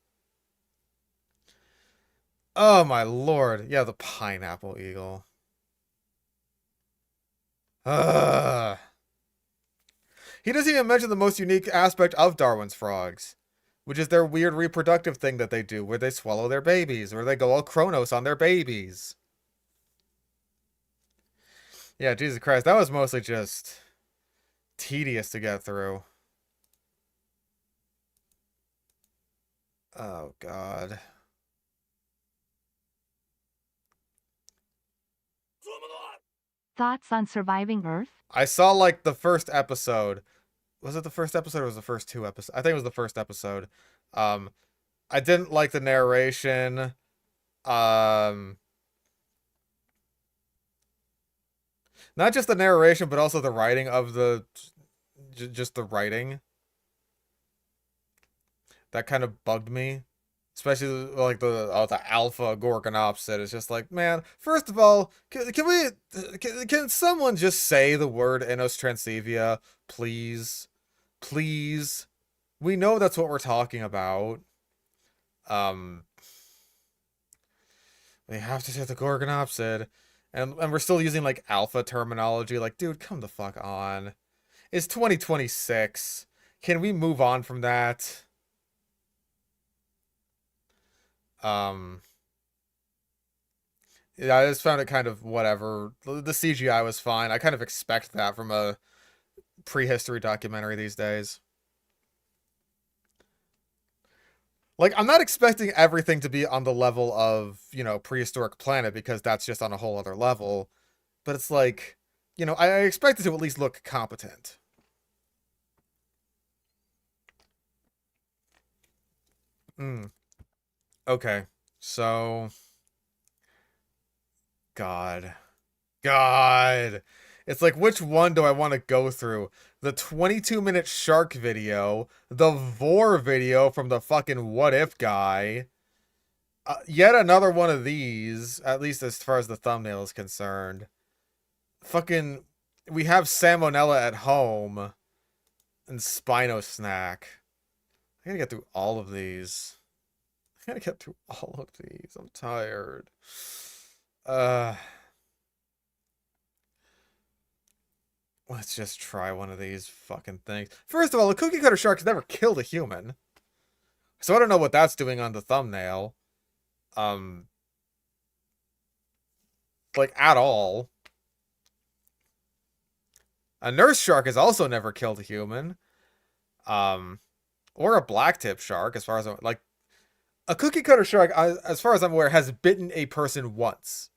Oh my lord. Yeah, the Pineapple Eagle. He doesn't even mention the most unique aspect of Darwin's frogs, which is their weird reproductive thing that they do, where they swallow their babies, or they go all Kronos on their babies. Yeah, Jesus Christ, that was mostly just tedious to get through. Oh, God. Thoughts on surviving Earth? I saw, like, the first episode. Was it the first episode or was it the first 2 episodes? I think it was the first episode. I didn't like the narration. Not just the narration, but also the writing of just the writing. That kind of bugged me. Especially like the alpha Gorgonopsid. It's just like, man, first of all, can someone just say the word Inos transevia, please? Please. We know that's what we're talking about. They have to say the Gorgonopsid. And we're still using like alpha terminology. Like, dude, come the fuck on. It's 2026. Can we move on from that? Yeah, I just found it kind of whatever. The CGI was fine. I kind of expect that from a prehistory documentary these days. Like, I'm not expecting everything to be on the level of, you know, Prehistoric Planet, because that's just on a whole other level. But it's like, you know, I expect it to at least look competent. Okay, so God. It's like, which one do I want to go through? The 22-minute shark video, the vor video from the fucking What If guy, yet another one of these, at least as far as the thumbnail is concerned. Fucking, we have salmonella at home and Spino snack. I gotta get through all of these. I'm tired. Let's just try one of these fucking things. First of all, a cookie cutter shark's never killed a human. So I don't know what that's doing on the thumbnail. Like, at all. A nurse shark has also never killed a human. Or a blacktip shark, as far as I'm... Like, a cookie cutter shark, as far as I'm aware, has bitten a person once.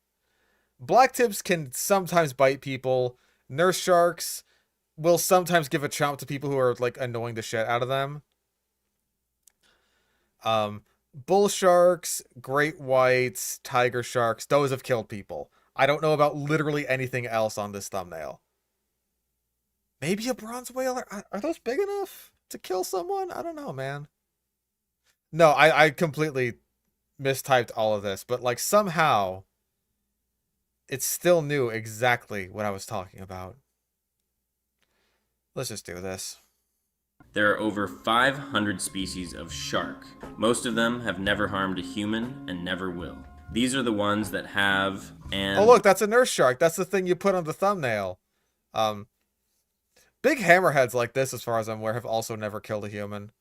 Blacktips can sometimes bite people. Nurse sharks will sometimes give a chomp to people who are, like, annoying the shit out of them. Bull sharks, great whites, tiger sharks, those have killed people. I don't know about literally anything else on this thumbnail. Maybe a bronze whale? Are those big enough to kill someone? I don't know, man. No, I completely mistyped all of this, but, like, somehow it still knew exactly what I was talking about. Let's just do this. There are over 500 species of shark. Most of them have never harmed a human and never will. These are the ones that have and... Oh, look, that's a nurse shark. That's the thing you put on the thumbnail. Big hammerheads like this, as far as I'm aware, have also never killed a human.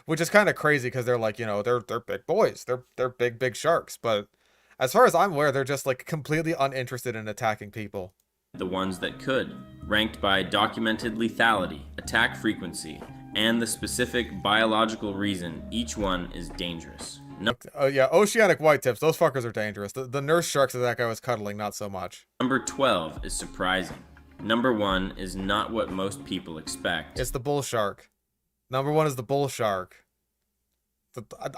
Which is kind of crazy, because they're like, you know, they're big boys. They're big sharks. But as far as I'm aware, they're just, like, completely uninterested in attacking people. The ones that could, ranked by documented lethality, attack frequency, and the specific biological reason each one is dangerous. Oh yeah, oceanic whitetips. Those fuckers are dangerous. The nurse sharks that that guy was cuddling, not so much. Number 12 is surprising. Number 1 is not what most people expect. It's the bull shark. Number 1 is the bull shark.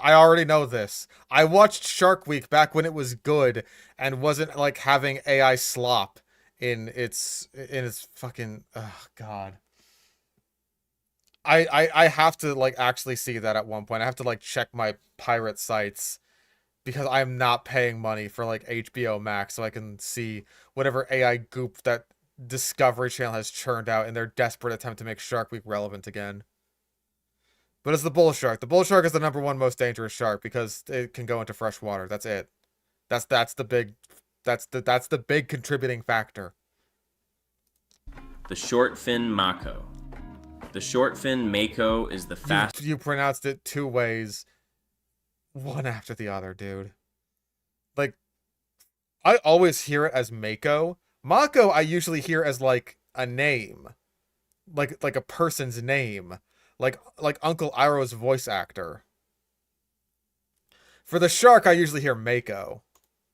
I already know this. I watched Shark Week back when it was good and wasn't, like, having AI slop in its fucking... Oh, God. I have to, like, actually see that at one point. I have to, like, check my pirate sites because I'm not paying money for, like, HBO Max so I can see whatever AI goop that Discovery Channel has churned out in their desperate attempt to make Shark Week relevant again. But it's the bull shark. The bull shark is the number 1 most dangerous shark because it can go into fresh water. That's it. That's the big contributing factor. The short fin mako. The short fin mako is the fastest. You pronounced it 2 ways, one after the other, dude. Like, I always hear it as mako. Mako I usually hear as, like, a name, like a person's name. Like Uncle Iroh's voice actor. For the shark, I usually hear Mako.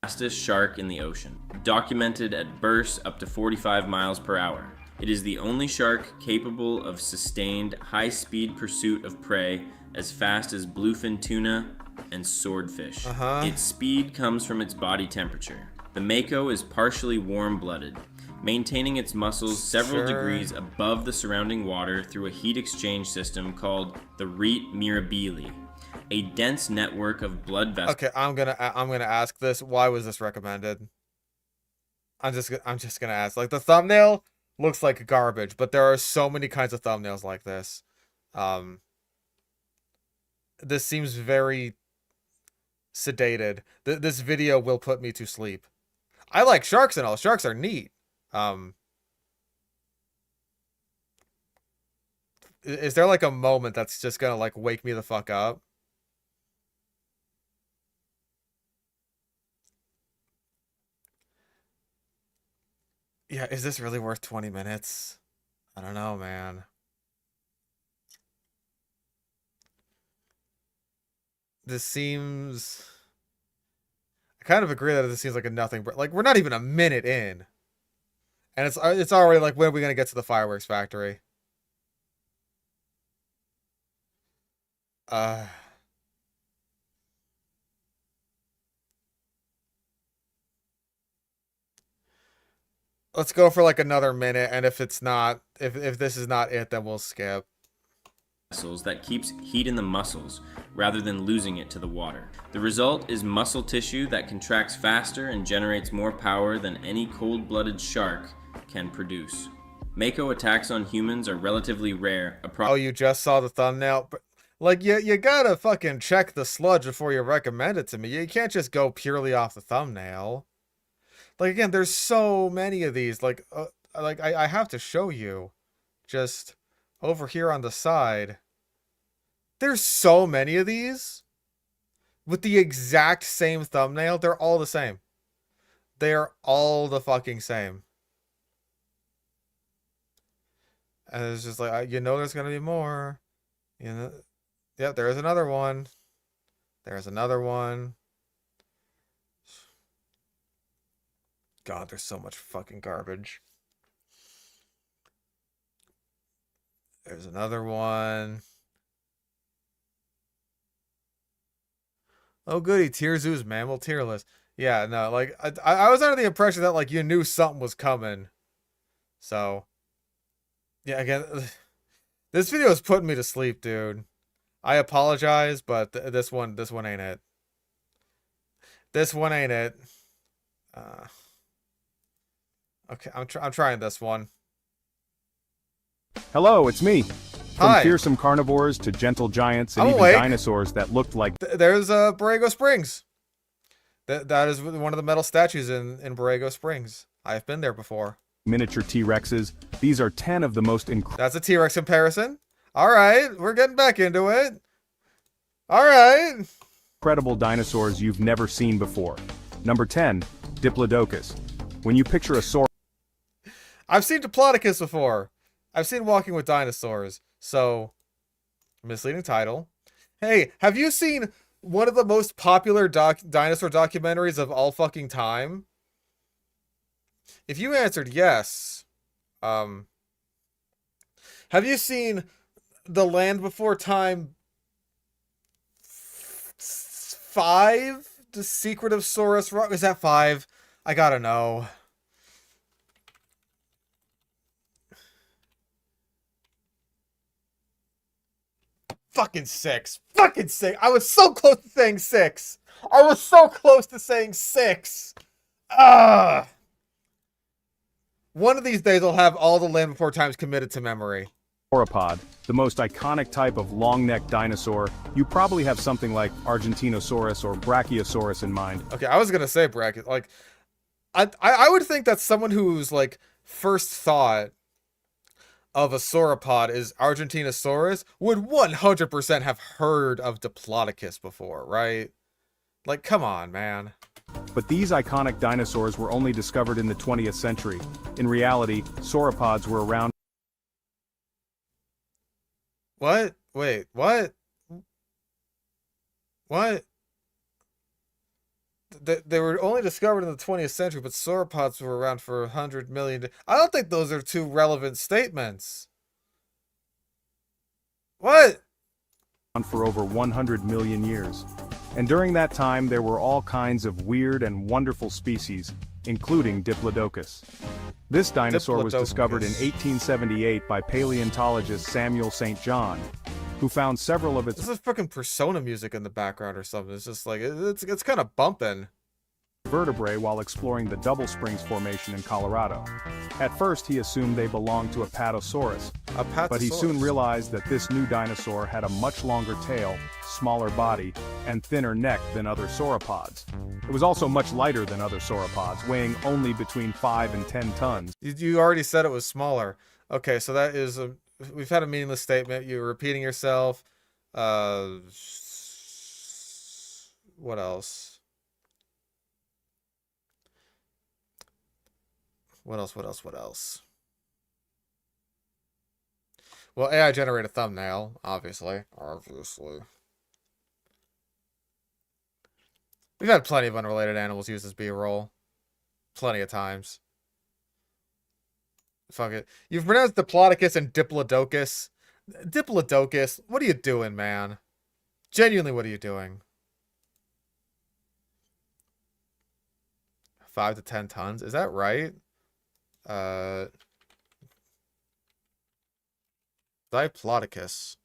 Fastest shark in the ocean, documented at bursts up to 45 miles per hour. It is the only shark capable of sustained high-speed pursuit of prey as fast as bluefin tuna and swordfish. Its speed comes from its body temperature. The Mako is partially warm-blooded, maintaining its muscles several degrees above the surrounding water through a heat exchange system called the rete mirabili, a dense network of blood vessels. Okay, I'm gonna ask this. Why was this recommended? I'm just gonna ask. Like, the thumbnail looks like garbage, but there are so many kinds of thumbnails like this. This seems very sedated. This video will put me to sleep. I like sharks and all. Sharks are neat. Is there, like, a moment that's just gonna, like, wake me the fuck up? Yeah, is this really worth 20 minutes? I don't know, man. This seems... I kind of agree that this seems like a nothing, but, like, we're not even a minute in. And it's already like, when are we going to get to the fireworks factory? Let's go for like another minute, and if it's not, if this is not it, then we'll skip. That keeps heat in the muscles rather than losing it to the water. The result is muscle tissue that contracts faster and generates more power than any cold-blooded shark can produce. Mako attacks on humans are relatively rare. Oh, you just saw the thumbnail? But, like, you gotta fucking check the sludge before you recommend it to me. You can't just go purely off the thumbnail. Like, again, there's so many of these. Like I have to show you. Just over here on the side. There's so many of these. With the exact same thumbnail. They're all the same. They're all the fucking same. And it's just like, you know there's going to be more. You know, yeah, there's another one. There's another one. God, there's so much fucking garbage. There's another one. Oh, goody. Tier Zoo's mammal tier list. Yeah, no, like, I was under the impression that, like, you knew something was coming. So, yeah, again, this video is putting me to sleep, dude. I apologize, but this one ain't it. This one ain't it. Okay, I'm trying this one. Hello, it's me. From Hi. fearsome carnivores to gentle giants and I'm even awake. dinosaurs that looked like... There's Borrego Springs. That is one of the metal statues in Borrego Springs. I've been there before. Miniature T-Rexes. These are 10 of the most That's a T-Rex comparison. All right, we're getting back into it. All right. incredible dinosaurs you've never seen before. Number 10, Diplodocus. When you picture a saur... I've seen Diplodocus before. I've seen Walking with Dinosaurs. So, misleading title. Hey, have you seen one of the most popular dinosaur documentaries of all fucking time? If you answered yes, have you seen The Land Before Time 5? The Secret of Saurus Rock? Is that 5? I gotta know. Fucking 6. Fucking 6. I was so close to saying 6. I was so close to saying 6. Ugh. One of these days I'll have all the Land Before Times committed to memory. Sauropod, the most iconic type of long-necked dinosaur. You probably have something like Argentinosaurus or Brachiosaurus in mind. Okay, I was gonna say Brachio. Like, I would think that someone who's like first thought of a sauropod is Argentinosaurus would 100% have heard of Diplodocus before, right? Like, come on, man. But these iconic dinosaurs were only discovered in the 20th century. In reality, sauropods were around... What? Wait, what? What? They were only discovered in the 20th century, but sauropods were around for 100 million. I don't think those are two relevant statements. What? For over 100 million years. And during that time, there were all kinds of weird and wonderful species, including Diplodocus. This dinosaur was discovered in 1878 by paleontologist Samuel St. John, who found several of its... This is fucking Persona music in the background or something. It's just like, it's kind of bumping. Vertebrae while exploring the Double Springs Formation in Colorado. At first, he assumed they belonged to Apatosaurus, but he soon realized that this new dinosaur had a much longer tail, smaller body, and thinner neck than other sauropods. It was also much lighter than other sauropods, weighing only between 5 and 10 tons. You already said it was smaller. Okay, so that is a... We've had a meaningless statement. You're repeating yourself. What else? What else? Well, AI generate a thumbnail, obviously. We've had plenty of unrelated animals use as B-roll. Plenty of times. Fuck it. You've pronounced Diplodocus and Diplodocus. Diplodocus, what are you doing, man? Genuinely, what are you doing? 5 to 10 tons? Is that right? Diplodocus.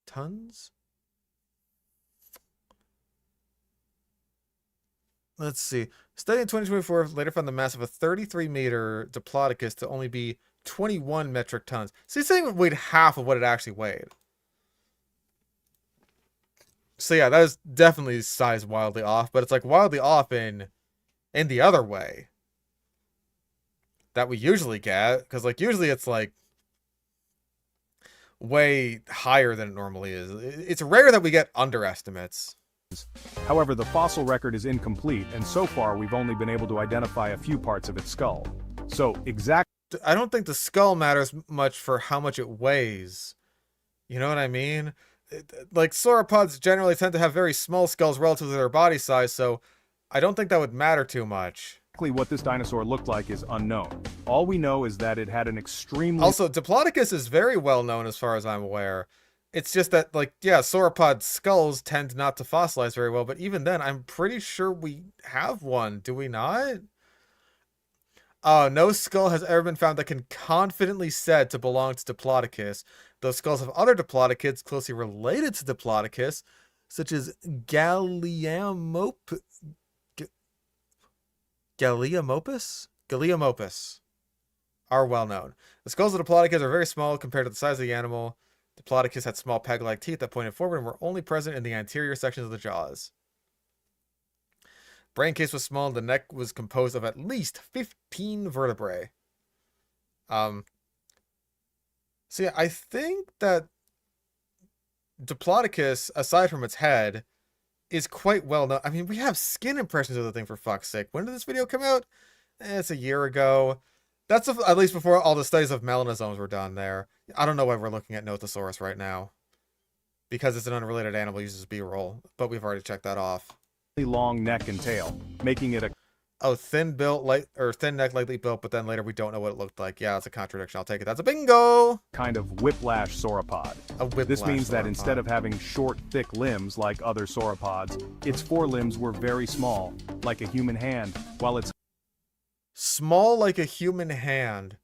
Tons? Let's see. Study in 2024 later found the mass of a 33-meter Diplodocus to only be 21 metric tons. So it's saying it weighed half of what it actually weighed. So yeah, that is definitely size wildly off, but it's like wildly off in the other way that we usually get, because like usually it's like way higher than it normally is. It's rare that we get underestimates. However, the fossil record is incomplete, and so far we've only been able to identify a few parts of its skull. So, I don't think the skull matters much for how much it weighs. You know what I mean? Like, sauropods generally tend to have very small skulls relative to their body size, so I don't think that would matter too much. Exactly what this dinosaur looked like is unknown. All we know is that it had an extremely... Also, Diplodocus is very well known as far as I'm aware. It's just that, like, yeah, sauropod skulls tend not to fossilize very well, but even then, I'm pretty sure we have one. Do we not? No skull has ever been found that can confidently said to belong to Diplodocus. Those skulls of other Diplodocids closely related to Diplodocus, such as Galeamopus, are well known. The skulls of Diplodocus are very small compared to the size of the animal. Diplodocus had small peg-like teeth that pointed forward and were only present in the anterior sections of the jaws. Brain case was small and the neck was composed of at least 15 vertebrae. So yeah, I think that Diplodocus, aside from its head, is quite well known. I mean, we have skin impressions of the thing, for fuck's sake. When did this video come out? It's a year ago. That's at least before all the studies of melanosomes were done there. I don't know why we're looking at Nothosaurus right now. Because it's an unrelated animal, uses B-roll. But we've already checked that off. Long neck and tail, making it a... Oh, thin neck, lightly built, but then later we don't know what it looked like. Yeah, that's a contradiction. I'll take it. That's a bingo! Kind of whiplash sauropod. This means that instead of having short, thick limbs like other sauropods, its forelimbs were very small, like a human hand, while its... Small like a human hand.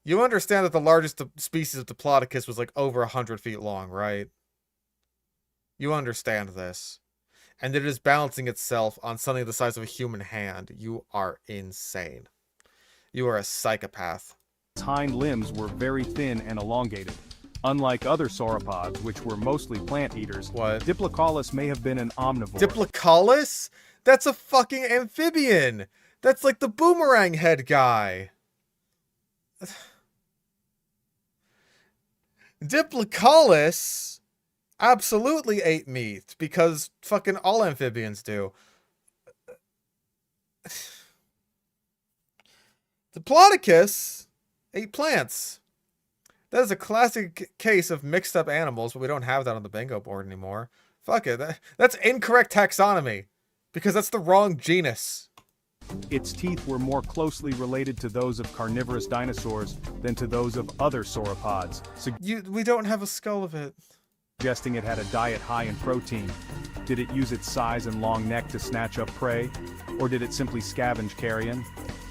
You understand that the largest species of Diplodocus was like over 100 feet long, right? You understand this. And it is balancing itself on something the size of a human hand. You are insane. You are a psychopath. Its hind limbs were very thin and elongated. Unlike other sauropods, which were mostly plant eaters, Diplocaulus may have been an omnivore. Diplocaulus? That's a fucking amphibian! That's like the boomerang head guy. Diplocaulus absolutely ate meat, because fucking all amphibians do. Diplodocus ate plants. That is a classic case of mixed up animals, but we don't have that on the bingo board anymore. Fuck it. That's incorrect taxonomy, because that's the wrong genus. Its teeth were more closely related to those of carnivorous dinosaurs than to those of other sauropods. We don't have a skull of it. Suggesting it had a diet high in protein. Did it use its size and long neck to snatch up prey? Or did it simply scavenge carrion?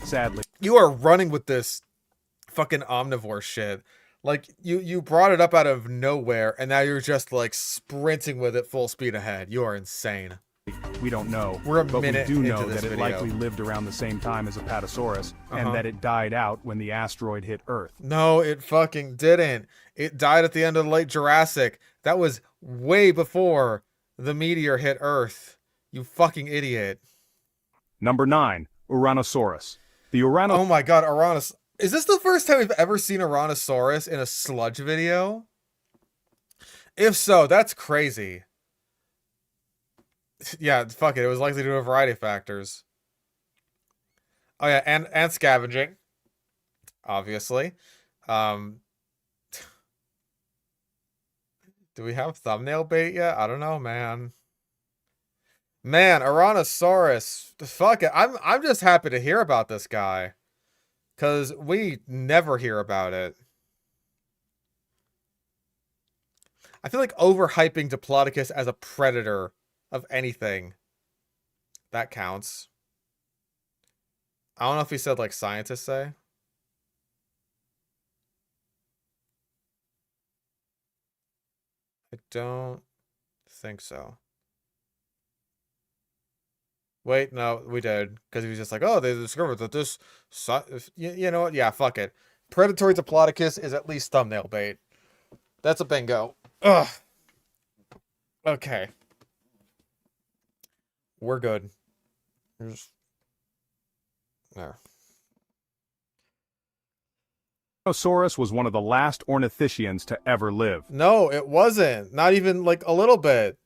Sadly. You are running with this fucking omnivore shit. Like, you brought it up out of nowhere, and now you're just, like, sprinting with it full speed ahead. You are insane. We don't know, but we do know that it likely lived around the same time as Apatosaurus, and that it died out when the asteroid hit Earth. No, it fucking didn't. It died at the end of the late Jurassic. That was way before the meteor hit Earth. You fucking idiot. Number 9, Uranosaurus. Oh my god, Uranus. Is this the first time we've ever seen Uranosaurus in a sludge video? If so, that's crazy. Yeah, fuck it. It was likely due to a variety of factors. Oh yeah, and scavenging. Obviously. Do we have thumbnail bait yet? I don't know, man. Man, Uranosaurus. Fuck it. I'm just happy to hear about this guy. Because we never hear about it. I feel like overhyping Diplodocus as a predator of anything. That counts. I don't know if he said like scientists say. I don't think so. Wait, no, we did. Because he was just like, oh, they discovered that this... You know what? Yeah, fuck it. Predatory Diplodocus is at least thumbnail bait. That's a bingo. Ugh. Okay. We're good. There. Saurus was one of the last ornithischians to ever live. No, it wasn't. Not even like a little bit.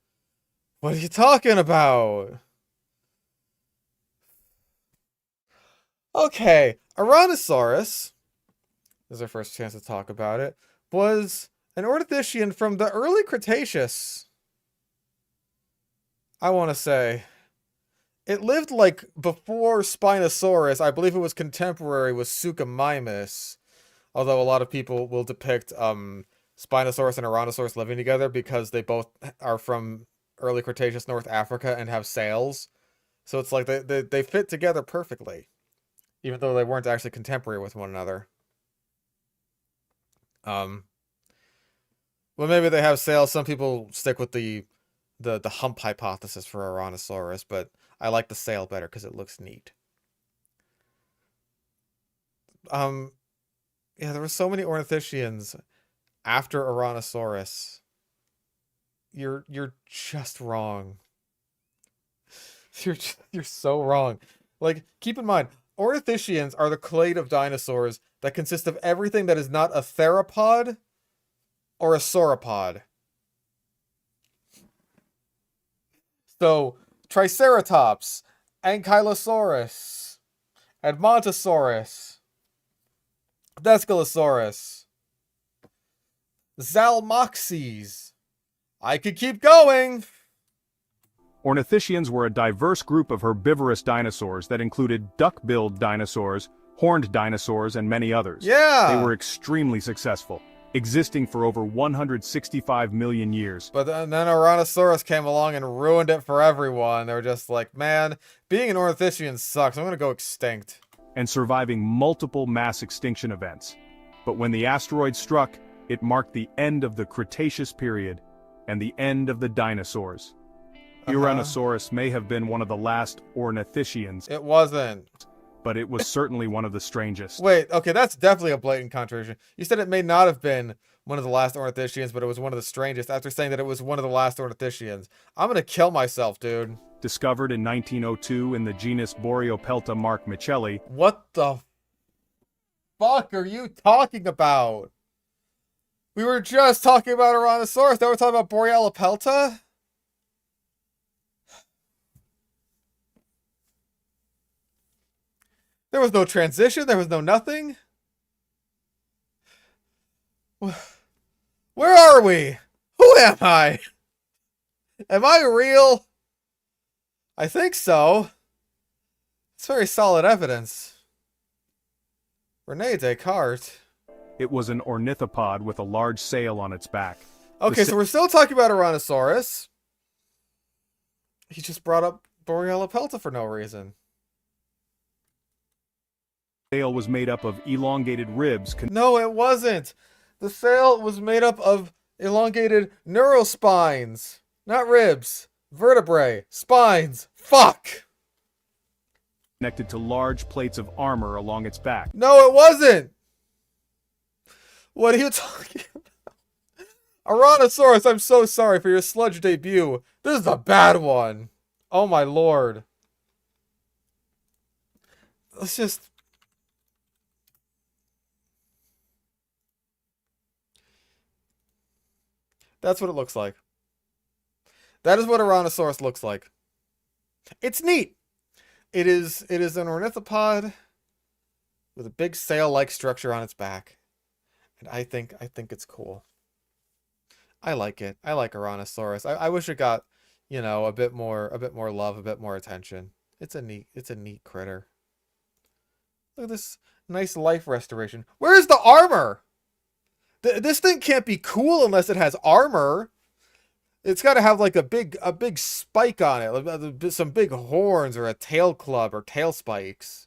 What are you talking about? Okay, Tyrannosaurus, this is our first chance to talk about it, was an ornithischian from the early Cretaceous. I want to say. It lived like before Spinosaurus. I believe it was contemporary with Suchomimus. Although a lot of people will depict Spinosaurus and Tyrannosaurus living together because they both are from early Cretaceous North Africa and have sails. So it's like they fit together perfectly. Even though they weren't actually contemporary with one another. Well, maybe they have sails. Some people stick with the hump hypothesis for Tyrannosaurus, but I like the sail better because it looks neat. Yeah, there were so many ornithischians after Tyrannosaurus. You're just wrong. You're so wrong. Like, keep in mind, ornithischians are the clade of dinosaurs that consist of everything that is not a theropod or a sauropod. So, Triceratops, Ankylosaurus, Edmontosaurus, Dascalosaurus, Zalmoxes. I could keep going. Ornithischians were a diverse group of herbivorous dinosaurs that included duck-billed dinosaurs, horned dinosaurs, and many others. Yeah! They were extremely successful, existing for over 165 million years. But then Tyrannosaurus came along and ruined it for everyone. They were just like, man, being an ornithischian sucks. I'm gonna go extinct. And surviving multiple mass extinction events. But when the asteroid struck, it marked the end of the Cretaceous period and the end of the dinosaurs. Tyrannosaurus may have been one of the last ornithischians. It wasn't. But it was certainly one of the strangest. Wait, okay, that's definitely a blatant contradiction. You said it may not have been one of the last ornithischians, but it was one of the strangest after saying that it was one of the last ornithischians. I'm gonna kill myself, dude. Discovered in 1902 in the genus Boreopelta Mark Michelli. What the fuck are you talking about? We were just talking about Tyrannosaurus, now we're talking about Boreopelta? There was no transition, there was no nothing. Where are we? Who am I? Am I real? I think so. It's very solid evidence. Rene Descartes. It was an ornithopod with a large sail on its back. Okay, so we're still talking about Tyrannosaurus. He just brought up Boreopelta for no reason. The sail was made up of elongated ribs. No, it wasn't. The sail was made up of elongated neurospines. Not ribs. Vertebrae. Spines. Fuck! Connected to large plates of armor along its back. No, it wasn't! What are you talking about? Tyrannosaurus, I'm so sorry for your sludge debut. This is a bad one. Oh my lord. Let's just... That's what it looks like. That is what a Tyrannosaurus looks like. It's neat. It is an ornithopod with a big sail-like structure on its back. And I think it's cool. I like it. I like Tyrannosaurus. I wish it got, you know, a bit more love, a bit more attention. It's a neat critter. Look at this nice life restoration. Where's the armor? This thing can't be cool unless it has armor. It's got to have like a big spike on it, like some big horns or a tail club or tail spikes.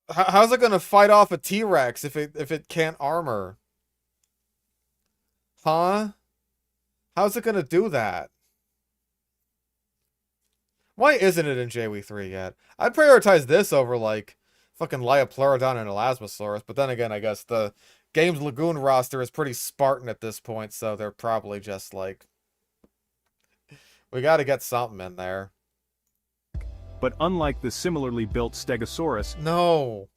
How's it gonna fight off a T-Rex if it can't armor? Huh? How's it gonna do that? Why isn't it in JW3 yet? I'd prioritize this over like fucking Liopleurodon and Elasmosaurus, but then again, I guess the game's Lagoon roster is pretty Spartan at this point, so they're probably just like, we gotta get something in there. But unlike the similarly built Stegosaurus, no,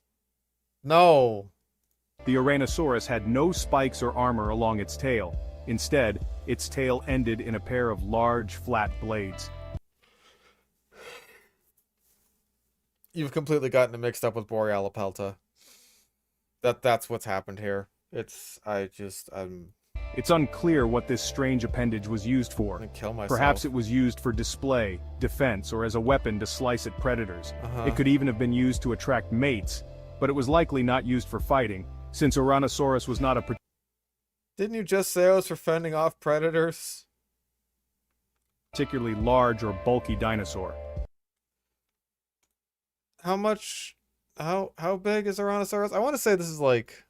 the Ouranosaurus had no spikes or armor along its tail. Instead, its tail ended in a pair of large, flat blades. You've completely gotten it mixed up with Borealopelta. That's what's happened here. It's unclear what this strange appendage was used for. Kill myself. Perhaps it was used for display, defense, or as a weapon to slice at predators. It could even have been used to attract mates, but it was likely not used for fighting, since Ouranosaurus was not a Didn't you just say it was for fending off predators? particularly large or bulky dinosaur. How big is Ouranosaurus? I want to say this is like,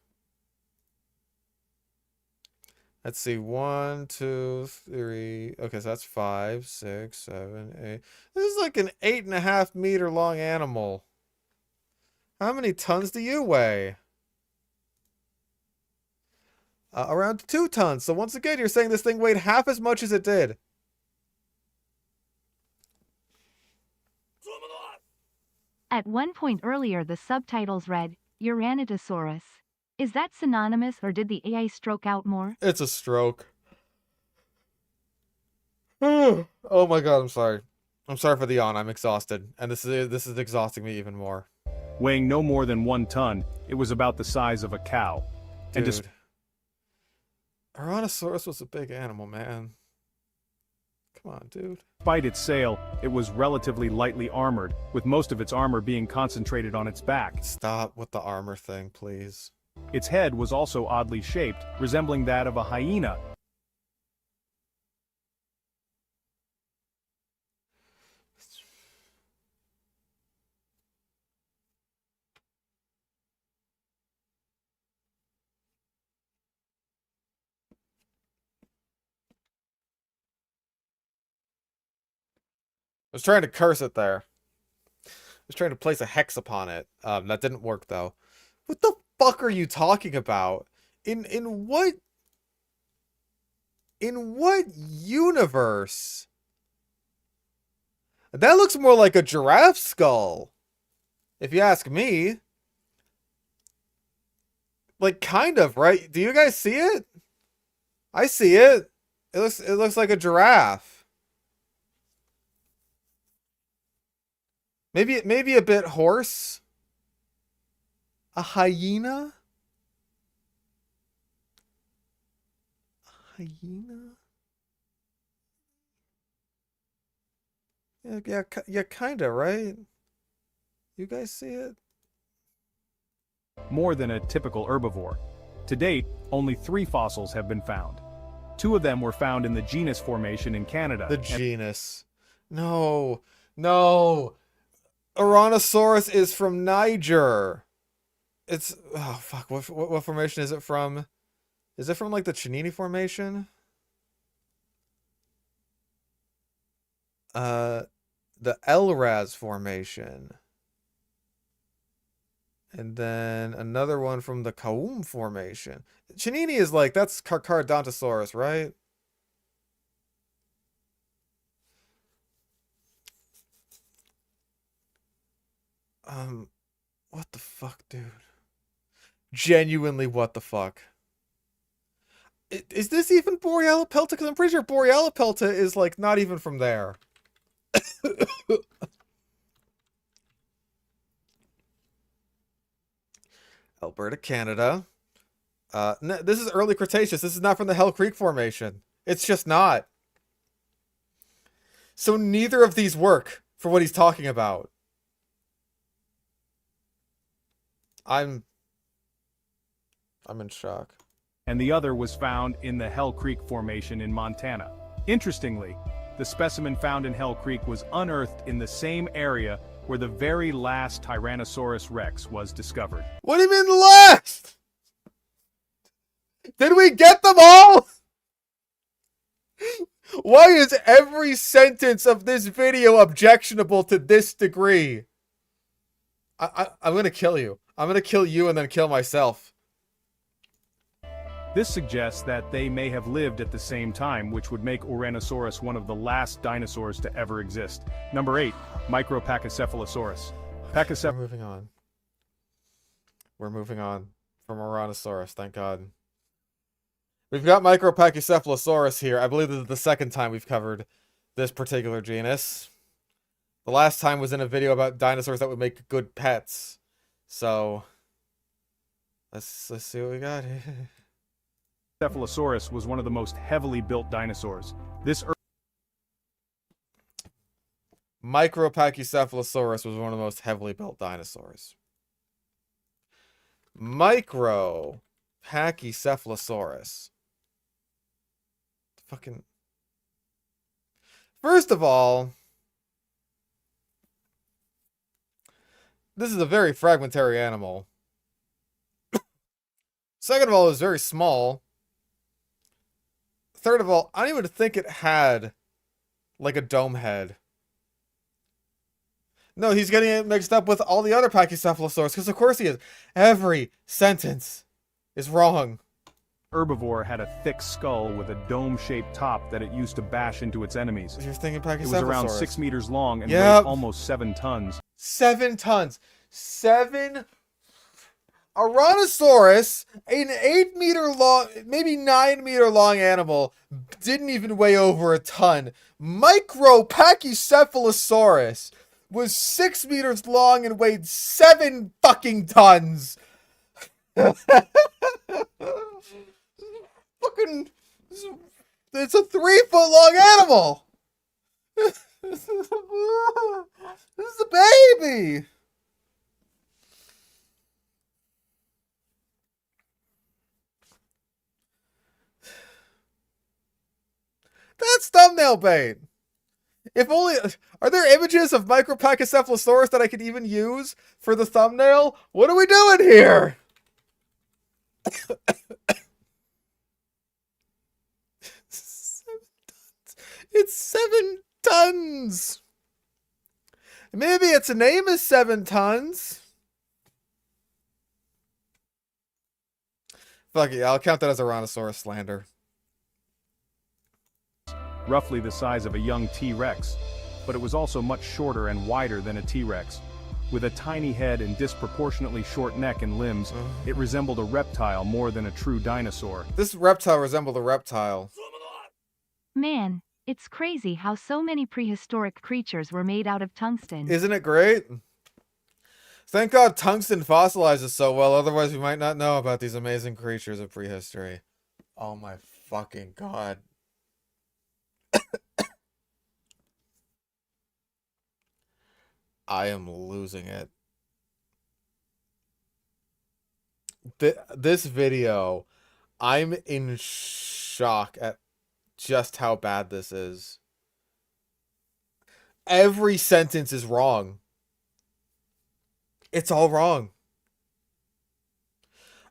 let's see, 1, 2, 3. Okay, so that's 5, 6, 7, 8. This is like an 8.5 meter long animal. How many tons do you weigh? Around 2 tons. So once again, you're saying this thing weighed half as much as it did. At one point earlier, the subtitles read, Uranitosaurus. Is that synonymous, or did the AI stroke out more? It's a stroke. Oh my god, I'm sorry. I'm sorry for the yawn. I'm exhausted, and this is exhausting me even more. Weighing no more than 1 ton, it was about the size of a cow. Dude. Ouranosaurus was a big animal, man. Come on, dude. Despite its sail, it was relatively lightly armored, with most of its armor being concentrated on its back. Stop with the armor thing, please. Its head was also oddly shaped, resembling that of a hyena. I was trying to curse it there. I was trying to place a hex upon it. That didn't work though. What the fuck are you talking about? In what universe? That looks more like a giraffe skull, if you ask me. Like, kind of, right? Do you guys see it? I see it. It looks like a giraffe. Maybe a bit hoarse. A hyena? A hyena? Yeah, kinda, right? You guys see it? More than a typical herbivore. To date, only 3 fossils have been found. 2 of them were found in the genus formation in Canada. The genus. No. Ouranosaurus is from Niger. It's, oh fuck, what formation is it from? Is it from like the Chenini formation? The Elraz formation. And then another one from the Kaum formation. Chenini is like, that's Carcharodontosaurus, right? What the fuck, dude? Genuinely, what the fuck? Is this even Borealopelta? Because I'm pretty sure Borealopelta is, like, not even from there. Alberta, Canada. No, this is early Cretaceous. This is not from the Hell Creek Formation. It's just not. So neither of these work for what he's talking about. I'm in shock. And the other was found in the Hell Creek Formation in Montana. Interestingly, the specimen found in Hell Creek was unearthed in the same area where the very last Tyrannosaurus rex was discovered. What do you mean last? Did we get them all? Why is every sentence of this video objectionable to this degree? I'm gonna kill you. I'm gonna kill you and then kill myself. This suggests that they may have lived at the same time, which would make Ouranosaurus one of the last dinosaurs to ever exist. Number 8, Micropachycephalosaurus. We're moving on. We're moving on from Ouranosaurus, thank God. We've got Micropachycephalosaurus here. I believe this is the second time we've covered this particular genus. The last time was in a video about dinosaurs that would make good pets. So, let's see what we got here. Cephalosaurus was one of the most heavily built dinosaurs. This Micropachycephalosaurus was one of the most heavily built dinosaurs. Micropachycephalosaurus. Fucking. First of all, this is a very fragmentary animal. Second of all, it was very small. Third of all, I don't even think it had like a dome head. No, he's getting it mixed up with all the other Pachycephalosaurus, because of course he is. Every sentence is wrong. Herbivore had a thick skull with a dome-shaped top that it used to bash into its enemies. You're thinking Pachycephalosaurus. It was around 6 meters long and weighed almost 7 tons. 7 tons. 7. Ouranosaurus, an 8 meter long, maybe 9 meter long animal, didn't even weigh over a ton. Micropachycephalosaurus was 6 meters long and weighed 7 fucking tons. Fucking, it's a 3 foot long animal. This is a baby. That's thumbnail bait. If only, are there images of Micropachycephalosaurus that I could even use for the thumbnail? What are we doing here? It's 7 tons. Maybe its name is 7 tons. Fuck it, I'll count that as Ouranosaurus slander. Roughly the size of a young T-Rex, but it was also much shorter and wider than a T-Rex. With a tiny head and disproportionately short neck and limbs, it resembled a reptile more than a true dinosaur. This reptile resembled a reptile. Man, it's crazy how so many prehistoric creatures were made out of tungsten. Isn't it great? Thank God tungsten fossilizes so well, otherwise we might not know about these amazing creatures of prehistory. Oh my fucking God. I am losing it. This video, I'm in shock at just how bad this is. Every sentence is wrong. It's all wrong.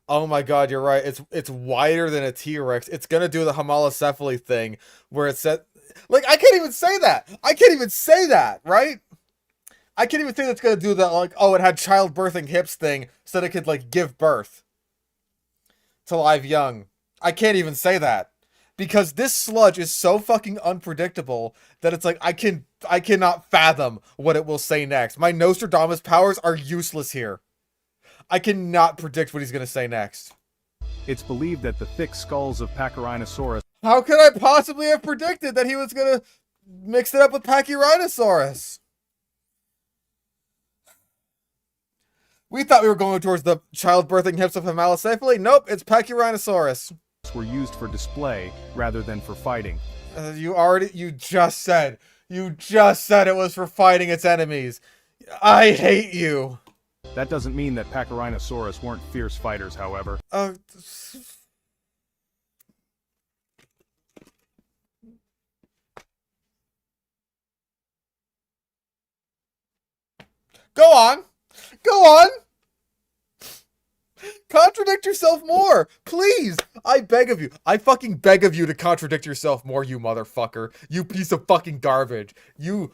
Oh my God, you're right. It's wider than a T-Rex. It's gonna do the homalocephaly thing where it said, like, I can't even say that. I can't even say that, right? I can't even think it's gonna do that, like, oh, it had childbirthing hips thing so that it could, like, give birth to live young. I can't even say that. Because this sludge is so fucking unpredictable that it's like, I cannot fathom what it will say next. My Nostradamus powers are useless here. I cannot predict what he's gonna say next. It's believed that the thick skulls of Pachyrhinosaurus. How could I possibly have predicted that he was gonna mix it up with Pachyrhinosaurus? We thought we were going towards the childbirthing hips of homalocephaly. Nope, it's Pachyrhinosaurus. Were used for display rather than for fighting. You just said it was for fighting its enemies. I hate you. That doesn't mean that Pachyrhinosaurus weren't fierce fighters, however. Go on! Go on! Contradict yourself more! Please! I beg of you. I fucking beg of you to contradict yourself more, you motherfucker. You piece of fucking garbage. You.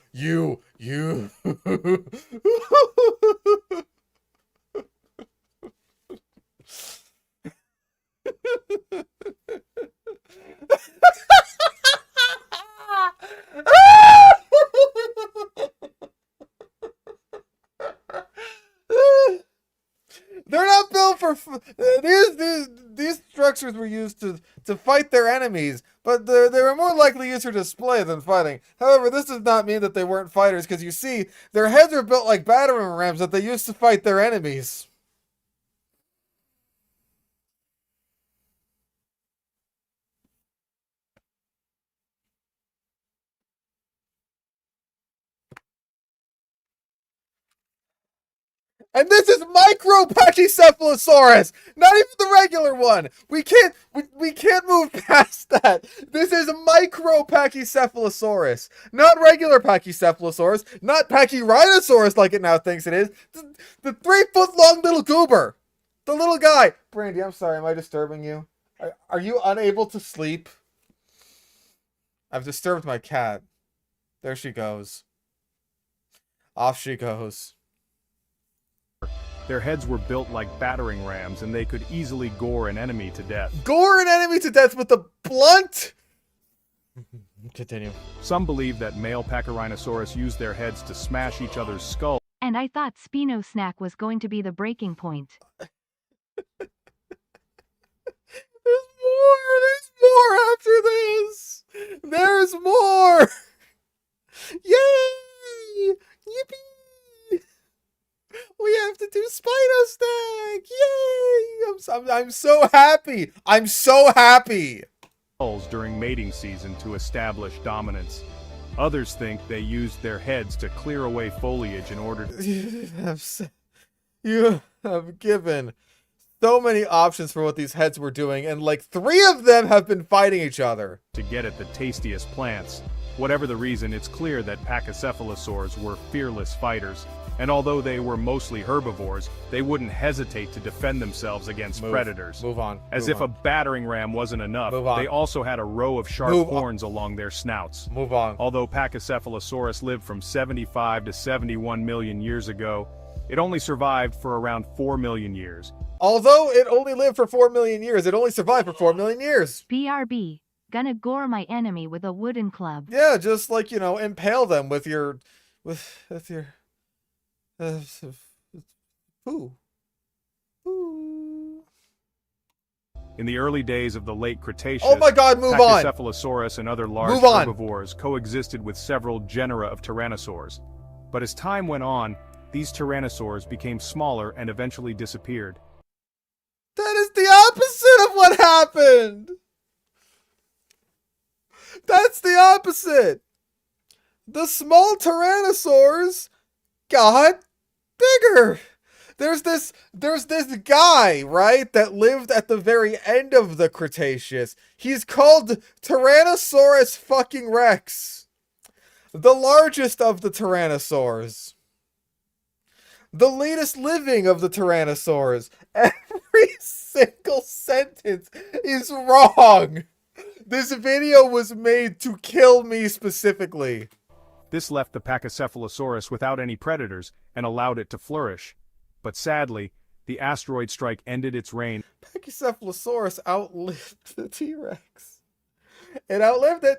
They're not built for these structures were used to fight their enemies, but they were more likely used for display than fighting. However, this does not mean that they weren't fighters, because you see, their heads were built like battering rams that they used to fight their enemies. And this is micro Pachycephalosaurus, not even the regular one. We can't move past that. This is micro Pachycephalosaurus, not regular Pachycephalosaurus, not Pachyrhinosaurus like it now thinks it is. The 3-foot-long little goober, the little guy. Brandy, I'm sorry, am I disturbing you? Are you unable to sleep? I've disturbed my cat. There she goes. Off she goes. Their heads were built like battering rams, and they could easily gore an enemy to death. Gore an enemy to death with a blunt? Continue. Some believe that male Pachyrhinosaurus used their heads to smash each other's skulls. And I thought Spino Snack was going to be the breaking point. There's more after this. There's more. Yay! Yippee! We have to do Spino Snack! Yay! I'm so happy! I'm so happy! During mating season to establish dominance. Others think they used their heads to clear away foliage in order to... You have given so many options for what these heads were doing, and like 3 of them have been fighting each other. To get at the tastiest plants. Whatever the reason, it's clear that Pachycephalosaurs were fearless fighters. And although they were mostly herbivores, they wouldn't hesitate to defend themselves against predators. Move on. As if a battering ram wasn't enough, they also had a row of sharp horns along their snouts. Move on. Although Pachycephalosaurus lived from 75 to 71 million years ago, it only survived for around 4 million years. Although it only lived for 4 million years, it only survived for 4 million years. BRB. Gonna gore my enemy with a wooden club. Yeah, just like, you know, impale them with your... with your... Ooh. In the early days of the late Cretaceous, oh my God, move on! Pachycephalosaurus and other large herbivores coexisted with several genera of tyrannosaurs. But as time went on, these tyrannosaurs became smaller and eventually disappeared. That is the opposite of what happened! That's the opposite! The small tyrannosaurs got bigger. There's this guy, right, that lived at the very end of the Cretaceous. He's called Tyrannosaurus fucking Rex. The largest of the tyrannosaurs. The latest living of the tyrannosaurs. Every single sentence is wrong. This video was made to kill me specifically. This left the Pachycephalosaurus without any predators and allowed it to flourish. But sadly, the asteroid strike ended its reign. Pachycephalosaurus outlived the T-Rex. It outlived it.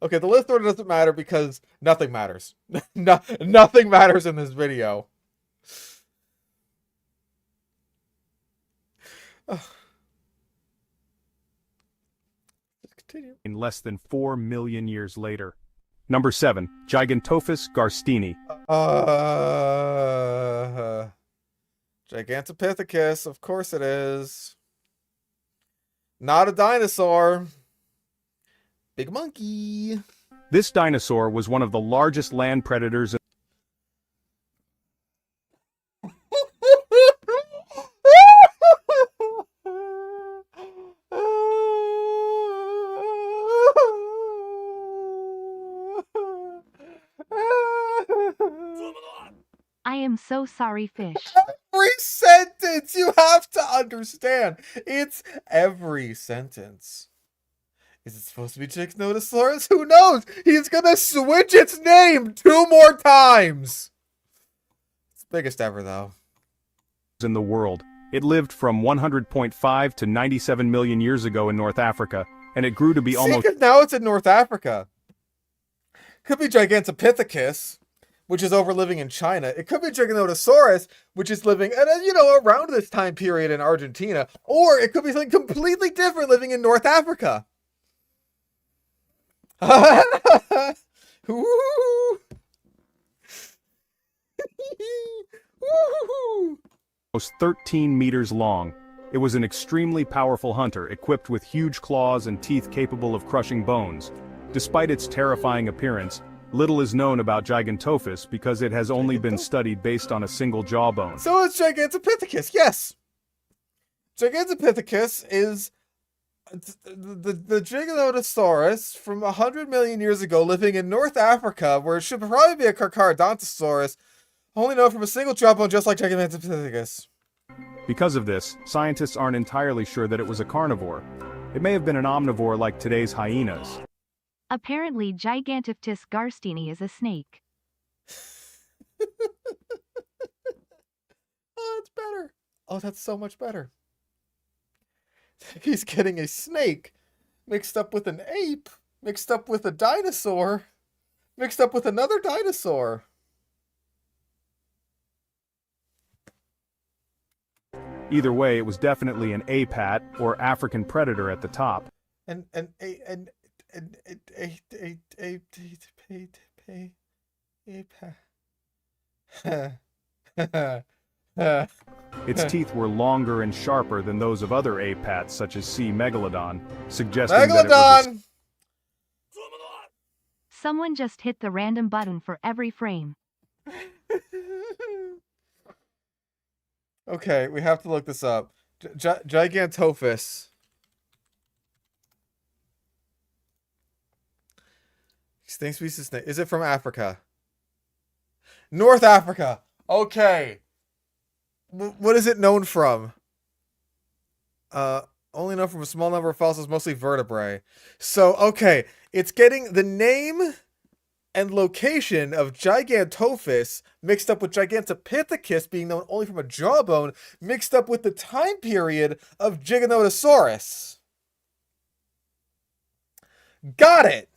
Okay, the list order doesn't matter because nothing matters. Nothing matters in this video. Continue. In less than 4 million years later. Number 7, Gigantophus garstini. Gigantopithecus, of course it is. Not a dinosaur. Big monkey. This dinosaur was one of the largest land predators in I am so sorry, fish. Every sentence you have to understand. It's every sentence. Is it supposed to be Giganotosaurus? Who knows? He's gonna switch its name 2 more times. It's biggest ever, though. in the world. It lived from 100.5 to 97 million years ago in North Africa, and it grew to be almost... See, 'cause now it's in North Africa. Could be Gigantopithecus, which is over living in China. It could be Giganotosaurus, which is living, you know, around this time period in Argentina. Or it could be something completely different living in North Africa. Almost 13 meters long. It was an extremely powerful hunter, equipped with huge claws and teeth capable of crushing bones. Despite its terrifying appearance, little is known about Gigantophis because it has only been studied based on a single jawbone. So it's Gigantopithecus, yes. Gigantopithecus is the Giganotosaurus from 100 million years ago living in North Africa, where it should probably be a Carcharodontosaurus, only known from a single jawbone just like Gigantopithecus. Because of this, scientists aren't entirely sure that it was a carnivore. It may have been an omnivore like today's hyenas. Apparently Gigantopithecus garstini is a snake. Oh, it's better. Oh, that's so much better. He's getting a snake mixed up with an ape, mixed up with a dinosaur, mixed up with another dinosaur. Either way, it was definitely an apat, or African predator at the top. Its teeth were longer and sharper than those of other apats, such as C. megalodon, suggesting that it was Someone just hit the random button for every frame. Okay, we have to look this up. Gigantophis. Extinct species snake. Is it from Africa? North Africa. Okay. What is it known from? Only known from a small number of fossils, mostly vertebrae. So, okay. It's getting the name and location of Gigantophis mixed up with Gigantopithecus being known only from a jawbone, mixed up with the time period of Giganotosaurus. Got it!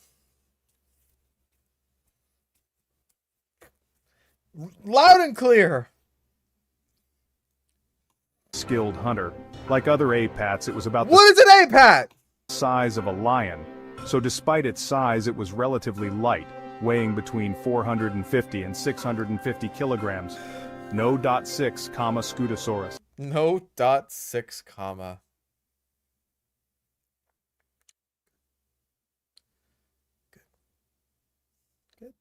Loud and clear! skilled hunter. Like other apats, it was about What is an apat? Size of a lion. So despite its size, it was relatively light, weighing between 450 and 650 kilograms. No .6, Scutosaurus. No .6, comma. Good.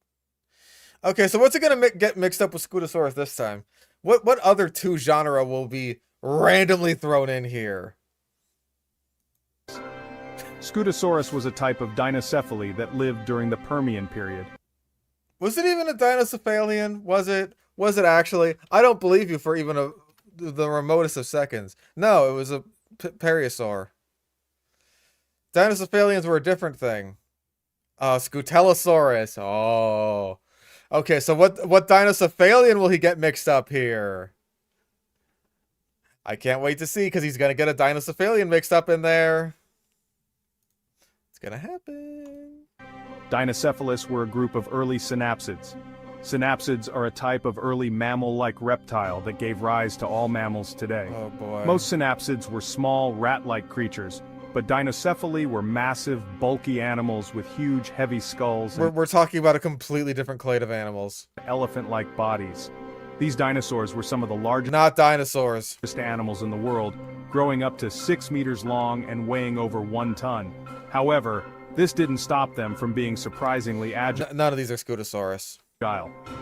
Okay, so what's it gonna get mixed up with Scutosaurus this time? What other two genre will be randomly thrown in here? Scutosaurus was a type of dinocephaly that lived during the Permian period. Was it even a dinocephalian? Was it? Was it actually? I don't believe you for even the remotest of seconds. No, it was a Periosaur. Dinocephalians were a different thing. Scutellosaurus. Oh. Okay, so what dinocephalian will he get mixed up here? I can't wait to see, because he's going to get a dinocephalian mixed up in there. It's going to happen. Dinocephalids were a group of early synapsids. Synapsids are a type of early mammal-like reptile that gave rise to all mammals today. Oh boy. Most synapsids were small, rat-like creatures, but dinocephali were massive, bulky animals with huge, heavy skulls and We're talking about a completely different clade of animals. elephant-like bodies. These dinosaurs were some of the largest Not dinosaurs. animals in the world, growing up to 6 meters long and weighing over 1 ton. However, this didn't stop them from being surprisingly agile. None of these are Scutosaurus.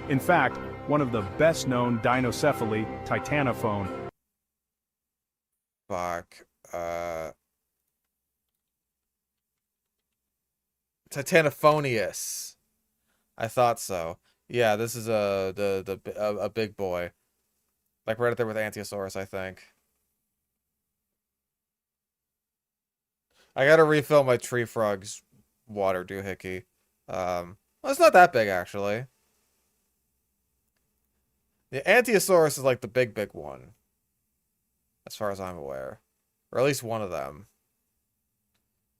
In fact, one of the best-known dinocephali, Titanophone. Fuck. Titanophonius. I thought so. Yeah, this is a big boy. Like right up there with Ankylosaurus, I think. I gotta refill my tree frog's water doohickey. Well, it's not that big actually. The Ankylosaurus is like the big one. As far as I'm aware. Or at least one of them.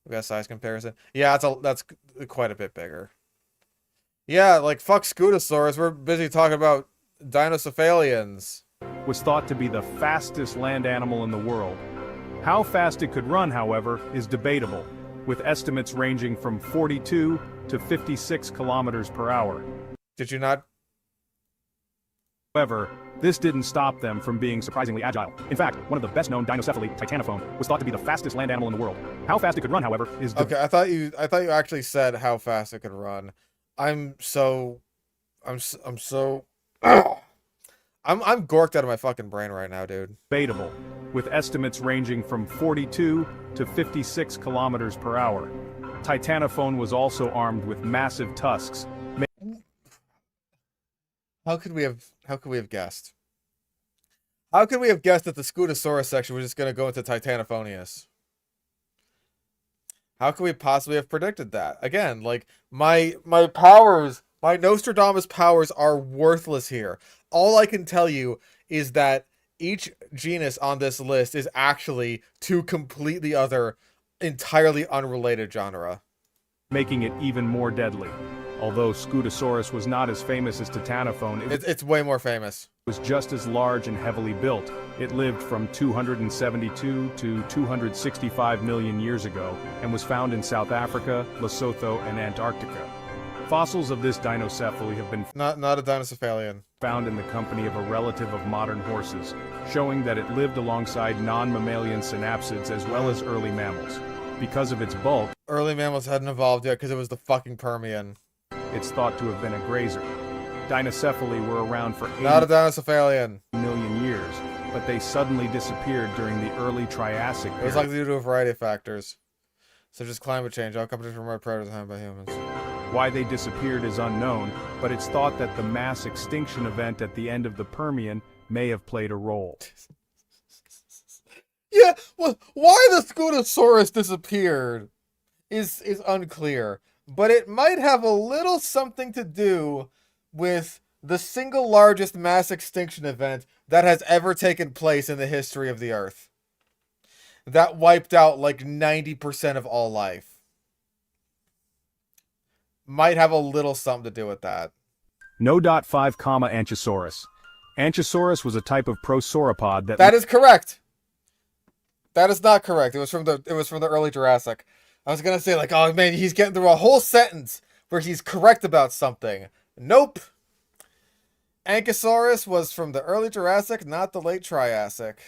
We got a size comparison. Yeah, that's quite a bit bigger. Yeah, like fuck Scutosaurus. We're busy talking about dinocephalians. Was thought to be the fastest land animal in the world. How fast it could run, however, is debatable, with estimates ranging from 42 to 56 kilometers per hour. Did you not? However, this didn't stop them from being surprisingly agile. In fact, one of the best-known dinocephali, Titanophone, was thought to be the fastest land animal in the world. How fast it could run, however, is okay. I thought you actually said how fast it could run. I'm gorked out of my fucking brain right now, dude. Debatable, with estimates ranging from 42 to 56 kilometers per hour. Titanophone was also armed with massive tusks. How could we have guessed? How could we have guessed that the Scutosaurus section was just going to go into Titanophonius? How could we possibly have predicted that? Again, like my powers, my Nostradamus powers are worthless here. All I can tell you is that each genus on this list is actually two completely other, entirely unrelated genera. Making it even more deadly. Although Scutosaurus was not as famous as Titanophone, it's way more famous. It was just as large and heavily built. It lived from 272 to 265 million years ago and was found in South Africa, Lesotho, and Antarctica. Fossils of this dinocephaly have been not a dinocephalian found in the company of a relative of modern horses, showing that it lived alongside non-mammalian synapsids as well as early mammals. Because of its bulk, early mammals hadn't evolved yet because it was the fucking Permian. It's thought to have been a grazer. Dinocephali were around for 80 not a dinocephalian million years, but they suddenly disappeared during the early Triassic period. It was likely due to a variety of factors, such as climate change, all competition from remote predators hunted by humans. Why they disappeared is unknown, but it's thought that the mass extinction event at the end of the Permian may have played a role. Yeah, well, why the Scutosaurus disappeared is unclear, but it might have a little something to do with the single largest mass extinction event that has ever taken place in the history of the Earth. That wiped out like 90% of all life. Might have a little something to do with that. No. 5, Anchisaurus. Anchisaurus was a type of prosauropod that is correct. That is not correct. It was from the early Jurassic. I was gonna say like, oh man, he's getting through a whole sentence where he's correct about something. Nope. Ankylosaurus was from the early Jurassic, not the late Triassic.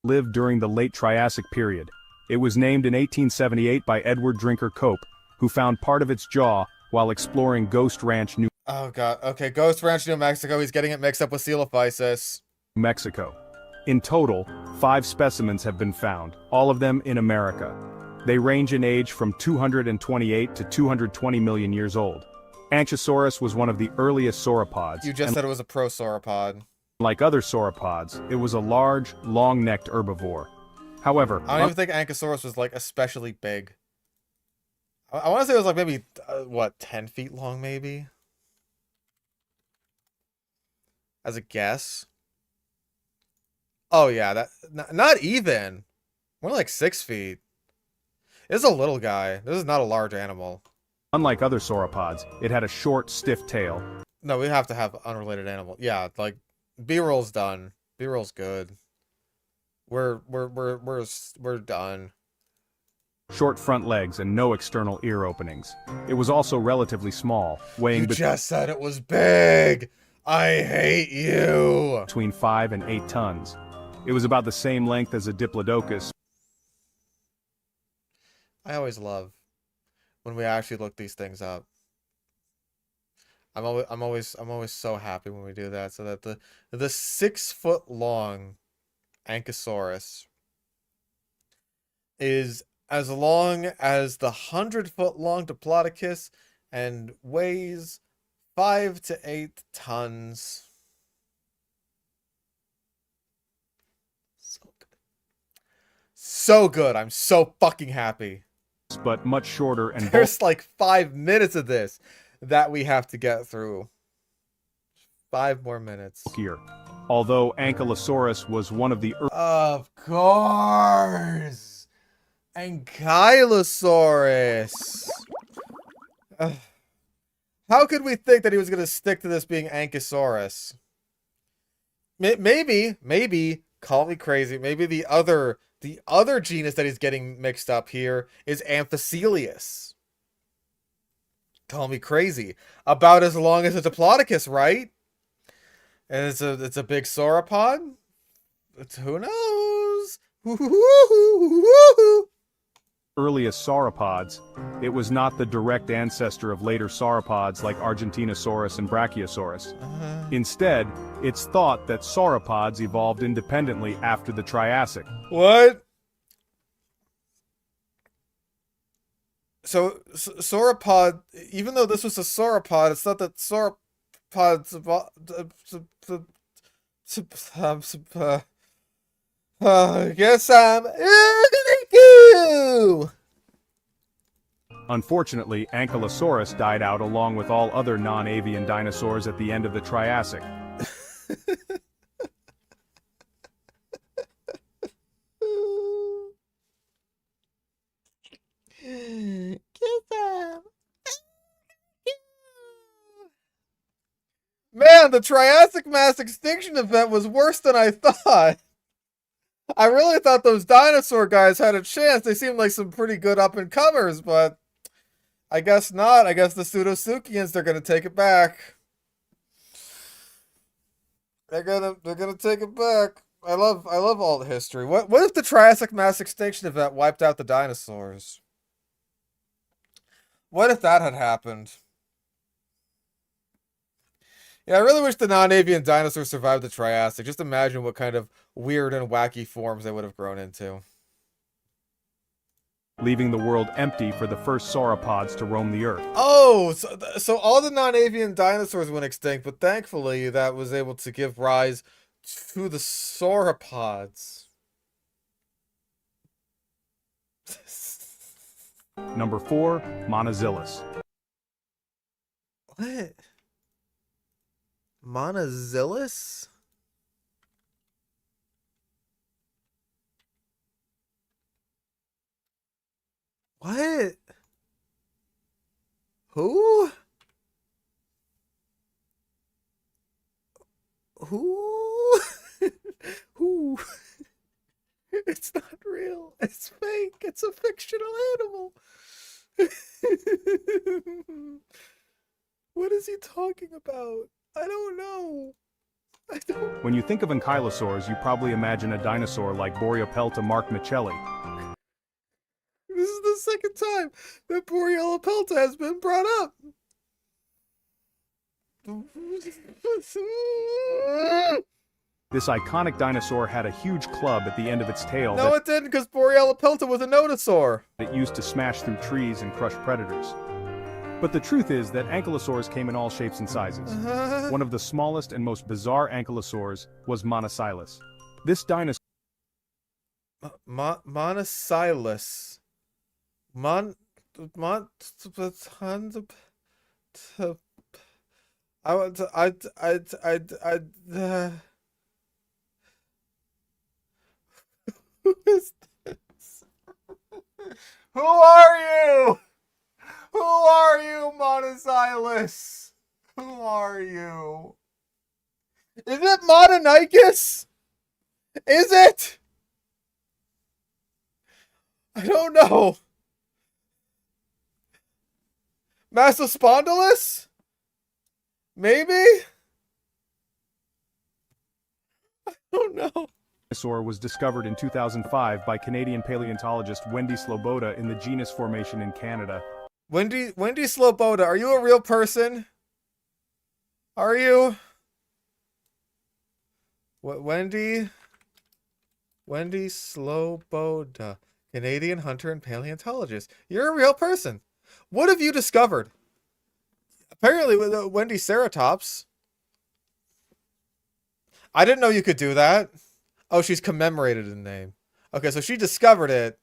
Lived during the late Triassic period. It was named in 1878 by Edward Drinker Cope, who found part of its jaw while exploring Ghost Ranch, New Oh god, okay, Ghost Ranch, New Mexico. He's getting it mixed up with Coelophysis. Mexico. In total, 5 specimens have been found, all of them in America. They range in age from 228 to 220 million years old. Anchisaurus was one of the earliest sauropods. You just said it was a prosauropod. Like other sauropods, it was a large, long-necked herbivore. However, I don't even think Ankylosaurus was like especially big. I want to say it was like maybe, 10 feet long maybe? As a guess. Oh yeah, that not even. More like 6 feet. This is a little guy. This is not a large animal. Unlike other sauropods, it had a short, stiff tail. No, we have to have unrelated animal. Yeah, like B-roll's done. B-roll's good. We're done. Short front legs and no external ear openings. It was also relatively small, weighing You just said it was big. I hate you. Between 5 and 8 tons. It was about the same length as a diplodocus. I always love when we actually look these things up. I'm always so happy when we do that. So that the 6 foot long Ankylosaurus is as long as the 100 foot long Diplodocus and weighs 5 to 8 tons. So good. So good. I'm so fucking happy. But much shorter and there's like 5 minutes of this that we have to get through. 5 more minutes. Bulkier. Although Ankylosaurus was one of the Of course! Ankylosaurus! How could we think that he was going to stick to this being Ankylosaurus? Maybe, call me crazy, maybe the other genus that he's getting mixed up here is Amphicelius. Call me crazy. About as long as a Diplodocus, right? And it's a big sauropod? Who knows? earliest sauropods, it was not the direct ancestor of later sauropods like Argentinosaurus and Brachiosaurus. Instead, it's thought that sauropods evolved independently after the Triassic. What? So, sauropod, even though this was a sauropod, it's not that sauropods I guess I'm you. Unfortunately, Ankylosaurus died out along with all other non-avian dinosaurs at the end of the Triassic. Man, the Triassic mass extinction event was worse than I thought. I really thought those dinosaur guys had a chance. They seemed like some pretty good up-and-comers, but I guess not. I guess the Pseudosuchians, they're gonna take it back. They're gonna take it back. I love all the history. What if the Triassic mass extinction event wiped out the dinosaurs? What if that had happened? Yeah, I really wish the non-avian dinosaurs survived the Triassic. Just imagine what kind of weird and wacky forms they would have grown into. Leaving the world empty for the first sauropods to roam the Earth. Oh, so all the non-avian dinosaurs went extinct, but thankfully that was able to give rise to the sauropods. Number 4, Monozillus. What? Monozillus? What? Who? Who? Who? It's not real. It's fake. It's a fictional animal. What is he talking about? I don't know. When you think of ankylosaurs, you probably imagine a dinosaur like Boreapelta markmicheli. This is the second time that Boreapelta has been brought up. This iconic dinosaur had a huge club at the end of its tail No, it didn't, because Boreapelta was a nodosaur. It used to smash through trees and crush predators. But the truth is that ankylosaurs came in all shapes and sizes. One of the smallest and most bizarre ankylosaurs was Monocilus. This dinosaur... Monocilus. Who is this? Who are you? Who are you, Monocilus? Who are you? Is it Mononicus? Is it? I don't know. Massospondylus? Maybe? I don't know. dinosaur was discovered in 2005 by Canadian paleontologist Wendy Sloboda in the genus formation in Canada. Wendy Sloboda, are you a real person? Are you? What, Wendy Sloboda, Canadian hunter and paleontologist. You're a real person. What have you discovered? Apparently with Wendy Ceratops. I didn't know you could do that. Oh, she's commemorated in name. Okay, so she discovered it,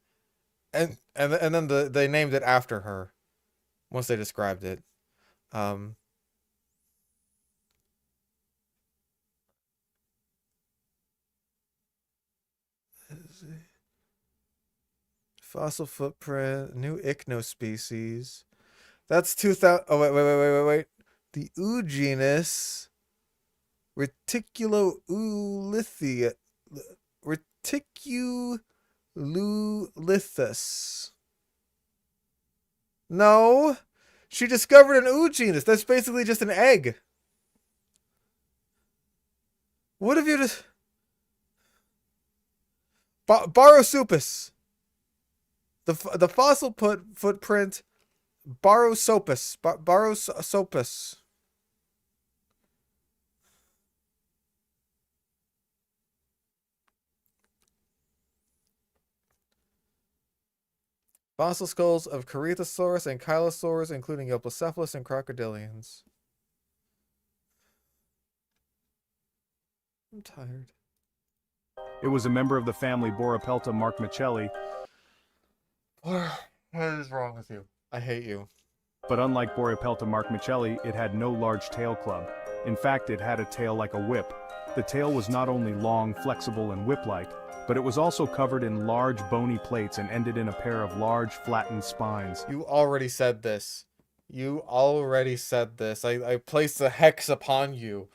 and then they named it after her. Once they described it. Fossil footprint, new ichnospecies. That's 2000. Oh wait. The ooh genus Reticulolithia. Reticulolithus. No, she discovered an ooh genus. That's basically just an egg. What have you just? Barosaurus. The fossil footprint. Barosaurus. Barosaurus. Fossil skulls of Corythosaurus and Kylosaurus, including Euoplocephalus and crocodilians. I'm tired. It was a member of the family Boropelta markmicheli. What is wrong with you? I hate you. But unlike Boropelta markmicheli, it had no large tail club. In fact, it had a tail like a whip. The tail was not only long, flexible, and whip-like, but it was also covered in large bony plates and ended in a pair of large flattened spines. You already said this. You already said this. I place a hex upon you.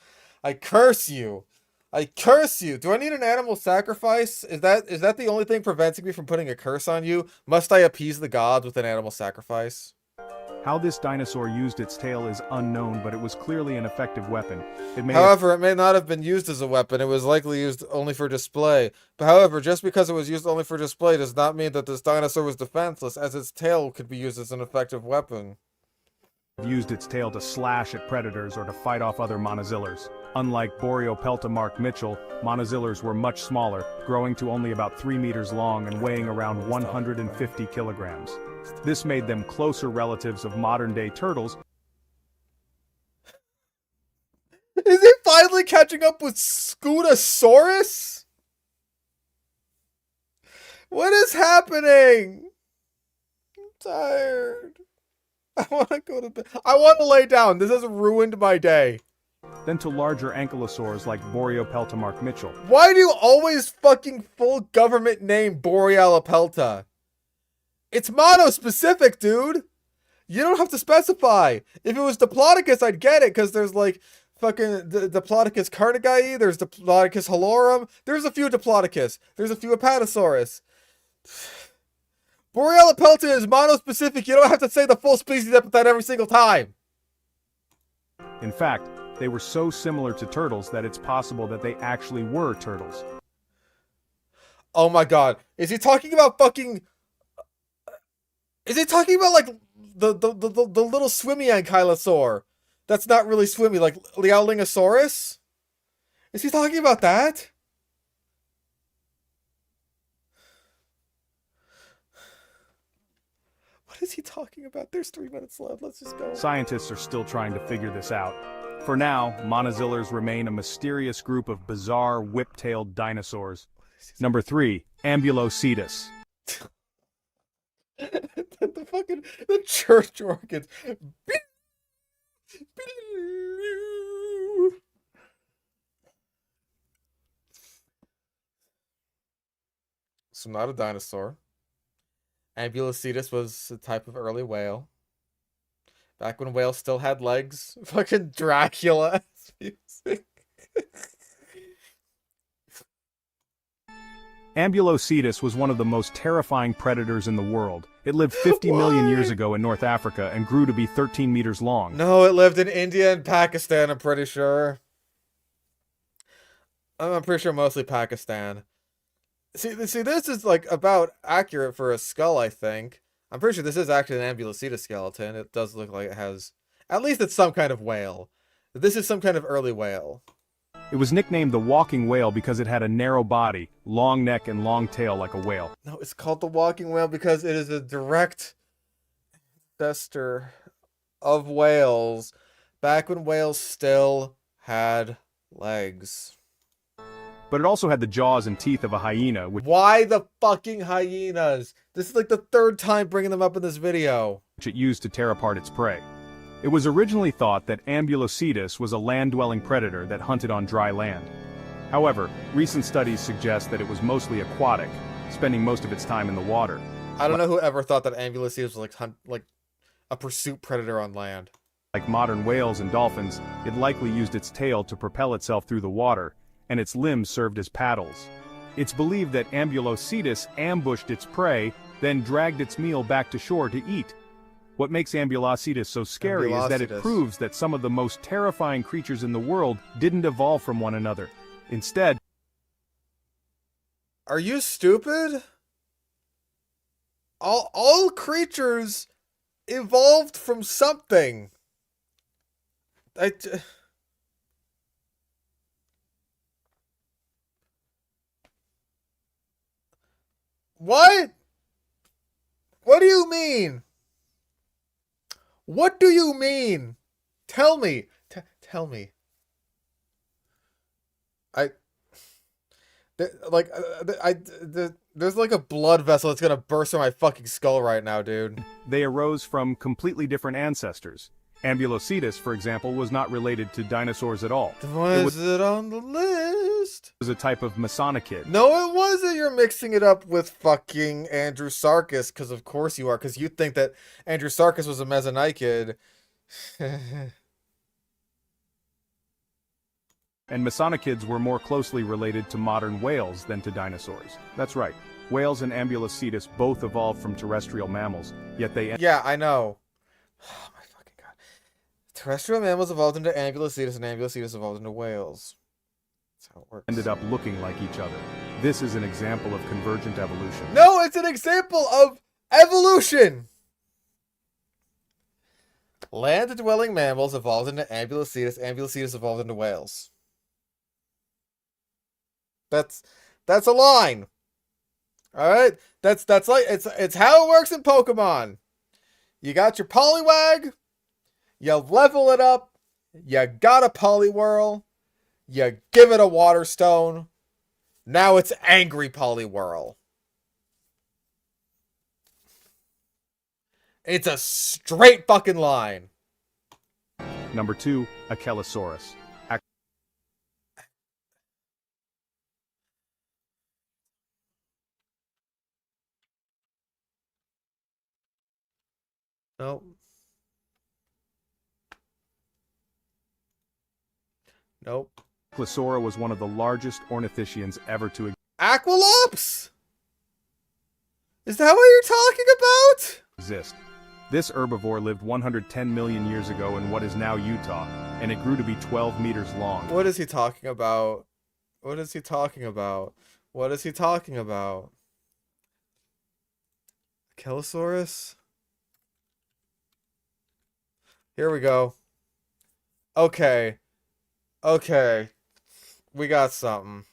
I curse you. I curse you. Do I need an animal sacrifice? Is that the only thing preventing me from putting a curse on you? Must I appease the gods with an animal sacrifice? How this dinosaur used its tail is unknown, but it was clearly an effective weapon. However, it may not have been used as a weapon. It was likely used only for display. But however, just because it was used only for display does not mean that this dinosaur was defenseless, as its tail could be used as an effective weapon. Used its tail to slash at predators or to fight off other monozillers. Unlike Boreopelta markmichel, monozillers were much smaller, growing to only about 3 meters long and weighing around 150 kilograms. This made them closer relatives of modern-day turtles. Is he finally catching up with Scutosaurus? What is happening? I'm tired. I want to go to bed. I want to lay down. This has ruined my day. Then to larger ankylosaurs like Boreopelta markmichel. Why do you always fucking full government name Borealopelta? It's mono-specific, dude. You don't have to specify. If it was Diplodocus, I'd get it, because there's like fucking Diplodocus carnegie, there's Diplodocus halorum, there's a few Diplodocus, there's a few Apatosaurus. Borealopelta is mono-specific. You don't have to say the full species epithet every single time. In fact, they were so similar to turtles that it's possible that they actually were turtles. Oh my god. Is he talking about fucking... Is he talking about like the little swimmy ankylosaur? That's not really swimmy, like Liaolingosaurus? Is he talking about that? What is he talking about? There's 3 minutes left. Let's just go. Scientists are still trying to figure this out. For now, monozillers remain a mysterious group of bizarre whip-tailed dinosaurs. Number 3, Ambulocetus. the church organs. So not a dinosaur. Ambulocetus was a type of early whale. Back when whales still had legs. Fucking Dracula music. Ambulocetus was one of the most terrifying predators in the world. It lived 50 million years ago in North Africa and grew to be 13 meters long. No, it lived in India and Pakistan, I'm pretty sure. I'm pretty sure mostly Pakistan. See, this is like about accurate for a skull, I think. I'm pretty sure this is actually an Ambulocetus skeleton. It does look like it has, at least it's some kind of whale. This is some kind of early whale. It was nicknamed the walking whale because it had a narrow body, long neck, and long tail like a whale. No, it's called the walking whale because it is a direct ancestor of whales back when whales still had legs. But it also had the jaws and teeth of a hyena, which Why the fucking hyenas? This is like the third time bringing them up in this video. it used to tear apart its prey. It was originally thought that Ambulocetus was a land-dwelling predator that hunted on dry land. However, recent studies suggest that it was mostly aquatic, spending most of its time in the water. I don't know who ever thought that Ambulocetus was like a pursuit predator on land. Like modern whales and dolphins, it likely used its tail to propel itself through the water, and its limbs served as paddles. It's believed that Ambulocetus ambushed its prey, then dragged its meal back to shore to eat. What makes Ambulocetus so scary is that it proves that some of the most terrifying creatures in the world didn't evolve from one another. Instead, are you stupid? All creatures evolved from something. What? What do you mean? What do you mean? Tell me. Tell me. There's like a blood vessel that's gonna burst from my fucking skull right now, dude. they arose from completely different ancestors. Ambulocetus, for example, was not related to dinosaurs at all. Was it on the list? It was a type of Masonachid. No, it wasn't. You're mixing it up with fucking Andrewsarchus, because of course you are, because you think that Andrewsarchus was a Mesonachid. And Masonachids were more closely related to modern whales than to dinosaurs. That's right. Whales and Ambulocetus both evolved from terrestrial mammals, yet they... Yeah, I know. Oh my fucking god. Terrestrial mammals evolved into Ambulocetus, and Ambulocetus evolved into whales. That's how it works. Ended up looking like each other. This is an example of convergent evolution. No, it's an example of evolution! Land-dwelling mammals evolved into Ambulocetus, Ambulocetus evolved into whales. That's a line. All right, that's like it's how it works in Pokemon. You got your Poliwag, you level it up, you got a Poliwhirl, you give it a Water Stone. Now it's Angry Poliwhirl. It's a straight fucking line. Number 2, Ankylosaurus. Nope. Nope. Ankylosaura was one of the largest ornithischians ever to Aqualops? Is that what you're talking about? exist. This herbivore lived 110 million years ago in what is now Utah, and it grew to be 12 meters long. What is he talking about? What is he talking about? What is he talking about? Ankylosaurus? Here we go. Okay. Okay. We got something.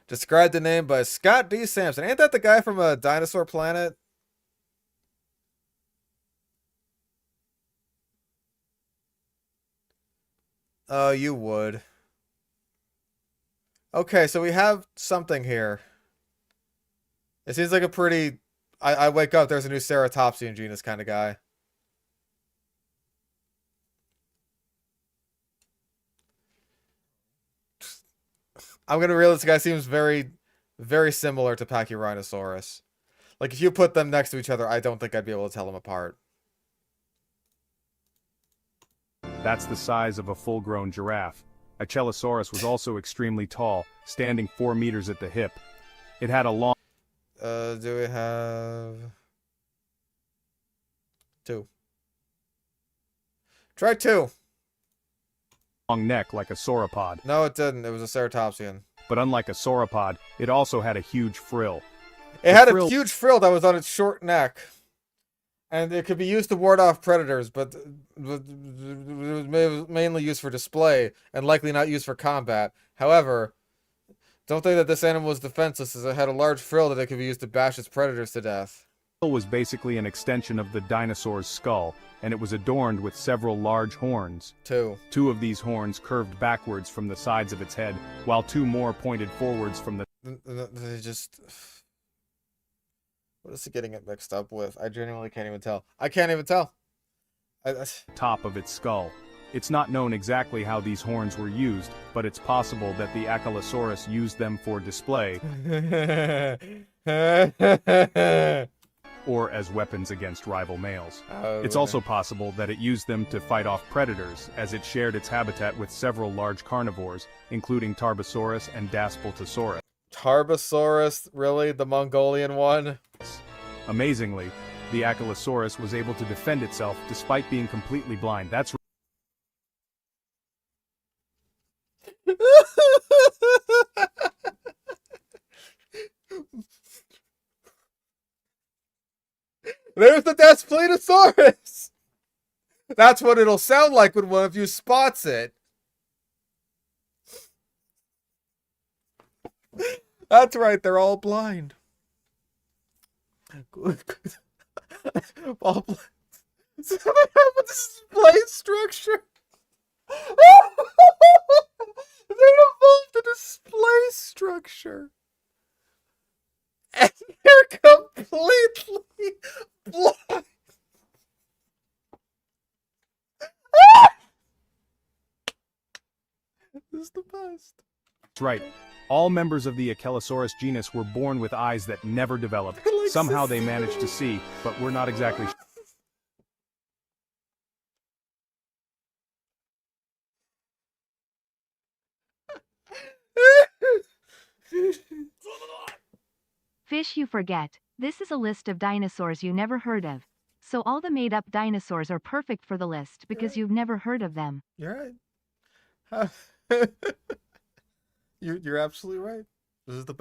Described the name by Scott D. Sampson. Ain't that the guy from a Dinosaur Planet? Oh, you would. Okay, so we have something here. It seems like a pretty... I wake up, there's a new Ceratopsian genus kind of guy. I'm gonna realize this guy seems very, very similar to Pachyrhinosaurus. Like, if you put them next to each other, I don't think I'd be able to tell them apart. That's the size of a full-grown giraffe. Ankylosaurus was also extremely tall, standing 4 meters at the hip. It had a long... Do we have... 2. Try 2. long neck like a sauropod. No, it didn't. It was a Ceratopsian. but unlike a sauropod, it also had a huge frill. It had a huge frill that was on its short neck. And it could be used to ward off predators, but it was mainly used for display, and likely not used for combat. However, don't think that this animal was defenseless, as it had a large frill that it could be used to bash its predators to death. The frill was basically an extension of the dinosaur's skull, and it was adorned with several large horns. Two of these horns curved backwards from the sides of its head, while two more pointed forwards from the... They just... What is he getting it mixed up with? I genuinely can't even tell. I can't even tell. Top of its skull. It's not known exactly how these horns were used, but it's possible that the Ankylosaurus used them for display or as weapons against rival males. It's also possible that it used them to fight off predators, as it shared its habitat with several large carnivores, including Tarbosaurus and Daspletosaurus. Tarbosaurus? Really? The Mongolian one? Amazingly, the Ankylosaurus was able to defend itself despite being completely blind. That's There's the Daspletosaurus! That's what it'll sound like when one of you spots it. That's right, they're all blind. All blind. So they have a display structure. They evolved a display structure. And they're completely blind. This is the best. That's right. All members of the Ankylosaurus genus were born with eyes that never developed. Somehow they managed to see, but we're not exactly sure. Fish you forget. This is a list of dinosaurs you never heard of. So all the made-up dinosaurs are perfect for the list because you've never heard of them. You're right. You're absolutely right. This is the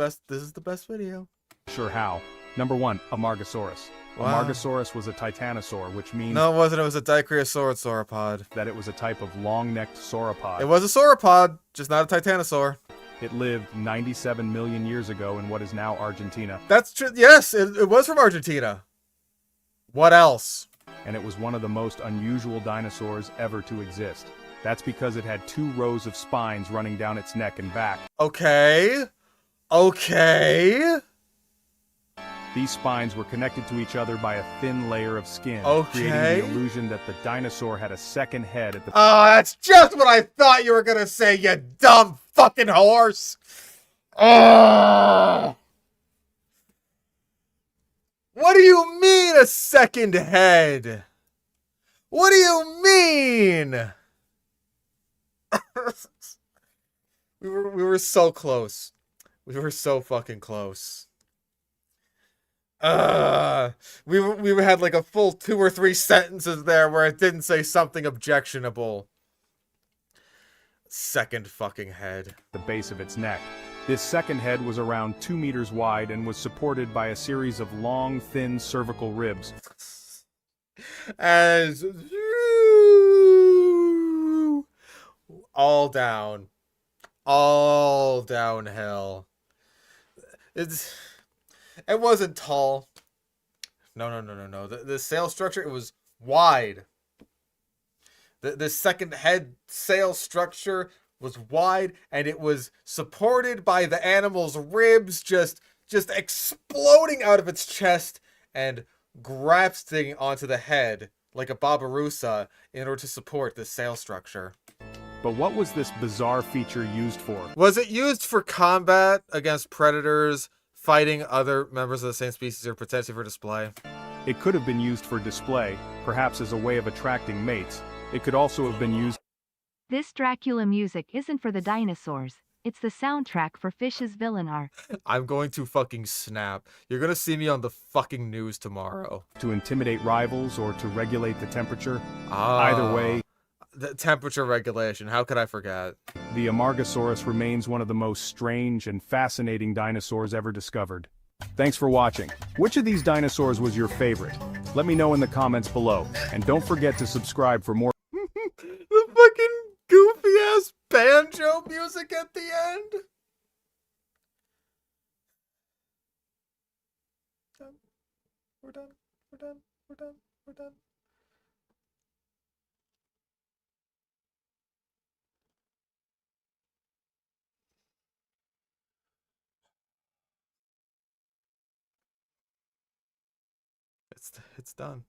best video. Sure how. Number 1, Amargasaurus. Wow. Amargasaurus was a titanosaur, which means... No, it wasn't. It was a dicryosaurus sauropod. That it was a type of long-necked sauropod. It was a sauropod, just not a titanosaur. It lived 97 million years ago in what is now Argentina. That's true. Yes, it was from Argentina. What else? And it was one of the most unusual dinosaurs ever to exist. That's because it had 2 rows of spines running down its neck and back. Okay. Okay. These spines were connected to each other by a thin layer of skin, creating the illusion that the dinosaur had a second head at the... Oh, that's just what I thought you were gonna say, you dumb fucking horse! What do you mean, a second head? What do you mean? We were so close. We were so fucking close. We had like a full 2 or 3 sentences there where it didn't say something objectionable. Second fucking head. The base of its neck. This second head was around 2 meters wide and was supported by a series of long, thin cervical ribs. As all down. All downhill. It wasn't tall. No. The sail structure, it was wide. The second head sail structure was wide, and it was supported by the animal's ribs just exploding out of its chest and grafting onto the head like a Babarusa in order to support the sail structure. But what was this bizarre feature used for? Was it used for combat against predators, fighting other members of the same species, or potentially for display? It could have been used for display, perhaps as a way of attracting mates. It could also have been used... This Dracula music isn't for the dinosaurs. It's the soundtrack for Fish's villain arc. I'm going to fucking snap. You're gonna see me on the fucking news tomorrow. To intimidate rivals or to regulate the temperature. Either way... The temperature regulation. How could I forget? The Amargasaurus remains one of the most strange and fascinating dinosaurs ever discovered. Thanks for watching. Which of these dinosaurs was your favorite? Let me know in the comments below. And don't forget to subscribe for more. The fucking goofy-ass banjo music at the end. We're done. We're done. We're done. We're done. It's done.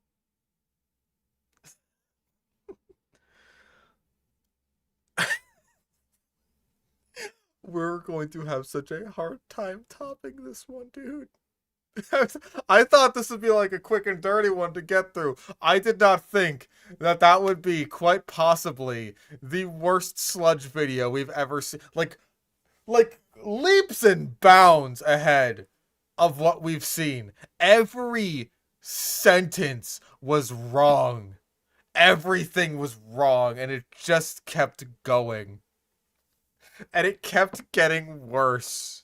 We're going to have such a hard time topping this one, dude. I thought this would be like a quick and dirty one to get through. I did not think that that would be quite possibly the worst sludge video we've ever seen. Like leaps and bounds ahead of what we've seen. Every sentence was wrong. Everything was wrong, and it just kept going. And it kept getting worse.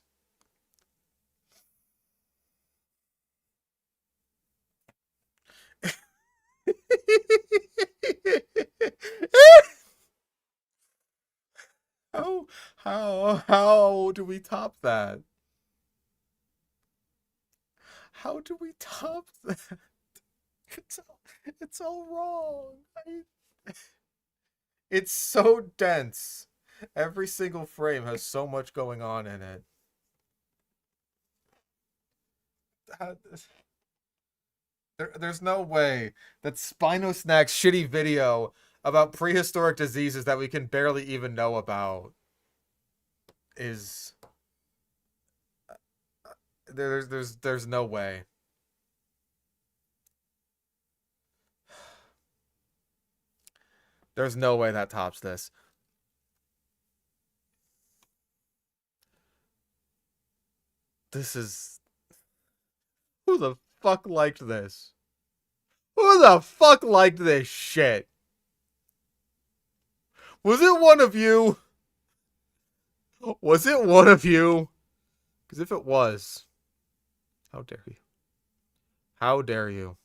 How do we top that? How do we top that? It's all wrong. It's so dense. Every single frame has so much going on in it. There's no way that Spinosnack's shitty video about prehistoric diseases that we can barely even know about is... There's no way. There's no way that tops this. This is... Who the fuck liked this? Who the fuck liked this shit? Was it one of you? Was it one of you? Because if it was, how dare you? How dare you?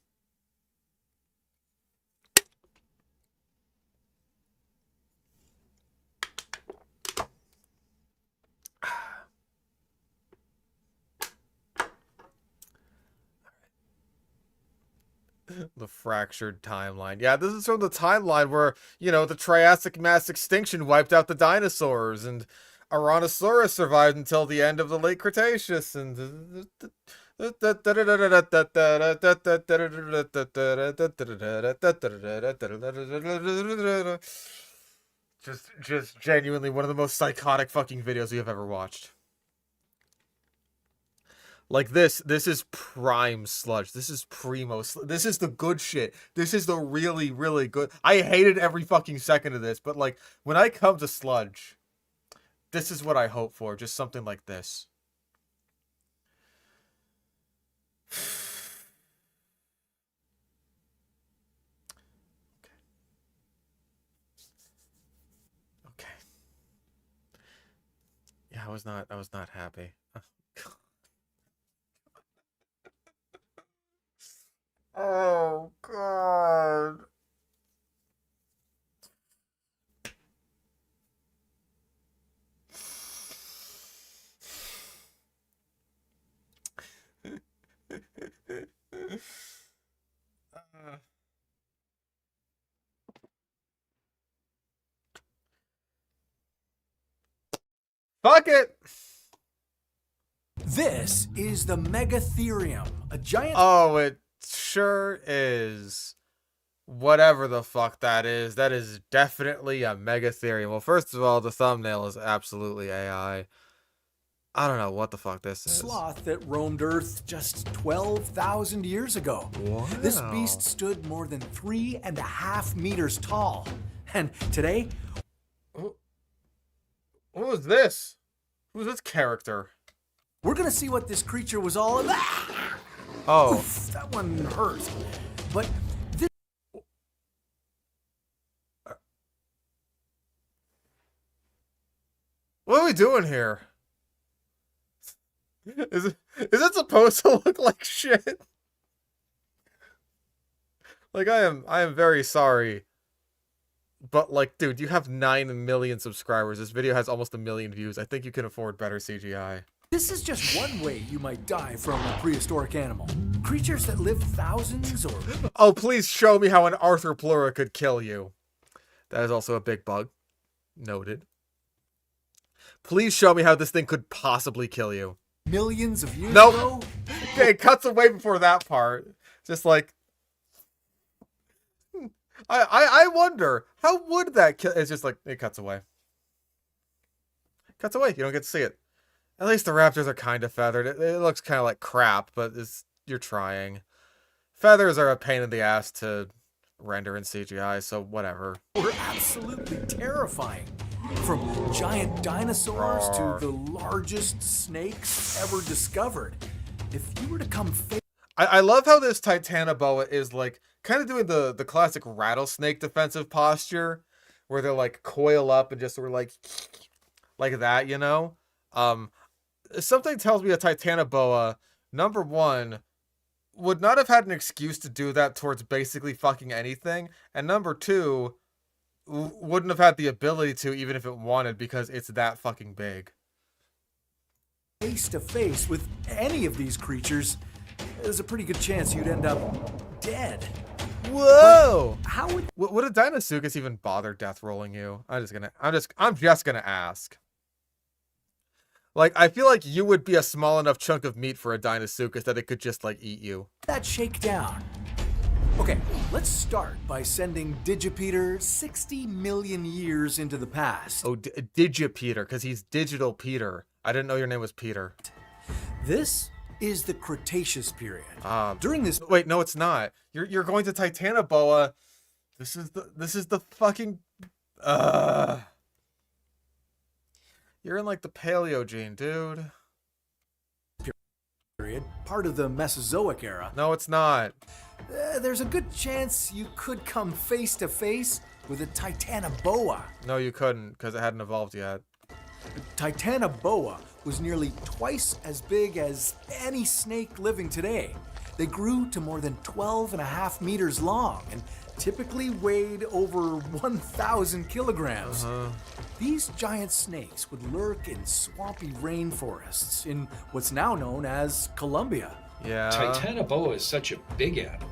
The fractured timeline. Yeah, this is from the timeline where, you know, the Triassic mass extinction wiped out the dinosaurs, and Tyrannosaurus survived until the end of the late Cretaceous, and just genuinely one of the most psychotic fucking videos we have ever watched. Like this is prime sludge. This is primo. This is the good shit. This is the really, really good. I hated every fucking second of this, but like when I come to sludge, this is what I hope for. Just something like this. Okay. Yeah, I was not happy. Oh, God. Fuck it. This is the Megatherium, a giant... Oh, it sure is. Whatever the fuck that is definitely a Megatherium. Well, first of all, the thumbnail is absolutely AI. I don't know what the fuck this is. Sloth that roamed Earth just 12,000 years ago. Wow. This beast stood more than 3.5 meters tall. And today... What was this? Who's this character? We're gonna see what this creature was all about. Oh. Oof, that one hurt. But this... doing here? Is it supposed to look like shit? Like, I am very sorry. But, like, dude, you have 9 million subscribers. This video has almost 1 million views. I think you can afford better CGI. This is just one way you might die from a prehistoric animal. Creatures that live thousands or... Oh, please show me how an arthropleura could kill you. That is also a big bug. Noted. Please show me how this thing could possibly kill you. Millions of years nope. ago? Okay, it cuts away before that part. Just like... I wonder, how would that kill... It's just like, it cuts away. Cuts away, you don't get to see it. At least the raptors are kind of feathered. It looks kind of like crap, but you're trying. Feathers are a pain in the ass to render in CGI, so whatever. Were absolutely terrifying. From giant dinosaurs to the largest snakes ever discovered. If you were to come face... I love how this Titanoboa is like kind of doing the classic rattlesnake defensive posture, where they're like coil up and just sort of like that, you know? Something tells me a Titanoboa, number one, would not have had an excuse to do that towards basically fucking anything, and number two, wouldn't have had the ability to even if it wanted because it's that fucking big. Face to face with any of these creatures, there's a pretty good chance you'd end up dead. Whoa! But how would a Deinosuchus even bother death rolling you? I'm just gonna ask. Like, I feel like you would be a small enough chunk of meat for a Deinosuchus that it could just, like, eat you. That shake down. Okay, let's start by sending Digipeter 60 million years into the past. Oh, Digipeter, because he's Digital Peter. I didn't know your name was Peter. This is the Cretaceous period. During this... Wait, no, it's not. You're going to Titanoboa. This is the fucking... You're in, like, the Paleogene, dude. Period, part of the Mesozoic era. No, it's not. There's a good chance you could come face to face with a Titanoboa. No, you couldn't, because it hadn't evolved yet. Titanoboa was nearly twice as big as any snake living today. They grew to more than 12.5 meters long and typically weighed over 1,000 kilograms. These giant snakes would lurk in swampy rainforests in what's now known as Colombia. Yeah. Titanoboa is such a big animal,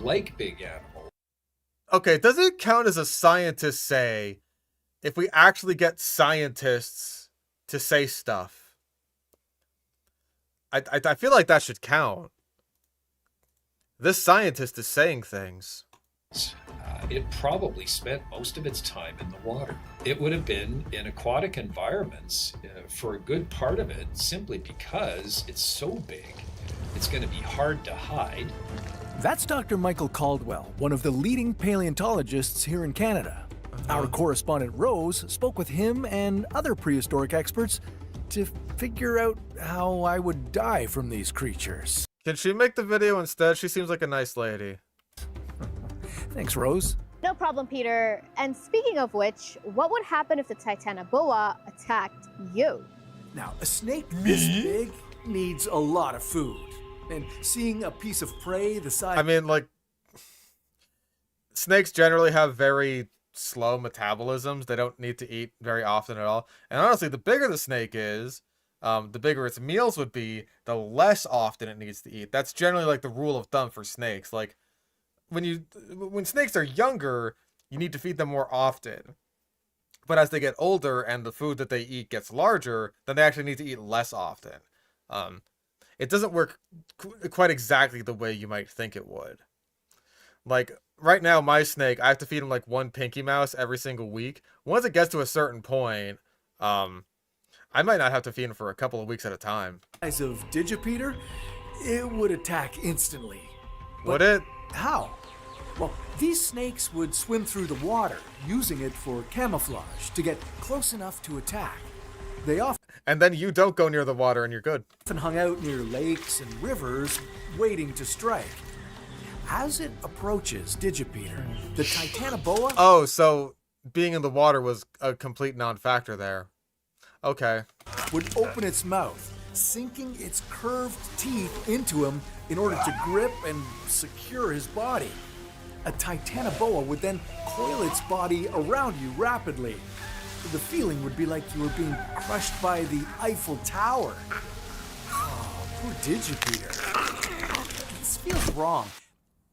like big animals. Okay, does it count as a scientist say if we actually get scientists to say stuff? I feel like that should count. This scientist is saying things. It probably spent most of its time in the water. It would have been in aquatic environments for a good part of it, simply because it's so big. It's going to be hard to hide. That's Dr. Michael Caldwell, one of the leading paleontologists here in Canada. Our correspondent Rose spoke with him and other prehistoric experts to figure out how I would die from these creatures. Can she make the video instead? She seems like a nice lady. Thanks, Rose. No problem, Peter. And speaking of which, what would happen if the Titanoboa attacked you? Now, a snake this big needs a lot of food. And seeing a piece of prey the size... I mean, like, snakes generally have very slow metabolisms. They don't need to eat very often at all. And honestly, the bigger the snake is, the bigger its meals would be, the less often it needs to eat. That's generally like the rule of thumb for snakes. Like, when snakes are younger, you need to feed them more often. But as they get older and the food that they eat gets larger, then they actually need to eat less often. It doesn't work quite exactly the way you might think it would. Like, right now, my snake, I have to feed him like one Pinky Mouse every single week. Once it gets to a certain point, I might not have to feed him for a couple of weeks at a time. Size of Digipeter, it would attack instantly. Would it? How? Well, these snakes would swim through the water, using it for camouflage to get close enough to attack. They often... And then you don't go near the water and you're good. Often hung out near lakes and rivers, waiting to strike. As it approaches Digipeter, the Titanoboa... Oh, so being in the water was a complete non-factor there. Okay. would open its mouth, sinking its curved teeth into him in order to grip and secure his body. A titanoboa would then coil its body around you rapidly. The feeling would be like you were being crushed by the Eiffel Tower. Oh, poor Digipeter. This feels wrong.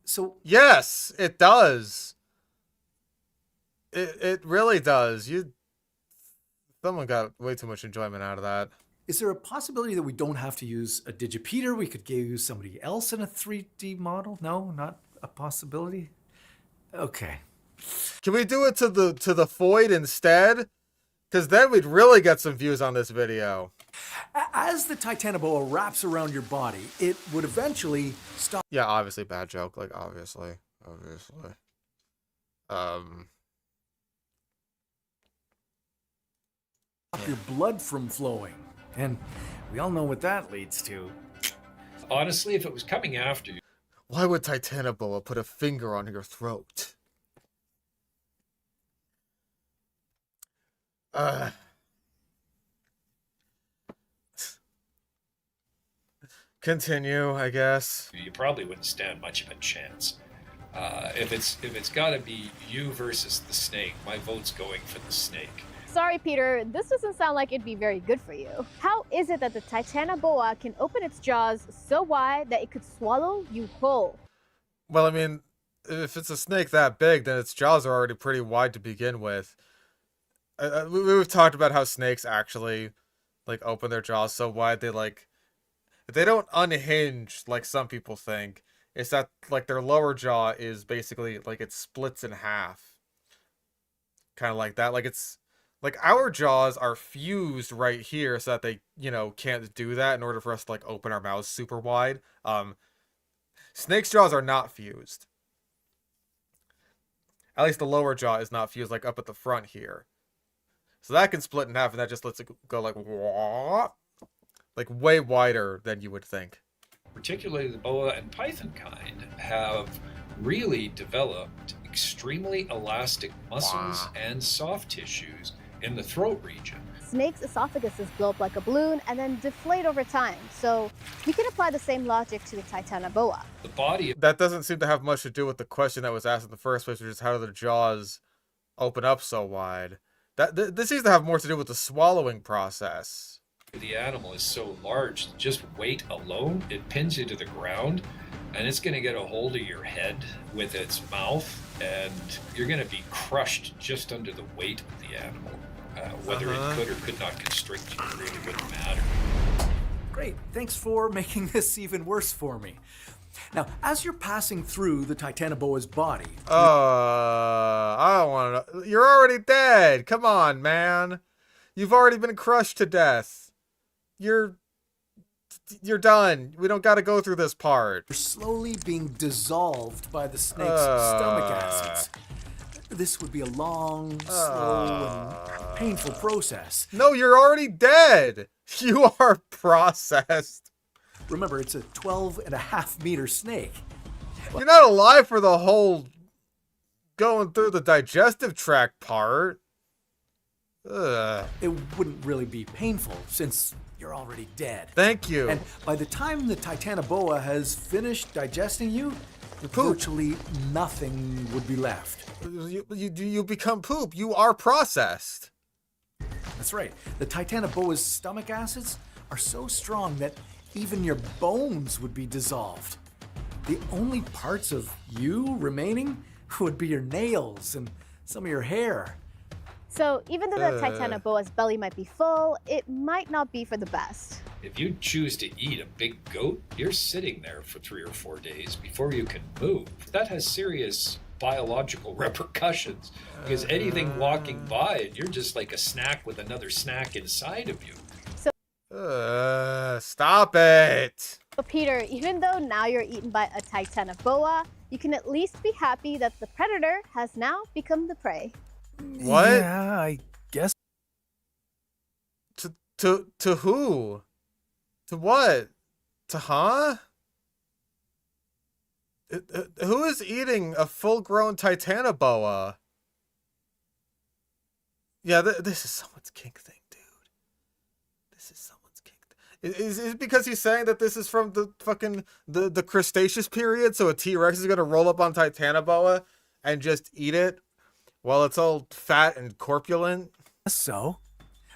So yes, it does. It really does. Someone got way too much enjoyment out of that. is there a possibility that we don't have to use a Digipeter? We could use somebody else in a 3D model? No, not a possibility? Okay. Can we do it to the Foid instead? Because then we'd really get some views on this video. As the Titanoboa wraps around your body, it would eventually stop. Yeah, obviously bad joke. Like, obviously. Stop your blood from flowing. And we all know what that leads to. Honestly, if it was coming after you... Why would Titanoboa put a finger on your throat? Continue, I guess. You probably wouldn't stand much of a chance. If it's got to be you versus the snake, my vote's going for the snake. Sorry, Peter, this doesn't sound like it'd be very good for you. How is it that the Titanoboa can open its jaws so wide that it could swallow you whole? Well, I mean, if it's a snake that big, then its jaws are already pretty wide to begin with. We've talked about how snakes actually, like, open their jaws so wide they don't unhinge like some people think. It's that, like, their lower jaw is basically, like, it splits in half. Kind of like that. Like, it's... Like, our jaws are fused right here so that they, can't do that in order for us to, like, open our mouths super wide. Snake's jaws are not fused. At least the lower jaw is not fused, like, up at the front here. So that can split in half, and that just lets it go, like, way wider than you would think. Particularly the boa and python kind have really developed extremely elastic muscles and soft tissues in the throat region. Snakes' esophaguses blow up like a balloon and then deflate over time, so we can apply the same logic to the Titanoboa. The body... That doesn't seem to have much to do with the question that was asked in the first place, which is how do the jaws open up so wide? This seems to have more to do with the swallowing process. The animal is so large, just weight alone, it pins you to the ground, and it's going to get a hold of your head with its mouth, and you're going to be crushed just under the weight of the animal. Whether it could or could not constrict you really wouldn't matter. Great, thanks for making this even worse for me. Now, as you're passing through the Titanoboa's body... I don't want to... You're already dead! Come on, man! You've already been crushed to death. You're done. We don't got to go through this part. You're slowly being dissolved by the snake's stomach acids. This would be a long, slow, and painful process. No, you're already dead. You are processed. Remember, it's a 12.5-meter snake. You're not alive for the whole going through the digestive tract part. It wouldn't really be painful since you're already dead. Thank you. And by the time the Titanoboa has finished digesting you, virtually nothing would be left. You become poop. You are processed. That's right. The Titanoboa's stomach acids are so strong that even your bones would be dissolved. The only parts of you remaining would be your nails and some of your hair. So even though the Titanoboa's belly might be full, it might not be for the best. If you choose to eat a big goat, you're sitting there for 3 or 4 days before you can move. That has serious biological repercussions because anything walking by and you're just like a snack with another snack inside of you. Stop it. So Peter, even though now you're eaten by a Titanoboa, you can at least be happy that the predator has now become the prey. What? Yeah, I guess. To who? To what? To who is eating a full-grown Titanoboa? Yeah, this is someone's kink thing, dude. Is it because he's saying that this is from the fucking the Cretaceous period, so a T-Rex is gonna roll up on Titanoboa and just eat it while it's all fat and corpulent? So,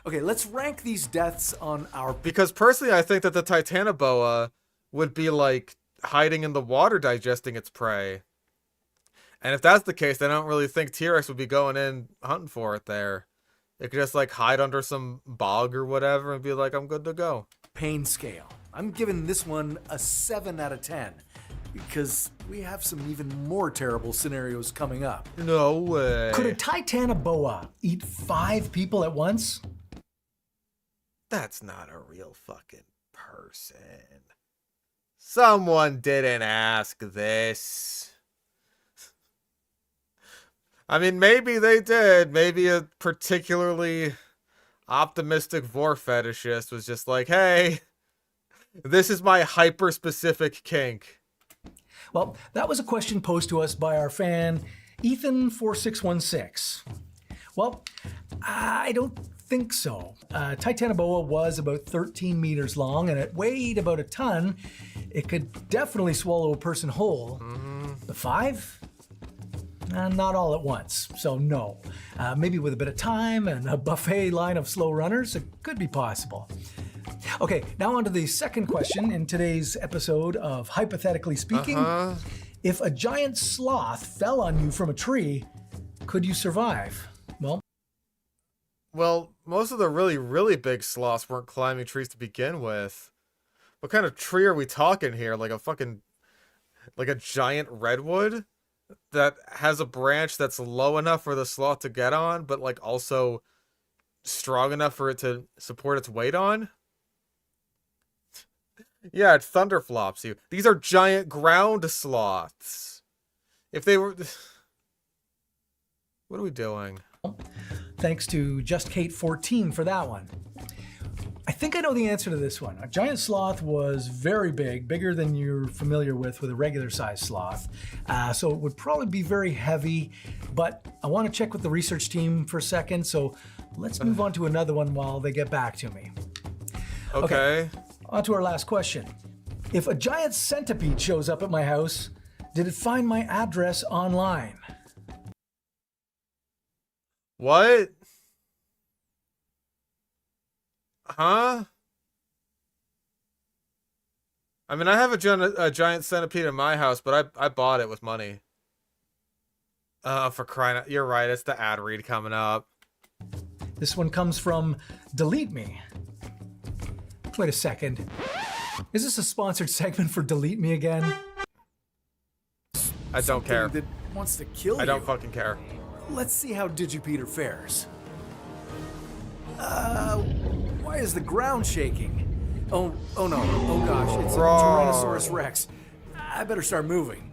okay, let's rank these deaths on our... Because personally, I think that the Titanoboa would be like hiding in the water digesting its prey. And if that's the case, then I don't really think T-Rex would be going in hunting for it there. It could just like hide under some bog or whatever and be like, I'm good to go. Pain scale. I'm giving this one a 7 out of 10. Because we have some even more terrible scenarios coming up. No way. Could a Titanoboa eat 5 people at once? That's not a real fucking person. Someone didn't ask this. I mean, maybe they did. Maybe a particularly optimistic vor fetishist was just like, hey, this is my hyper-specific kink. Well, that was a question posed to us by our fan, Ethan4616. Well, I don't think so. Titanoboa was about 13 meters long and it weighed about a ton. It could definitely swallow a person whole. The 5? Not all at once, so no. Maybe with a bit of time and a buffet line of slow runners, it could be possible. Okay, now on to the second question in today's episode of Hypothetically Speaking. If a giant sloth fell on you from a tree, could you survive? Well, most of the really, really big sloths weren't climbing trees to begin with. What kind of tree are we talking here? Like a giant redwood that has a branch that's low enough for the sloth to get on, but like also strong enough for it to support its weight on? Yeah, it thunderflops you. These are giant ground sloths. If they were... What are we doing? Thanks to JustKate14 for that one. I think I know the answer to this one. A giant sloth was very big, bigger than you're familiar with a regular sized sloth. So it would probably be very heavy, but I want to check with the research team for a second, so let's move on to another one while they get back to me. Okay. On to our last question. If a giant centipede shows up at my house, did it find my address online? What? Huh? I mean, I have a giant centipede in my house, but I bought it with money. For crying out. You're right, it's the ad read coming up. This one comes from Delete Me. Wait a second. Is this a sponsored segment for Delete Me again? I don't care. That wants to kill you. I don't fucking care. Let's see how Digipeter fares. Why is the ground shaking? Oh no. Oh gosh, it's a Tyrannosaurus Rex. I better start moving.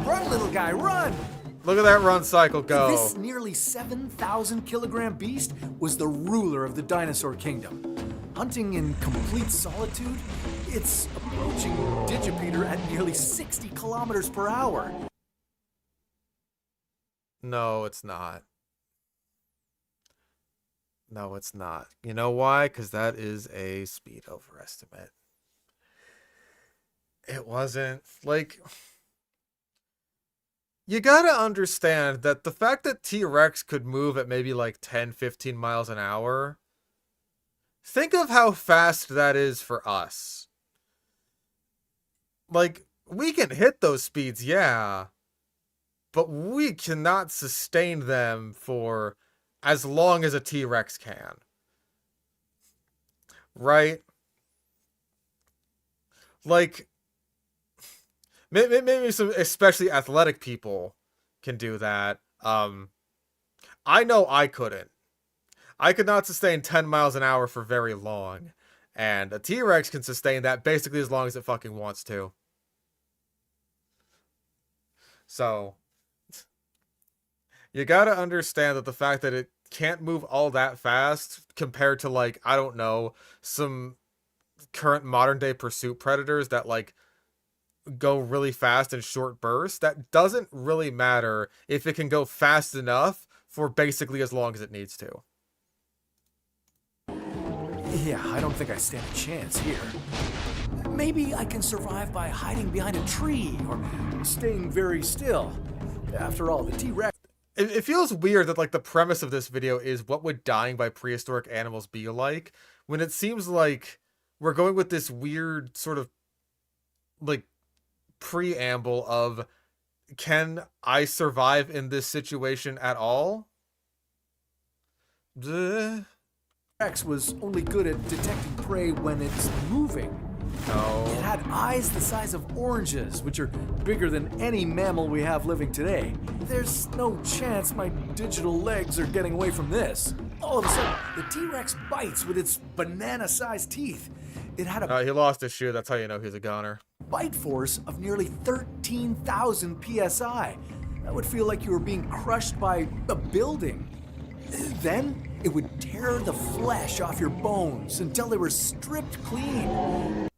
Run, little guy, run! Look at that run cycle go. This nearly 7,000 kilogram beast was the ruler of the dinosaur kingdom. Hunting in complete solitude, it's approaching Digipeter at nearly 60 kilometers per hour. No, it's not. No, it's not. You know why? Because that is a speed overestimate. It wasn't. Like, you gotta understand that the fact that T-Rex could move at maybe like 10, 15 miles an hour, think of how fast that is for us. Like, we can hit those speeds, yeah, but we cannot sustain them for as long as a T-Rex can. Right? Like, maybe some especially athletic people can do that. I know I couldn't. I could not sustain 10 miles an hour for very long. And a T-Rex can sustain that basically as long as it fucking wants to. So, you gotta understand that the fact that it can't move all that fast compared to, like, I don't know, some current modern day pursuit predators that, like, go really fast in short bursts, that doesn't really matter if it can go fast enough for basically as long as it needs to. Yeah, I don't think I stand a chance here. Maybe I can survive by hiding behind a tree or staying very still. After all, the T-Rex... It feels weird that like the premise of this video is what would dying by prehistoric animals be like, when it seems like we're going with this weird sort of like preamble of, can I survive in this situation at all? T-Rex was only good at detecting prey when it's moving. No. It had eyes the size of oranges, which are bigger than any mammal we have living today. There's no chance my digital legs are getting away from this. All of a sudden, the T-Rex bites with its banana-sized teeth. It had a he lost his shoe. That's how you know he's a goner. bite force of nearly 13,000 psi. That would feel like you were being crushed by a building. Then it would tear the flesh off your bones until they were stripped clean.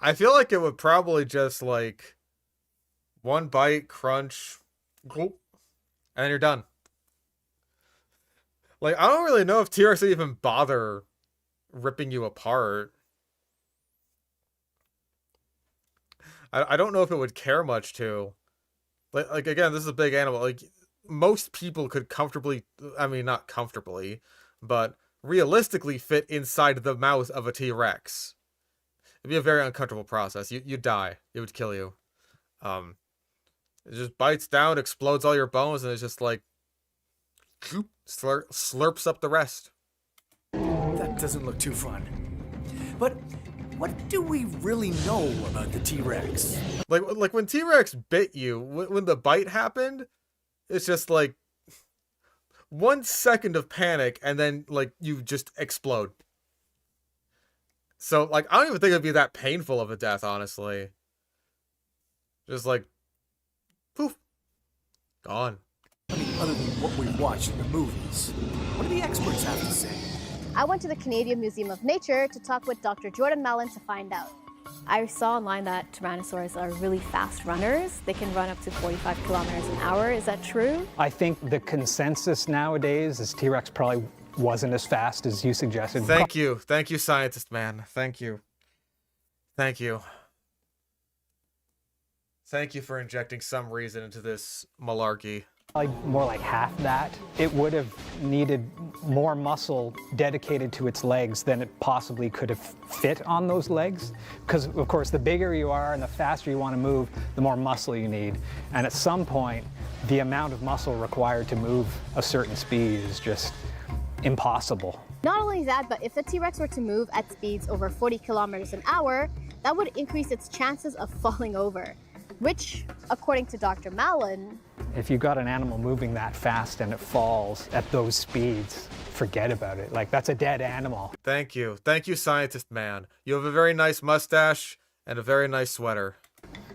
I feel like it would probably just like one bite, crunch, gulp, and then you're done. Like, I don't really know if T-Rex would even bother ripping you apart. I don't know if it would care much too. Like again, this is a big animal. Like, most people could comfortably, I mean, not comfortably, but realistically fit inside the mouth of a T-Rex. It'd be a very uncomfortable process. You'd die. It would kill you. It just bites down, explodes all your bones, and it's just like slurps up the rest. That doesn't look too fun. But what do we really know about the T-Rex? Like when T-Rex bit you, when the bite happened, it's just like 1 second of panic, and then like you just explode. So, like, I don't even think it'd be that painful of a death, honestly. Just like, poof, gone. I mean, other than what we've watched in the movies, what do the experts have to say? I went to the Canadian Museum of Nature to talk with Dr. Jordan Mallon to find out. I saw online that tyrannosaurs are really fast runners. They can run up to 45 kilometers an hour. Is that true? I think the consensus nowadays is T-Rex probably wasn't as fast as you suggested. Thank you, scientist man. Thank you. Thank you for injecting some reason into this malarkey. Probably more like half that. It would have needed more muscle dedicated to its legs than it possibly could have fit on those legs. Because, of course, the bigger you are and the faster you want to move, the more muscle you need. And at some point, the amount of muscle required to move a certain speed is just impossible. Not only that, but if the T-Rex were to move at speeds over 40 kilometers an hour, that would increase its chances of falling over, which, according to Dr. Mallon, if you got an animal moving that fast and it falls at those speeds, forget about it. Like, that's a dead animal. Thank you, scientist man. You have a very nice mustache and a very nice sweater.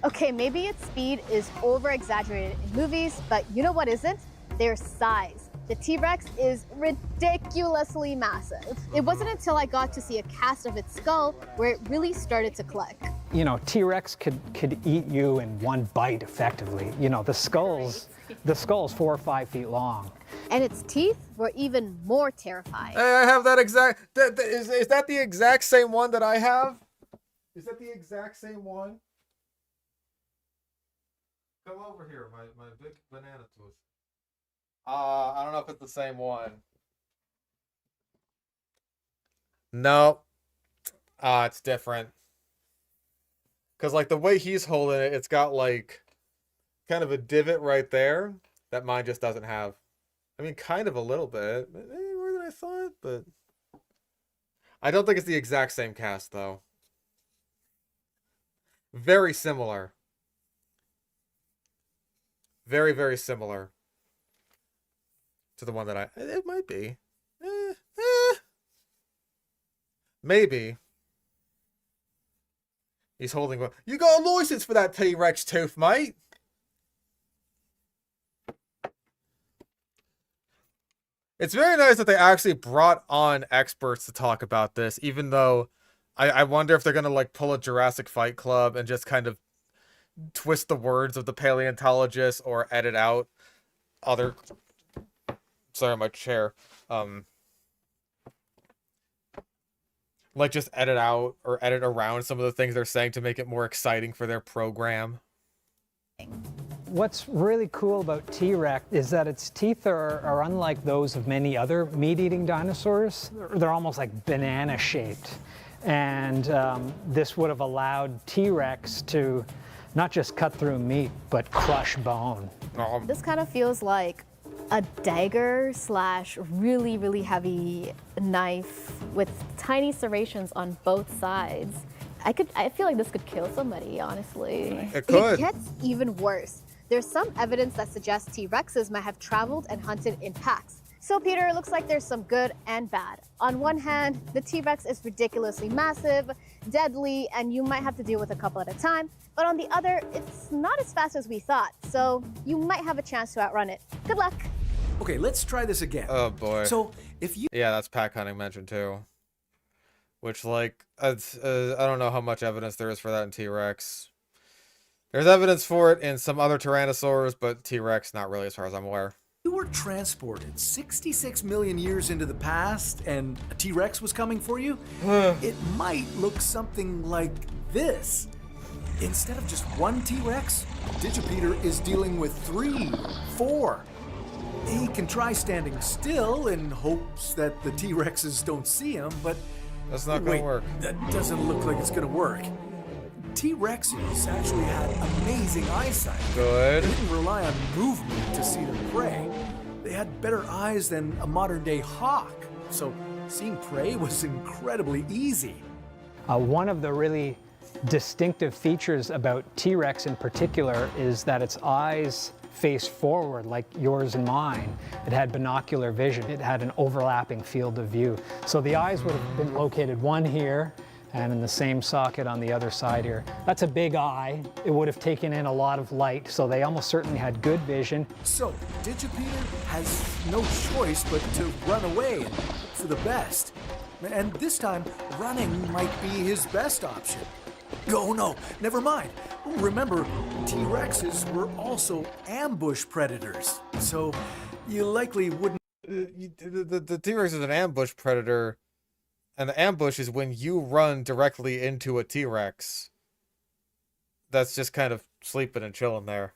okay, maybe its speed is over-exaggerated in movies, but you know what isn't? Their size. The T-Rex is ridiculously massive. It wasn't until I got to see a cast of its skull where it really started to click. You know, T-Rex could eat you in one bite effectively. You know, the skull's 4 or 5 feet long. And its teeth were even more terrifying. Hey, I have that exact, is that the exact same one that I have? Is that the exact same one? Come over here, my big banana tooth. I don't know if it's the same one. No. It's different. Because, like, the way he's holding it, it's got, like, kind of a divot right there that mine just doesn't have. I mean, kind of a little bit. Maybe more than I thought, but... I don't think it's the exact same cast, though. Very similar. Very, very similar to the one that I... It might be. Maybe. He's holding one. You got a license for that T-Rex tooth, mate. It's very nice that they actually brought on experts to talk about this, even though I wonder if they're going to, like, pull a Jurassic Fight Club and just kind of twist the words of the paleontologists or edit out other... Sorry, my chair. Like, just edit out or edit around some of the things they're saying to make it more exciting for their program. What's really cool about T-Rex is that its teeth are unlike those of many other meat-eating dinosaurs. They're almost like banana-shaped. And this would have allowed T-Rex to not just cut through meat, but crush bone. This kind of feels like a dagger slash really, really heavy knife with tiny serrations on both sides. I feel like this could kill somebody, honestly. It could. It gets even worse. There's some evidence that suggests T-Rexes might have traveled and hunted in packs. So Peter, it looks like there's some good and bad. On one hand, the T-Rex is ridiculously massive, deadly, and you might have to deal with a couple at a time. But on the other, it's not as fast as we thought, so you might have a chance to outrun it. Good luck. Okay, let's try this again. Oh boy. So if you... Yeah, that's pack hunting mentioned too. Which, like, I don't know how much evidence there is for that in T-Rex. There's evidence for it in some other Tyrannosaurs, but T-Rex, not really as far as I'm aware. You were transported 66 million years into the past and a T-Rex was coming for you, it might look something like this. Instead of just one T-Rex, Digipeter is dealing with 3, 4. He can try standing still in hopes that the T-Rexes don't see him, but... That's not gonna work. That doesn't look like it's gonna work. T-Rexes actually had amazing eyesight. Good. They didn't rely on movement to see their prey. They had better eyes than a modern-day hawk, so seeing prey was incredibly easy. One of the really distinctive features about T-Rex in particular is that its eyes face forward like yours and mine. It had binocular vision. It had an overlapping field of view. So the eyes would have been located one here and in the same socket on the other side here. That's a big eye. It would have taken in a lot of light, so they almost certainly had good vision. So Digipeter has no choice but to run away and hope for the best. And this time, running might be his best option. Oh no, never mind. Remember, T-Rexes were also ambush predators, so you likely wouldn't... The T-Rex is an ambush predator, and the ambush is when you run directly into a T-Rex that's just kind of sleeping and chilling there.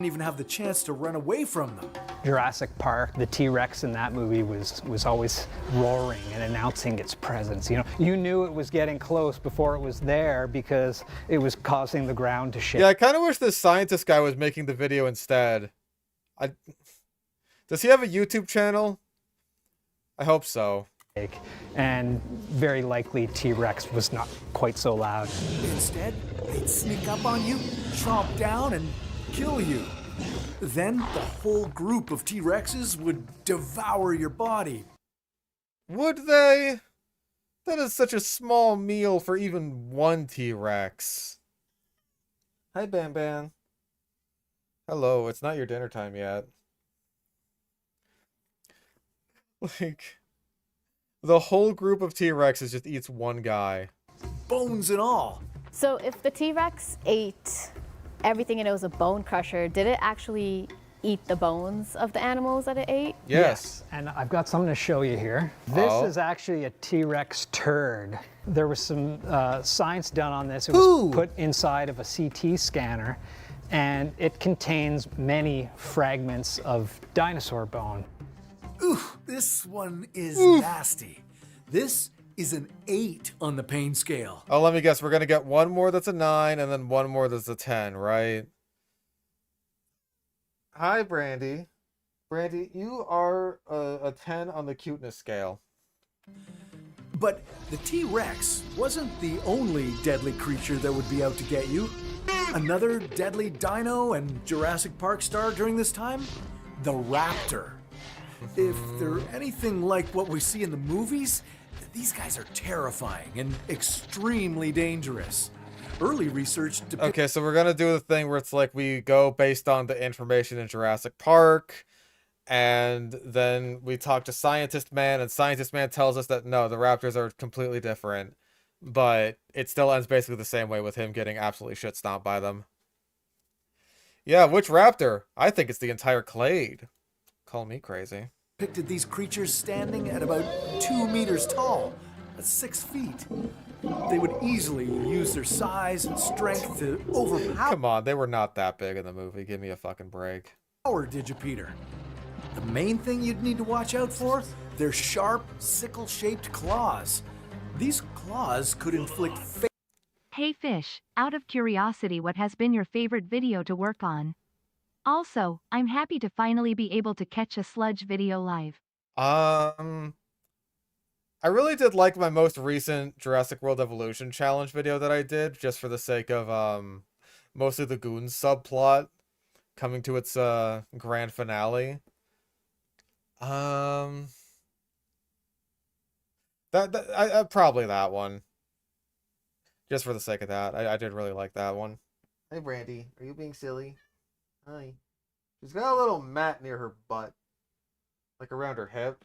Even have the chance to run away from them. Jurassic Park, the T-Rex in that movie was always roaring and announcing its presence. You know, you knew it was getting close before it was there because it was causing the ground to shake. Yeah, I kind of wish this scientist guy was making the video instead. Does he have a YouTube channel? I hope so. And very likely T-Rex was not quite so loud. Instead, they'd sneak up on you, chomp down, and kill you. Then the whole group of T-Rexes would devour your body. Would they? That is such a small meal for even one T-Rex. Hi, Ban Ban. Hello, it's not your dinner time yet. Like, the whole group of T-Rexes just eats one guy. Bones and all. So if the T-Rex ate everything and it was a bone crusher, did it actually eat the bones of the animals that it ate? Yes. And I've got something to show you here. This is actually a T-Rex turd. There was some science done on this. It was put inside of a CT scanner, and it contains many fragments of dinosaur bone. Ooh, this one is nasty. This is an 8 on the pain scale. Oh, let me guess. We're going to get one more that's a 9 and then one more that's a 10, right? Hi, Brandy. Brandy, you are a 10 on the cuteness scale. But the T-Rex wasn't the only deadly creature that would be out to get you. Another deadly dino and Jurassic Park star during this time? The raptor. If they're anything like what we see in the movies, these guys are terrifying and extremely dangerous. Early research... Okay, so we're going to do the thing where it's like we go based on the information in Jurassic Park, and then we talk to Scientist Man, and Scientist Man tells us that no, the raptors are completely different, but it still ends basically the same way with him getting absolutely shit stomped by them. Yeah, which raptor? I think it's the entire clade. Call me crazy. Depicted these creatures standing at about 2 meters tall. That's 6 feet. They would easily use their size and strength to overpower. Come on, they were not that big in the movie. Give me a fucking break. Digipeater. The main thing you'd need to watch out for, their sharp, sickle-shaped claws. These claws could inflict Hey Fish, out of curiosity, what has been your favorite video to work on? Also, I'm happy to finally be able to catch a Sludge video live. I really did like my most recent Jurassic World Evolution challenge video that I did, just for the sake of mostly the Goons subplot coming to its grand finale. Probably that one. Just for the sake of that. I did really like that one. Hey Brandy, are you being silly? Hi. She's got a little mat near her butt. Like around her hip.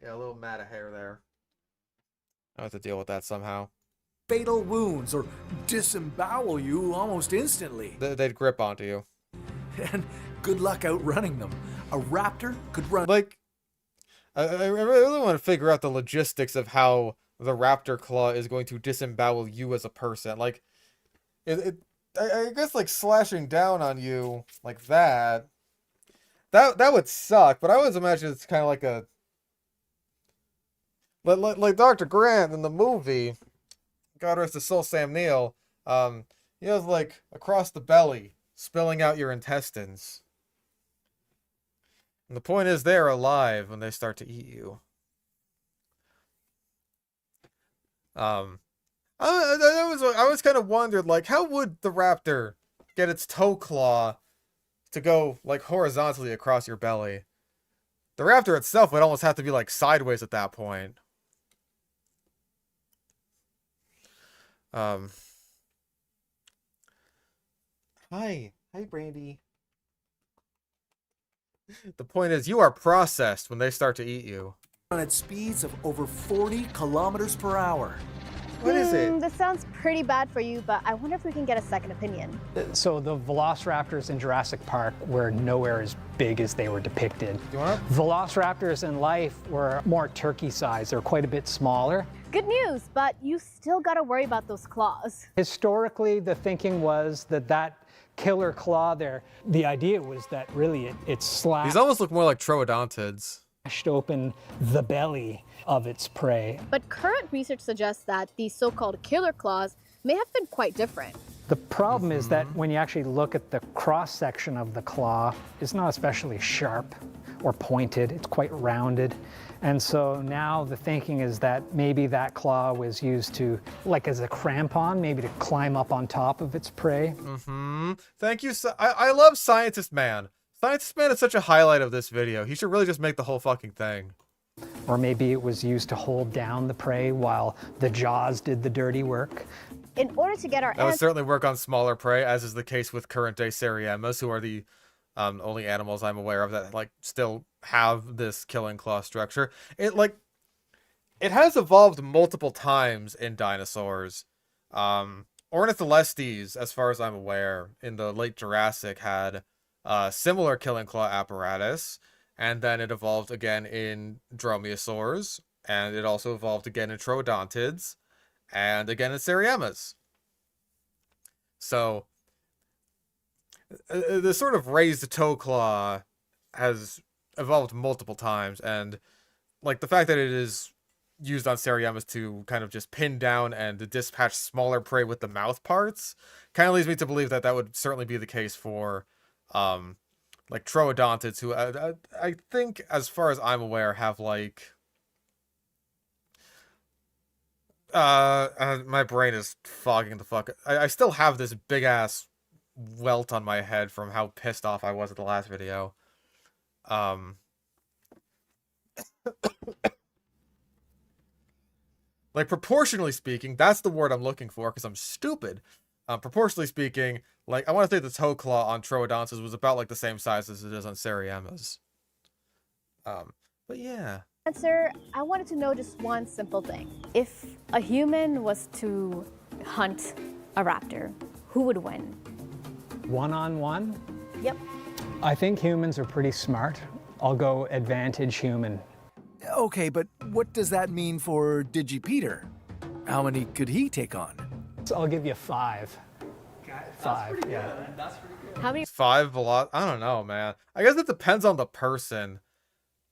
Yeah, a little mat of hair there. I have to deal with that somehow. fatal wounds or disembowel you almost instantly. They'd grip onto you. And good luck outrunning them. A raptor could run... Like, I really want to figure out the logistics of how the raptor claw is going to disembowel you as a person. Like, I guess, like, slashing down on you like that would suck, but I always imagine it's kind of like a... Like Dr. Grant in the movie, God rest his soul, Sam Neill, he has, like, across the belly, spilling out your intestines. And the point is, they're alive when they start to eat you. I was kind of wondered, like, how would the raptor get its toe claw to go, like, horizontally across your belly? The raptor itself would almost have to be, like, sideways at that point. Hi, Brandy. The point is, you are processed when they start to eat you. At speeds of over 40 kilometers per hour. What is it? This sounds pretty bad for you, but I wonder if we can get a second opinion. So the velociraptors in Jurassic Park were nowhere as big as they were depicted. Velociraptors in life were more turkey-sized. They're quite a bit smaller. Good news, but you still gotta worry about those claws. Historically, the thinking was that killer claw there, the idea was that really it slashed. These almost look more like troodontids. Open the belly of its prey. But current research suggests that these so-called killer claws may have been quite different. The problem is that when you actually look at the cross-section of the claw, it's not especially sharp or pointed. It's quite rounded. And so now the thinking is that maybe that claw was used to, like as a crampon, maybe to climb up on top of its prey. Thank you. I love Scientist Man. Scientist Man is such a highlight of this video. He should really just make the whole fucking thing. Or maybe it was used to hold down the prey while the jaws did the dirty work. In order to get our That would certainly work on smaller prey, as is the case with current-day Seriamas, who are the only animals I'm aware of that, like, still have this killing claw structure. It has evolved multiple times in dinosaurs. Ornitholestes, as far as I'm aware, in the late Jurassic had similar killing claw apparatus, and then it evolved again in dromaeosaurs, and it also evolved again in troodontids, and again in Seriamas. So the sort of raised toe claw has evolved multiple times, and like the fact that it is used on Seriamas to kind of just pin down and dispatch smaller prey with the mouth parts kind of leads me to believe that that would certainly be the case for like troodontids, who I think, as far as I'm aware, have like my brain is fogging the fuck. I still have this big ass welt on my head from how pissed off I was at the last video. Like, proportionally speaking, that's the word I'm looking for, because I'm stupid. Proportionally speaking, like, I want to say the toe claw on troodontids was about like the same size as it is on Seriamas. But yeah. Answer, I wanted to know just one simple thing. If a human was to hunt a raptor, who would win? One-on-one? Yep. I think humans are pretty smart. I'll go advantage human. Okay, but what does that mean for Digipeter? How many could he take on? So I'll give you 5. 5, yeah. How many? 5 I don't know, man. I guess it depends on the person.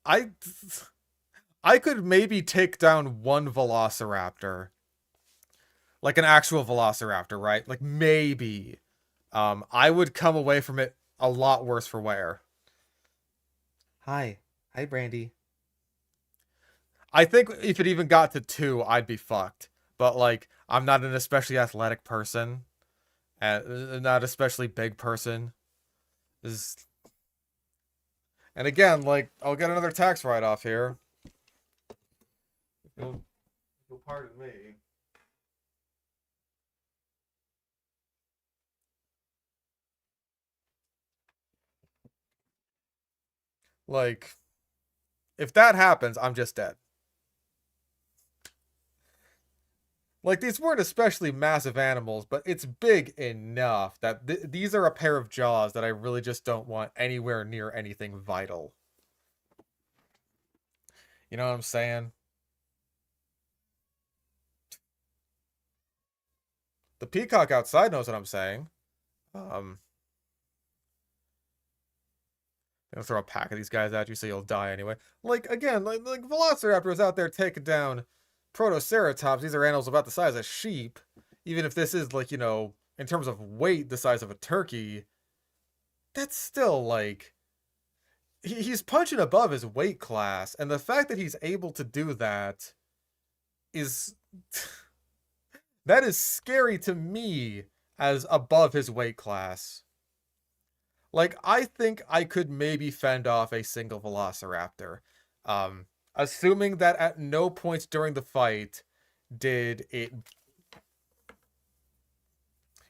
I could maybe take down one velociraptor. Like an actual velociraptor, right? Like maybe. I would come away from it a lot worse for wear. Hi, Brandy. I think if it even got to 2, I'd be fucked. But like, I'm not an especially athletic person, and not especially big person. And again, like, I'll get another tax write-off here. You'll pardon me. Like, if that happens, I'm just dead. Like, these weren't especially massive animals, but it's big enough that these are a pair of jaws that I really just don't want anywhere near anything vital. You know what I'm saying? The peacock outside knows what I'm saying. I'm gonna throw a pack of these guys at you so you'll die anyway. Like, again, like Velociraptors out there taking down Protoceratops. These are animals about the size of sheep. Even if this is, like, you know, in terms of weight, the size of a turkey, that's still, like... He's punching above his weight class, and the fact that he's able to do that is... that is scary to me as above his weight class. Like, I think I could maybe fend off a single Velociraptor. Assuming that at no point during the fight did it...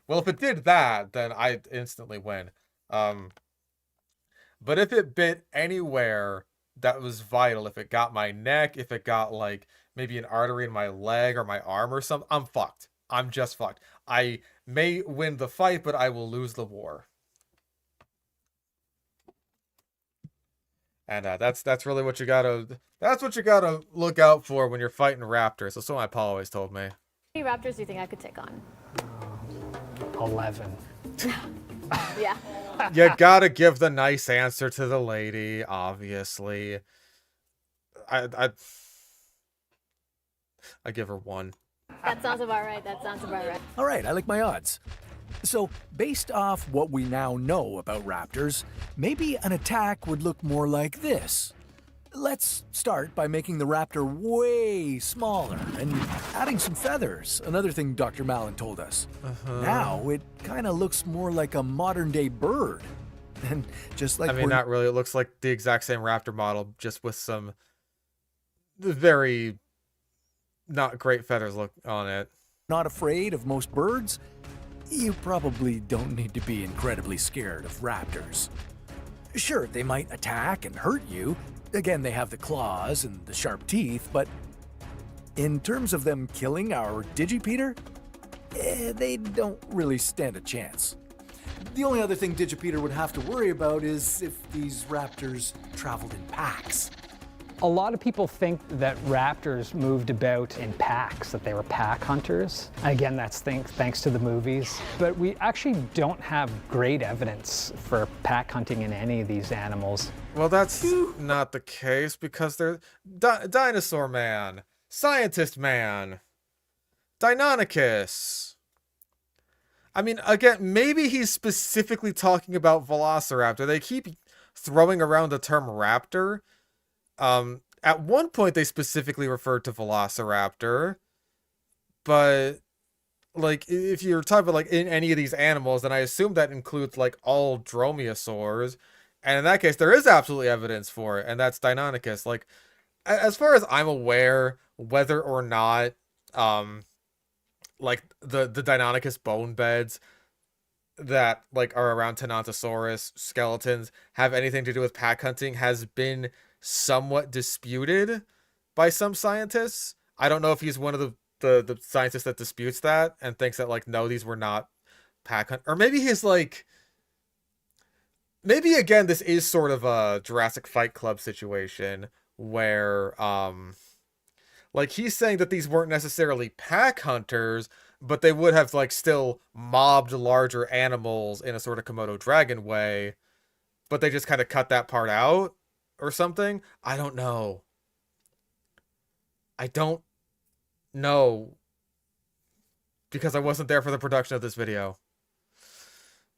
Well, if it did that, then I'd instantly win. But if it bit anywhere that was vital, if it got my neck, if it got, like, maybe an artery in my leg or my arm or something, I'm fucked. I'm just fucked. I may win the fight, but I will lose the war. And that's really what you gotta... That's what you gotta look out for when you're fighting raptors. That's what my pa always told me. How many raptors do you think I could take on? 11. Yeah. You gotta give the nice answer to the lady, obviously. I give her 1. That sounds about right. That sounds about right. All right, I like my odds. So, based off what we now know about raptors, maybe an attack would look more like this. Let's start by making the raptor way smaller and adding some feathers, another thing Dr. Mallon told us. Now, it kind of looks more like a modern-day bird. And just like I mean, not really. It looks like the exact same raptor model, just with some very not great feathers look on it. Not afraid of most birds? You probably don't need to be incredibly scared of raptors. Sure, they might attack and hurt you. Again, they have the claws and the sharp teeth, but in terms of them killing our Digipeter, they don't really stand a chance. The only other thing Digipeter would have to worry about is if these raptors traveled in packs. A lot of people think that raptors moved about in packs, that they were pack hunters. Again, that's thanks to the movies. But we actually don't have great evidence for pack hunting in any of these animals. Well, that's not the case because they're Dinosaur Man, Scientist Man, Deinonychus. I mean, again, maybe he's specifically talking about Velociraptor. They keep throwing around the term raptor. At one point they specifically referred to Velociraptor, but like if you're talking about like in any of these animals, then I assume that includes like all dromaeosaurs, and in that case there is absolutely evidence for it, and that's Deinonychus. Like as far as I'm aware, whether or not like the Deinonychus bone beds that like are around Tenontosaurus skeletons have anything to do with pack hunting has been somewhat disputed by some scientists. I don't know if he's one of the scientists that disputes that and thinks that like no, these were not pack hunt, or maybe he's like, maybe again this is sort of a Jurassic Fight Club situation where Like, he's saying that these weren't necessarily pack hunters, but they would have, like, still mobbed larger animals in a sort of Komodo dragon way, but they just kind of cut that part out or something. I don't know. I don't know, because I wasn't there for the production of this video.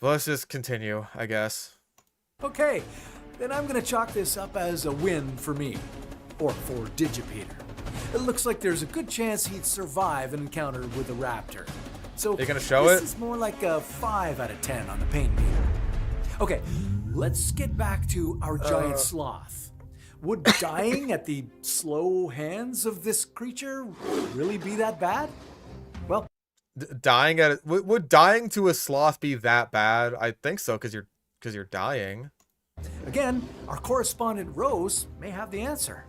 But let's just continue, I guess. Okay, then I'm gonna chalk this up as a win for me. Or for Digipeater. It looks like there's a good chance he'd survive an encounter with a raptor. So you gonna show this it? is more like a 5 out of 10 on the pain meter. Okay, let's get back to our giant sloth. Would dying at the slow hands of this creature really be that bad? Well, Dying at it, would dying to a sloth be that bad? I think so, because you're dying. again, our correspondent Rose may have the answer.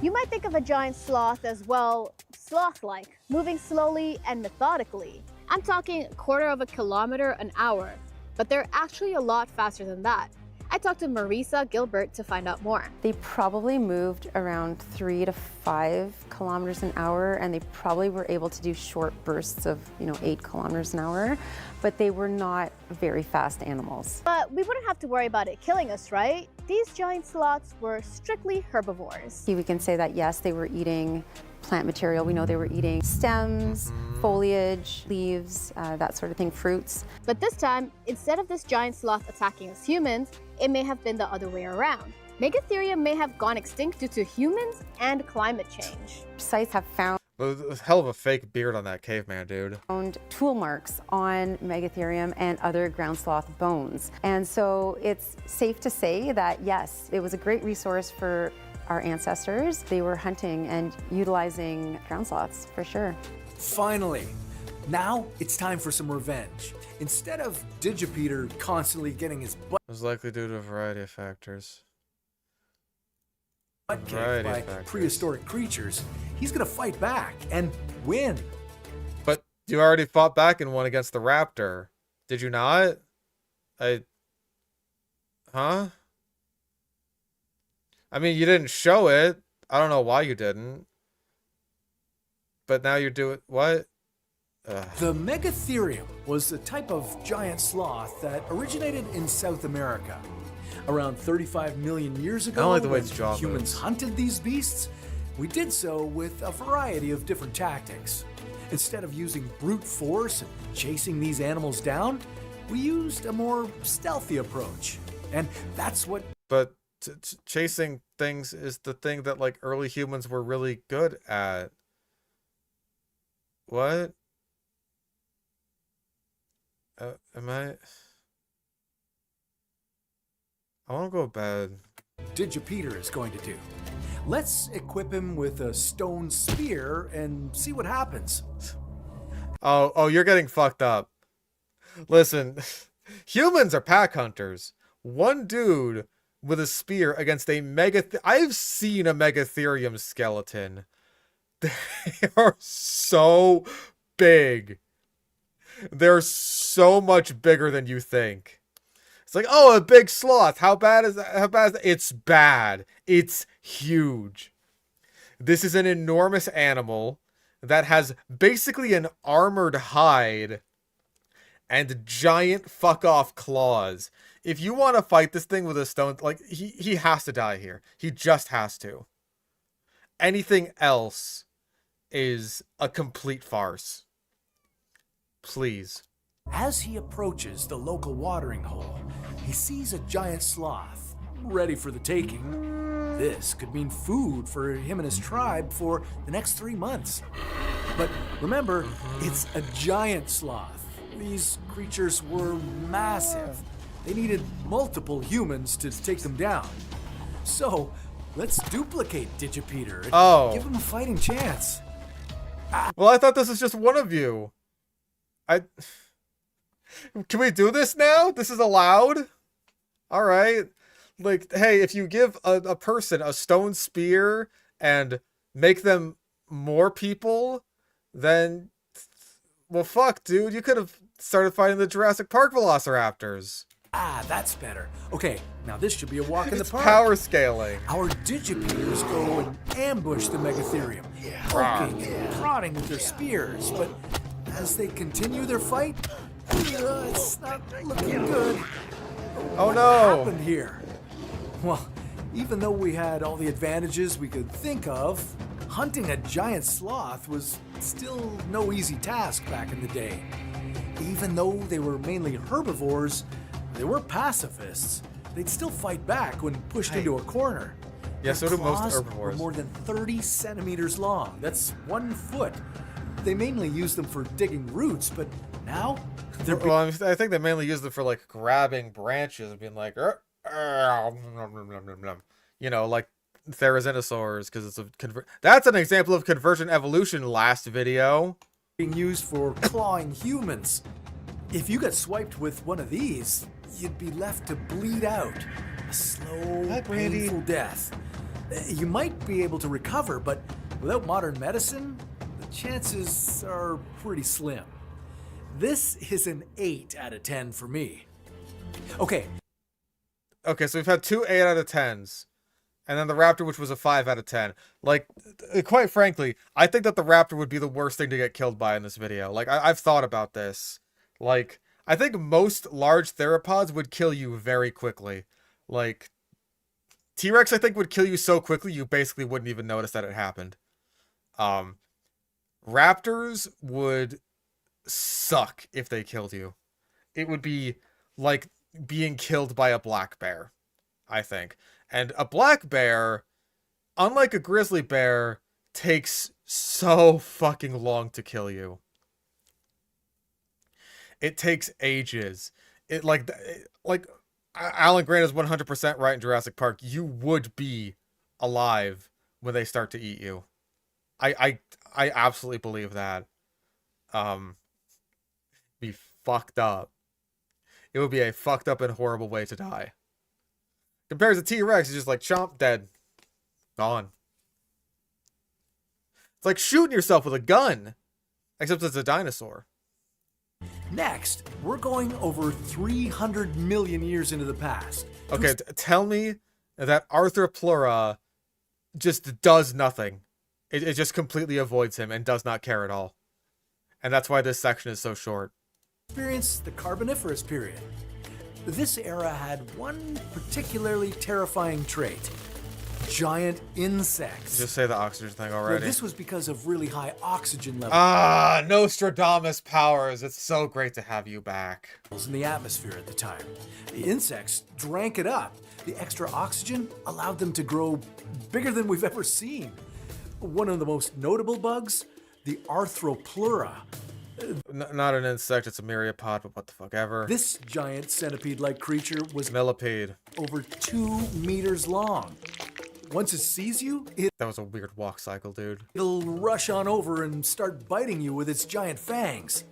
You might think of a giant sloth as, well, sloth-like, moving slowly and methodically. I'm talking a quarter of a kilometer an hour, but they're actually a lot faster than that. I talked to Marisa Gilbert to find out more. They probably moved around 3 to 5 kilometers an hour, and they probably were able to do short bursts of, 8 kilometers an hour, but they were not very fast animals. But we wouldn't have to worry about it killing us, right? These giant sloths were strictly herbivores. We can say that, yes, they were eating plant material. We know they were eating stems, foliage, leaves, that sort of thing, fruits. But this time, instead of this giant sloth attacking us humans, it may have been the other way around. Megatherium may have gone extinct due to humans and climate change. Sites have found A hell of a fake beard on that caveman, dude. tool marks on Megatherium and other ground sloth bones. And so it's safe to say that, yes, it was a great resource for our ancestors. They were hunting and utilizing ground sloths, for sure. Finally, now it's time for some revenge. Instead of Digipeater constantly getting his butt It was likely due to a variety of factors. kicked Variety by of factors. prehistoric creatures, he's gonna fight back and win. But you already fought back and won against the raptor. Did you not? Huh? I mean, you didn't show it. I don't know why you didn't. But now you're doing... What? The Megatherium was a type of giant sloth that originated in South America. Around 35 million years ago, I don't like the way when its jaw humans moves. hunted these beasts, we did so with a variety of different tactics. Instead of using brute force and chasing these animals down, we used a more stealthy approach. And that's what... But chasing things is the thing that, like, early humans were really good at. What? Am I want to go to bed. Digipeater is going to do. Let's equip him with a stone spear and see what happens. Oh, you're getting fucked up. Listen, humans are pack hunters. One dude with a spear against a I've seen a Megatherium skeleton. They are so big. They're so much bigger than you think. It's like, oh, a big sloth. How bad is that? How bad is that? It's bad. It's huge. This is an enormous animal that has basically an armored hide and giant fuck off claws. If you want to fight this thing with a stone, like, he has to die here. He just has to. Anything else is a complete farce. Please. As he approaches the local watering hole, he sees a giant sloth, ready for the taking. This could mean food for him and his tribe for the next 3 months. But remember, it's a giant sloth. These creatures were massive. They needed multiple humans to take them down. So, let's duplicate Digipeater and give him a fighting chance. Well, I thought this was just one of you. Can we do this now? This is allowed? Alright. Like, hey, if you give a person a stone spear and make them more people, then... Well, fuck, dude. You could have started fighting the Jurassic Park velociraptors. Ah, that's better. Okay, now this should be a walk in the It's park. power scaling. Our digipeers go and ambush the Megatherium, poking and prodding with their spears, but as they continue their fight, it's not looking good. Oh What no! happened here? Well, even though we had all the advantages we could think of, hunting a giant sloth was still no easy task back in the day. Even though they were mainly herbivores, they were pacifists. They'd still fight back when pushed into a corner. Yeah, so do most Claws were herbivores. more than 30 centimeters long. That's 1 foot. They mainly used them for digging roots, but now they're Well, I think they mainly use them for like grabbing branches and being like, you know, like therizinosaurs, because it's a that's an example of convergent evolution. Last video being used for clawing humans. If you got swiped with one of these, you'd be left to bleed out. A slow, painful death. You might be able to recover, but without modern medicine, the chances are pretty slim. This is an 8 out of 10 for me. Okay. Okay, so we've had 2 8 out of 10s. And then the raptor, which was a 5 out of 10. Like, quite frankly, I think that the raptor would be the worst thing to get killed by in this video. Like, I've thought about this. Like, I think most large theropods would kill you very quickly. Like, T-Rex, I think, would kill you so quickly you basically wouldn't even notice that it happened. Raptors would suck if they killed you. It would be like being killed by a black bear, I think. And a black bear, unlike a grizzly bear, takes so fucking long to kill you. It takes ages. Alan Grant is 100% right in Jurassic Park. You would be alive when they start to eat you. I absolutely believe that. Be fucked up. It would be a fucked up and horrible way to die. Compared to T-Rex, it's just like chomp, dead, gone. It's like shooting yourself with a gun, except it's a dinosaur. Next, we're going over 300 million years into the past. Okay, tell me that Arthropleura just does nothing. It just completely avoids him and does not care at all. And that's why this section is so short. Experience the Carboniferous period. This era had one particularly terrifying trait. Giant insects. Just say the oxygen thing already. Well, this was because of really high oxygen levels. Ah, Nostradamus powers. It's so great to have you back. In the atmosphere at the time. The insects drank it up. The extra oxygen allowed them to grow bigger than we've ever seen. One of the most notable bugs, the Arthropleura. Not an insect, it's a myriapod, but what the fuck ever. This giant centipede-like creature was millipede, over 2 meters long. Once it sees you, that was a weird walk cycle, dude. It'll rush on over and start biting you with its giant fangs.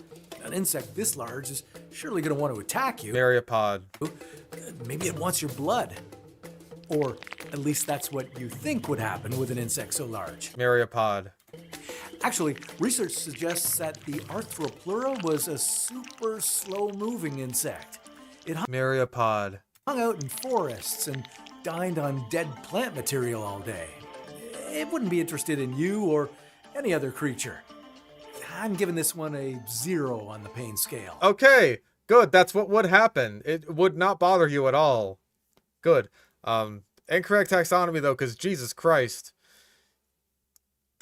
An insect this large is surely going to want to attack you. Myriapod. Maybe it wants your blood. Or at least that's what you think would happen with an insect so large. Myriapod. Actually, research suggests that the Arthropleura was a super slow-moving insect. It Myriapod. hung out in forests and dined on dead plant material all day. It wouldn't be interested in you or any other creature. I'm giving this one a 0 on the pain scale. Okay, good. That's what would happen. It would not bother you at all. Good. Incorrect taxonomy though, because Jesus Christ.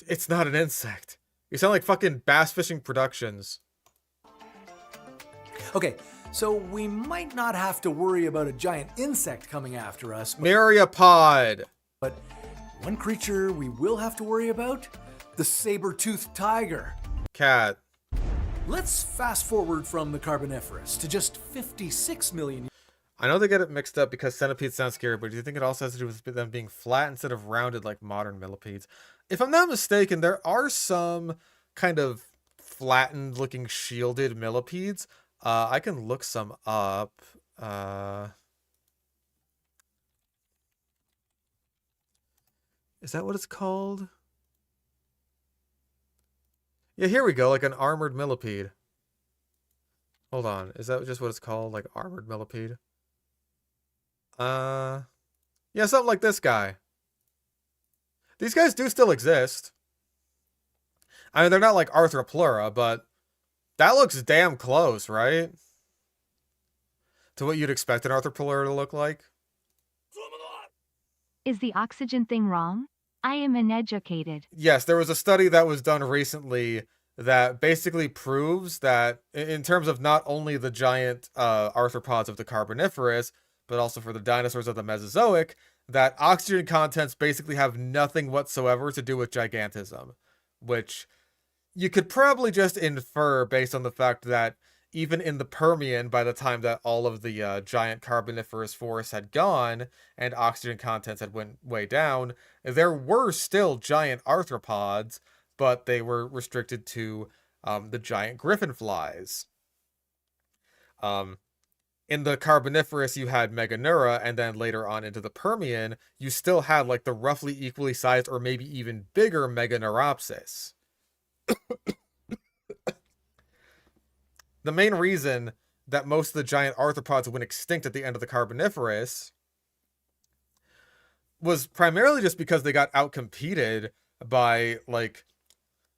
It's not an insect. You sound like fucking Bass Fishing Productions. Okay, so we might not have to worry about a giant insect coming after us. Myriapod. But one creature we will have to worry about, the saber-toothed tiger. Cat. Let's fast forward from the Carboniferous to just 56 million. I know they get it mixed up because centipedes sound scary, but do you think it also has to do with them being flat instead of rounded like modern millipedes? If I'm not mistaken, there are some kind of flattened looking shielded millipedes. I can look some up. Is that what it's called? Yeah, here we go, like an armored millipede. Hold on, is that just what it's called? Like armored millipede? Yeah, something like this guy. These guys do still exist. I mean, they're not like Arthropleura, but that looks damn close, right? To what you'd expect an Arthropleura to look like. Is the oxygen thing wrong? I am uneducated. Yes, there was a study that was done recently that basically proves that in terms of not only the giant arthropods of the Carboniferous, but also for the dinosaurs of the Mesozoic, that oxygen contents basically have nothing whatsoever to do with gigantism, which you could probably just infer based on the fact that even in the Permian, by the time that all of the giant Carboniferous forests had gone and oxygen contents had went way down, there were still giant arthropods, but they were restricted to the giant griffin flies. In the Carboniferous, you had Meganeura, and then later on into the Permian, you still had like the roughly equally sized or maybe even bigger Meganeuropsis. The main reason that most of the giant arthropods went extinct at the end of the Carboniferous was primarily just because they got outcompeted by, like,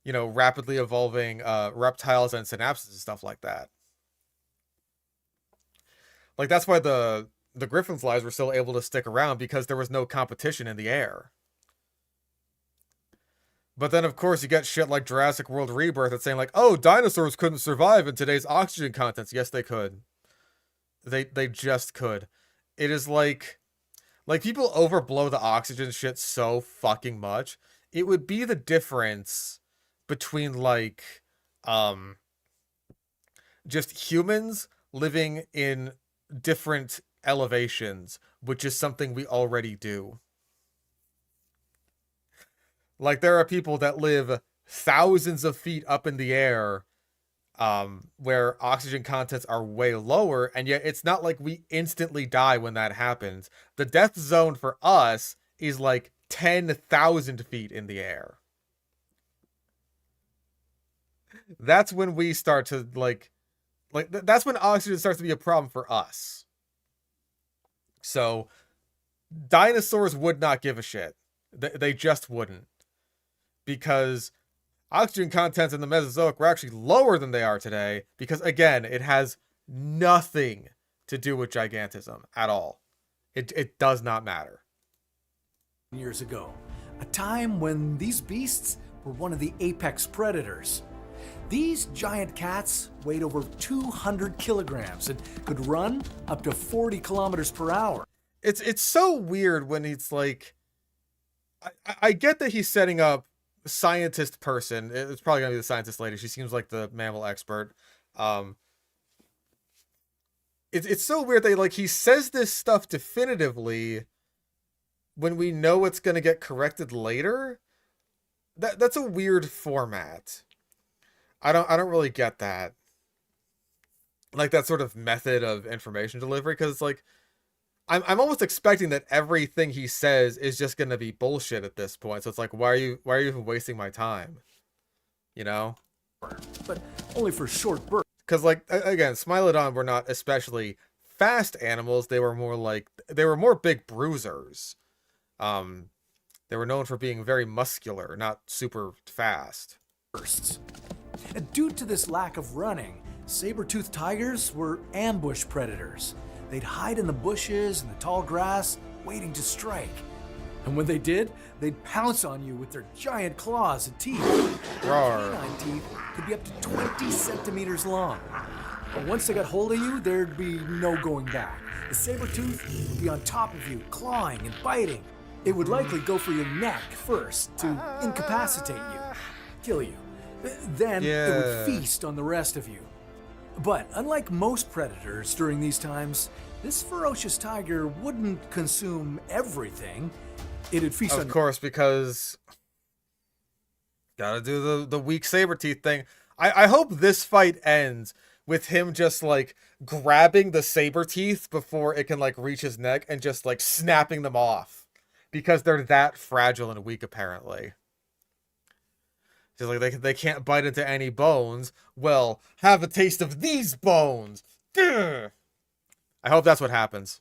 you know, rapidly evolving reptiles and synapses and stuff like that. Like, that's why the griffin flies were still able to stick around, because there was no competition in the air. But then, of course, you get shit like Jurassic World Rebirth that's saying, like, oh, dinosaurs couldn't survive in today's oxygen contents. Yes, they could. They just could. It is like people overblow the oxygen shit so fucking much. It would be the difference between, like, just humans living in different elevations, which is something we already do. Like, there are people that live thousands of feet up in the air, where oxygen contents are way lower, and yet it's not like we instantly die when that happens. The death zone for us is like 10,000 feet in the air. That's when we start to, that's when oxygen starts to be a problem for us. So, dinosaurs would not give a shit. They just wouldn't. Because oxygen contents in the Mesozoic were actually lower than they are today, because, again, it has nothing to do with gigantism at all. It does not matter. Years ago, a time when these beasts were one of the apex predators. These giant cats weighed over 200 kilograms and could run up to 40 kilometers per hour. It's so weird when it's like, I get that he's setting up scientist person. It's probably gonna be the scientist lady. She seems like the mammal expert. It's so weird that, like, he says this stuff definitively when we know it's gonna get corrected later. That's a weird format. I don't really get that. Like, that sort of method of information delivery, because it's like, I'm almost expecting that everything he says is just gonna be bullshit at this point. So it's like, why are you even wasting my time? You know? But only for short bursts. Because, like, again, Smilodon were not especially fast animals. They were more big bruisers. They were known for being very muscular, not super fast. Bursts. And due to this lack of running, saber-toothed tigers were ambush predators. They'd hide in the bushes and the tall grass, waiting to strike. And when they did, they'd pounce on you with their giant claws and teeth. Their canine teeth could be up to 20 centimeters long. But once they got hold of you, there'd be no going back. The saber-tooth would be on top of you, clawing and biting. It would likely go for your neck first to incapacitate you, kill you. Then it would feast on the rest of you. But unlike most predators during these times, this ferocious tiger wouldn't consume everything. It'd feast on... Of course, because gotta do the weak saber teeth thing. I hope this fight ends with him just, like, grabbing the saber teeth before it can, like, reach his neck and just, like, snapping them off, because they're that fragile and weak, apparently. Just like, they can't bite into any bones. Well, have a taste of these bones. Ugh. I hope that's what happens.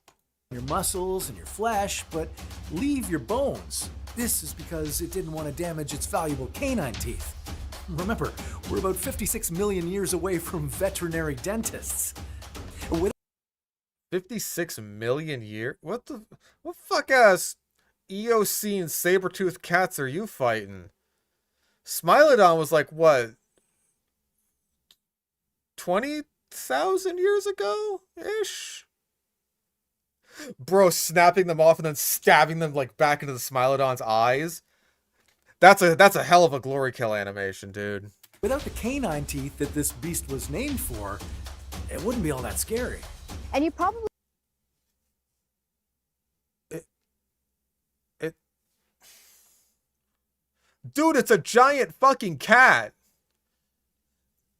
your muscles and your flesh, but leave your bones. This is because it didn't want to damage its valuable canine teeth. Remember, we're about 56 million years away from veterinary dentists. 56 million years? What fuck ass Eocene saber-toothed cats are you fighting? Smilodon was like, what? 20,000 years ago-ish? Bro, snapping them off and then stabbing them like back into the Smilodon's eyes. That's a hell of a glory kill animation, dude. Without the canine teeth that this beast was named for, it wouldn't be all that scary. And you probably... Dude, it's a giant fucking cat.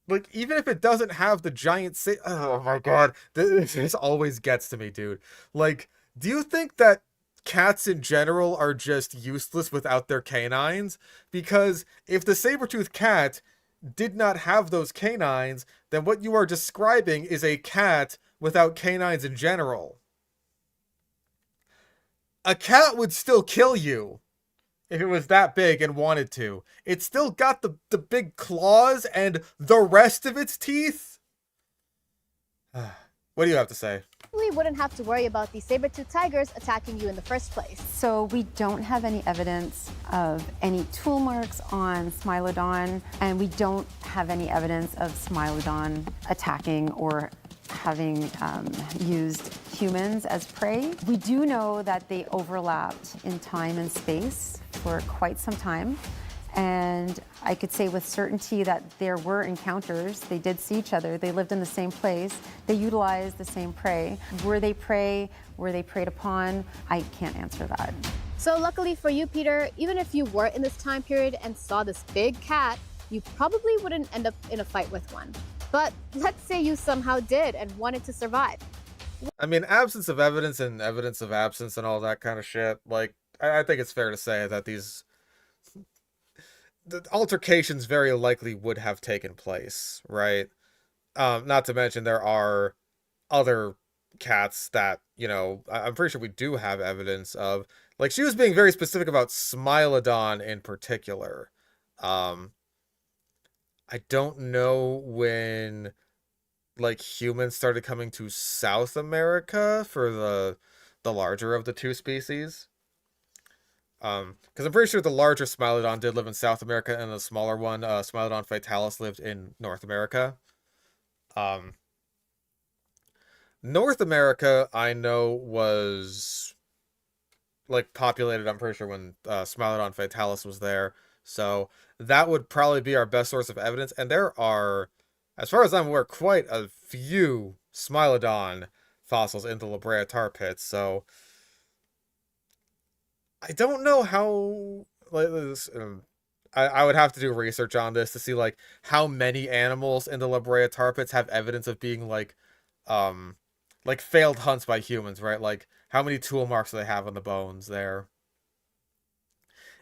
Like, even if it doesn't have the giant oh my god. This always gets to me, dude. Like, do you think that cats in general are just useless without their canines? Because if the saber-toothed cat did not have those canines, then what you are describing is a cat without canines in general. A cat would still kill you if it was that big and wanted to. It's still got the big claws and the rest of its teeth. What do you have to say? We wouldn't have to worry about these saber-toothed tigers attacking you in the first place. So we don't have any evidence of any tool marks on Smilodon, and we don't have any evidence of Smilodon attacking or having used humans as prey. We do know that they overlapped in time and space for quite some time. And I could say with certainty that there were encounters. They did see each other. They lived in the same place. They utilized the same prey. Were they prey? Were they preyed upon? I can't answer that. So luckily for you, Peter, even if you were in this time period and saw this big cat, you probably wouldn't end up in a fight with one. But let's say you somehow did and wanted to survive. I mean, absence of evidence and evidence of absence and all that kind of shit. Like, I think it's fair to say that the altercations very likely would have taken place, right? Not to mention there are other cats that, you know, I'm pretty sure we do have evidence of. Like, she was being very specific about Smilodon in particular. I don't know when, like, humans started coming to South America for the larger of the two species. Because I'm pretty sure the larger Smilodon did live in South America, and the smaller one, Smilodon fatalis, lived in North America. North America, I know, was, like, populated, I'm pretty sure, when Smilodon fatalis was there. So that would probably be our best source of evidence. And there are, as far as I'm aware, quite a few Smilodon fossils in the La Brea tar pits. So I don't know how, like, this, I would have to do research on this to see, like, how many animals in the La Brea tar pits have evidence of being, like failed hunts by humans, right? Like, how many tool marks do they have on the bones there?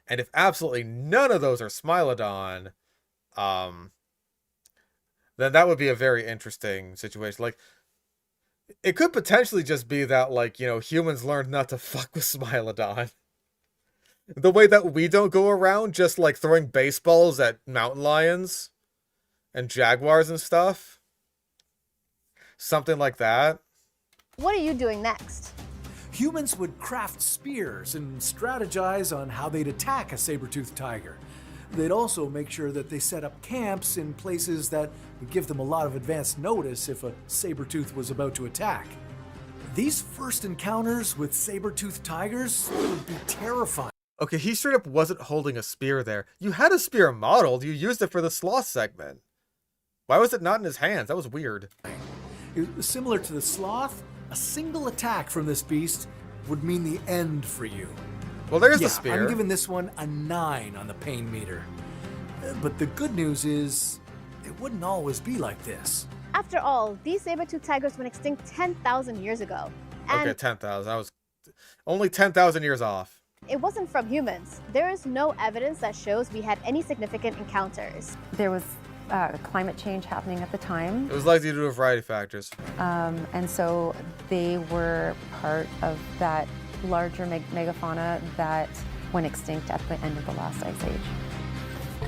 And if absolutely none of those are Smilodon, then that would be a very interesting situation. Like, it could potentially just be that, like, you know, humans learned not to fuck with Smilodon. The way that we don't go around just, like, throwing baseballs at mountain lions and jaguars and stuff. Something like that. What are you doing next? Humans would craft spears and strategize on how they'd attack a saber-toothed tiger. They'd also make sure that they set up camps in places that would give them a lot of advance notice if a saber-tooth was about to attack. These first encounters with saber-toothed tigers would be terrifying. Okay, he straight up wasn't holding a spear there. You had a spear modeled. You used it for the sloth segment. Why was it not in his hands? That was weird. Similar to the sloth, a single attack from this beast would mean the end for you. Well, there's the spear. I'm giving this one a 9 on the pain meter. But the good news is, it wouldn't always be like this. After all, these saber-toothed tigers went extinct 10,000 years ago. And okay, 10,000. I was only 10,000 years off. It wasn't from humans. There is no evidence that shows we had any significant encounters. There was climate change happening at the time. It was likely due to a variety of factors. And so they were part of that larger megafauna that went extinct at the end of the last ice age.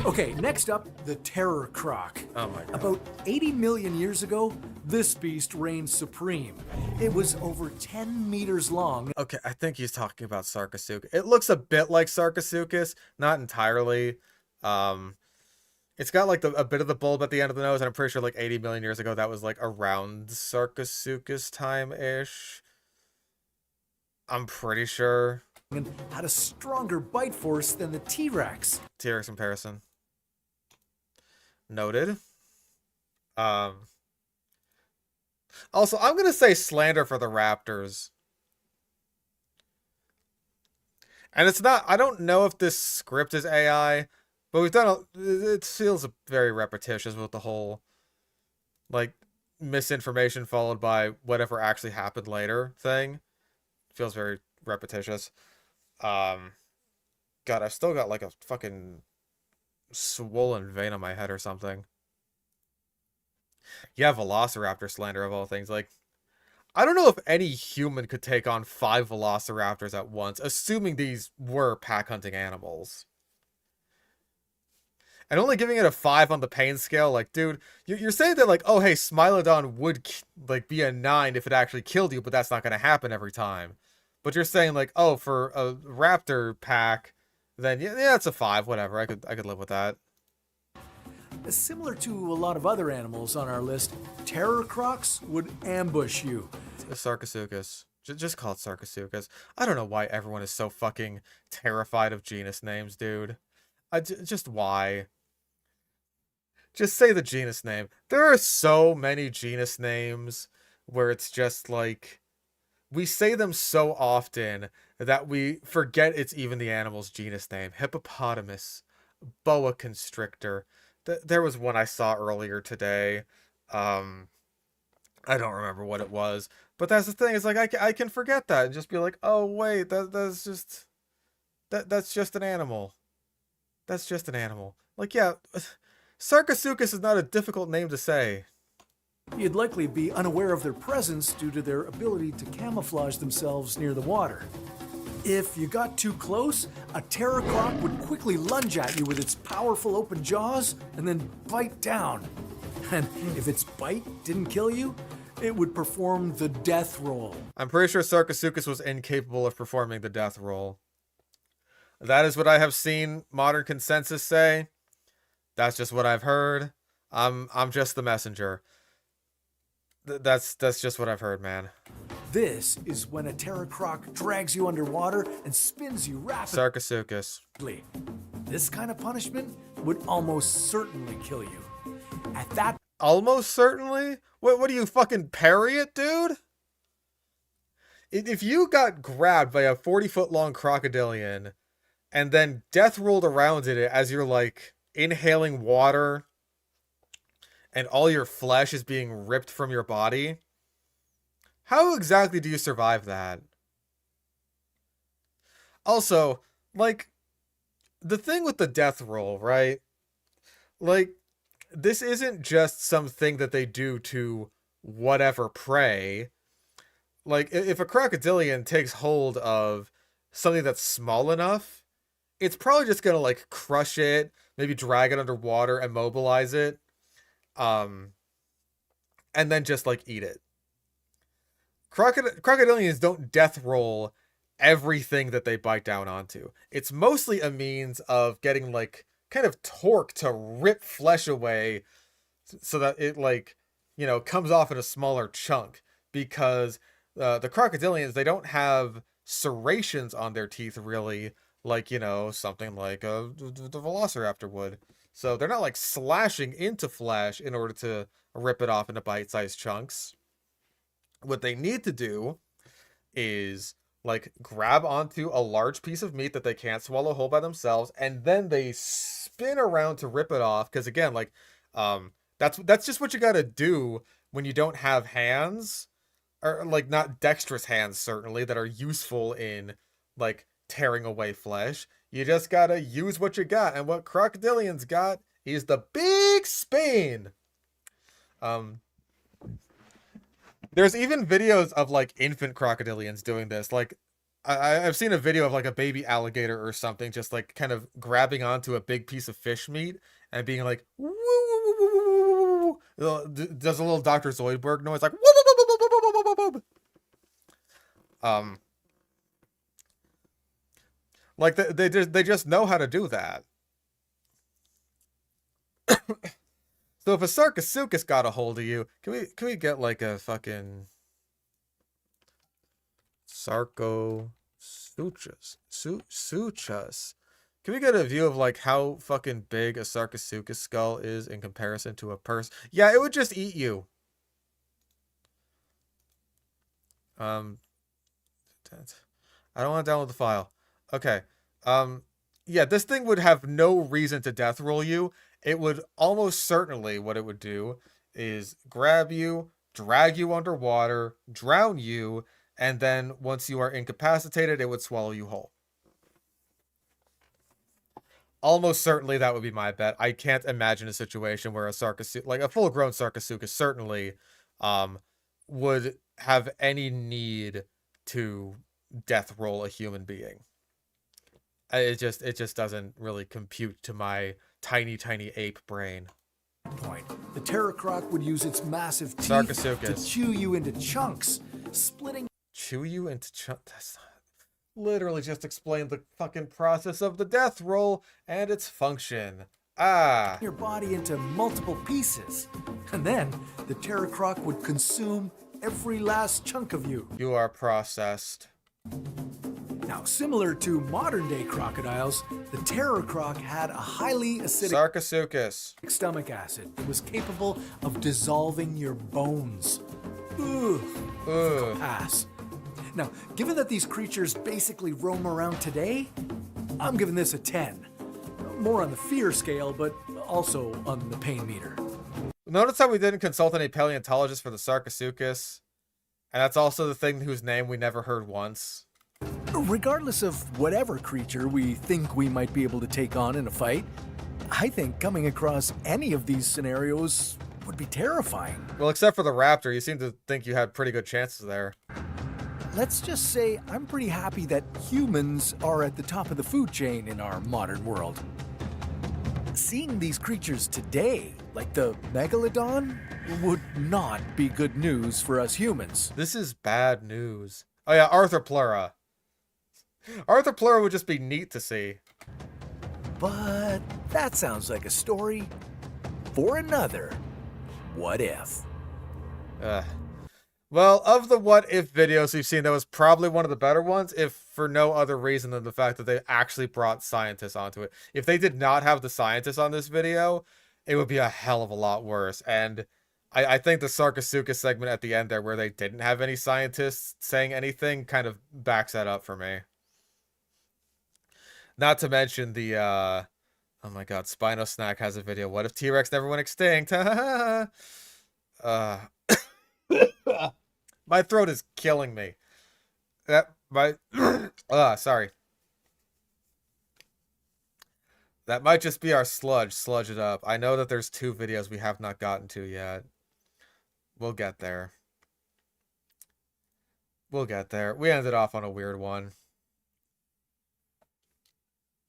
Okay, next up, the terror croc. Oh my god. About 80 million years ago, this beast reigned supreme. It was over 10 meters long. Okay, I think he's talking about Sarcosuchus. It looks a bit like Sarcosuchus, not entirely. It's got like a bit of the bulb at the end of the nose, and I'm pretty sure like 80 million years ago that was like around Sarcosuchus time-ish. I'm pretty sure. And had a stronger bite force than the T-Rex. T-Rex comparison. Noted. Also, I'm gonna say slander for the Raptors. And it's not, I don't know if this script is AI, but we've done, it feels very repetitious with the whole, like, misinformation followed by whatever actually happened later thing. Feels very repetitious. God, I've still got, like, a fucking swollen vein on my head or something. Yeah, Velociraptor slander of all things. Like, I don't know if any human could take on 5 velociraptors at once, assuming these were pack-hunting animals. And only giving it a 5 on the pain scale, like, dude, you're saying that, like, oh, hey, Smilodon would, like, be a 9 if it actually killed you, but that's not going to happen every time. But you're saying, like, oh, for a raptor pack, then, yeah, it's a 5, whatever, I could live with that. Similar to a lot of other animals on our list, terror crocs would ambush you. Sarcosuchus. Just call it Sarcosuchus. I don't know why everyone is so fucking terrified of genus names, dude. Just why? Just say the genus name. There are so many genus names where it's just like, we say them so often that we forget it's even the animal's genus name. Hippopotamus, boa constrictor. There was one I saw earlier today. I don't remember what it was, but that's the thing. It's like I can forget that and just be like, oh wait, that's just an animal. That's just an animal. Like, yeah, Sarcosuchus is not a difficult name to say. You'd likely be unaware of their presence due to their ability to camouflage themselves near the water. If you got too close, a terror croc would quickly lunge at you with its powerful open jaws and then bite down. And if its bite didn't kill you, it would perform the death roll. I'm pretty sure Sarcosuchus was incapable of performing the death roll. That is what I have seen modern consensus say. That's just what I've heard. I'm just the messenger. That's just what I've heard, man. This is when a terror croc drags you underwater and spins you rapidly. Sarcosuchus. This kind of punishment would almost certainly kill you. At that... Almost certainly? What do you fucking parry it, dude? If you got grabbed by a 40-foot long crocodilian and then death rolled around in it as you're like inhaling water and all your flesh is being ripped from your body, how exactly do you survive that? Also, like, the thing with the death roll, right? Like, this isn't just something that they do to whatever prey. Like, if a crocodilian takes hold of something that's small enough, it's probably just gonna, like, crush it, maybe drag it underwater, immobilize it, and then just, like, eat it. Crocodilians don't death roll everything that they bite down onto. It's mostly a means of getting, like, kind of torque to rip flesh away so that it, like, you know, comes off in a smaller chunk. Because the crocodilians, they don't have serrations on their teeth, really, like, you know, something like the velociraptor would. So they're not, like, slashing into flesh in order to rip it off into bite-sized chunks. What they need to do is, like, grab onto a large piece of meat that they can't swallow whole by themselves, and then they spin around to rip it off. Because again, like, that's just what you gotta do when you don't have hands, or, like, not dexterous hands, certainly, that are useful in, like, tearing away flesh. You just gotta use what you got, and what crocodilians got He's the big Spain. There's even videos of like infant crocodilians doing this. Like I've seen a video of like a baby alligator or something just like kind of grabbing onto a big piece of fish meat and being like, woo, woo, woo, woo, woo, woo. Does a little Dr. Zoidberg noise like, woo, woo, woo, woo, woo, woo, woo, woo, woo. Like they just know how to do that. So if a Sarcosuchus got a hold of you, can we get like a fucking Sarcosuchus? Suchus. Can we get a view of like how fucking big a Sarcosuchus skull is in comparison to a person? Yeah, it would just eat you. I don't want to download the file. Okay. Yeah, this thing would have no reason to death roll you. It would almost certainly, what it would do is grab you, drag you underwater, drown you, and then once you are incapacitated, it would swallow you whole. Almost certainly that would be my bet. I can't imagine a situation where a Sarcosuchus, like a full-grown Sarcosuchus, certainly would have any need to death roll a human being. It just doesn't really compute to my tiny ape brain. Point. The Pterocroc would use its massive teeth Sarcosuchus to chew you into chunks, splitting. Chew you into chunks. That's not... Literally just explain the fucking process of the death roll and its function. Your body into multiple pieces, and then the Pterocroc would consume every last chunk of you. You are processed. Now, similar to modern-day crocodiles, the Pterocroc had a highly acidic Sarcosuchus stomach acid that was capable of dissolving your bones. Ugh. Pass. Now, given that these creatures basically roam around today, I'm giving this a 10. More on the fear scale, but also on the pain meter. Notice how we didn't consult any paleontologists for the Sarcosuchus, and that's also the thing whose name we never heard once. Regardless of whatever creature we think we might be able to take on in a fight, I think coming across any of these scenarios would be terrifying. Well, except for the raptor, you seem to think you had pretty good chances there. Let's just say I'm pretty happy that humans are at the top of the food chain in our modern world. Seeing these creatures today, like the Megalodon, would not be good news for us humans. This is bad news. Oh yeah, Arthropleura. Arthropleura would just be neat to see. But that sounds like a story for another What If. Well, of the What If videos we've seen, that was probably one of the better ones, if for no other reason than the fact that they actually brought scientists onto it. If they did not have the scientists on this video, it would be a hell of a lot worse. And I think the Sarcosuchus segment at the end there, where they didn't have any scientists saying anything, kind of backs that up for me. Not to mention the, oh my god, Spinosnack has a video. What if T-Rex never went extinct? My throat is killing me. Sorry. That might just be our sludge. Sludge it up. I know that there's 2 videos we have not gotten to yet. We'll get there. We'll get there. We ended off on a weird one.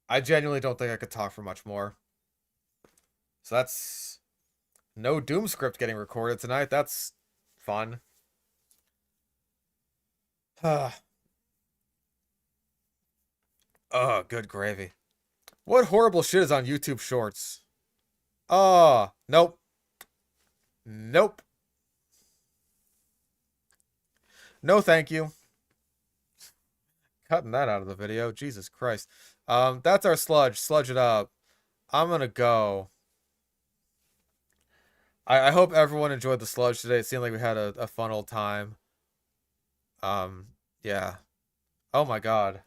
I genuinely don't think I could talk for much more. So that's no Doom script getting recorded tonight. That's fun. Oh, good gravy. What horrible shit is on YouTube Shorts? Oh, nope. Nope. No, thank you. Cutting that out of the video. Jesus Christ. That's our sludge. Sludge it up. I'm gonna go. I hope everyone enjoyed the sludge today. It seemed like we had a fun old time. Yeah. Oh my god.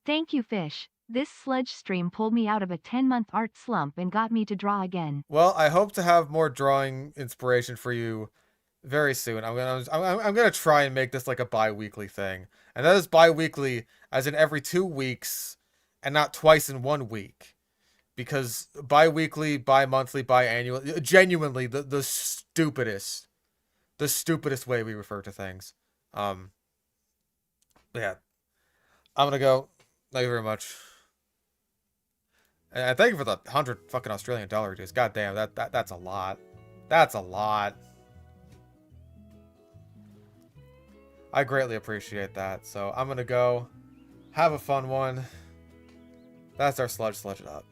Thank you, Fish. This sludge stream pulled me out of a 10-month art slump and got me to draw again. Well, I hope to have more drawing inspiration for you very soon. I'm gonna try and make this like a bi-weekly thing. And that is bi-weekly as in every 2 weeks and not twice in 1 week. because bi-weekly, bi-monthly, bi-annual, genuinely the stupidest way we refer to things. Yeah, I'm gonna go. Thank you very much. And thank you for the 100 fucking Australian dollar, dudes. God damn, that's a lot. That's a lot. I greatly appreciate that. So I'm gonna go have a fun one. That's our sludge it up.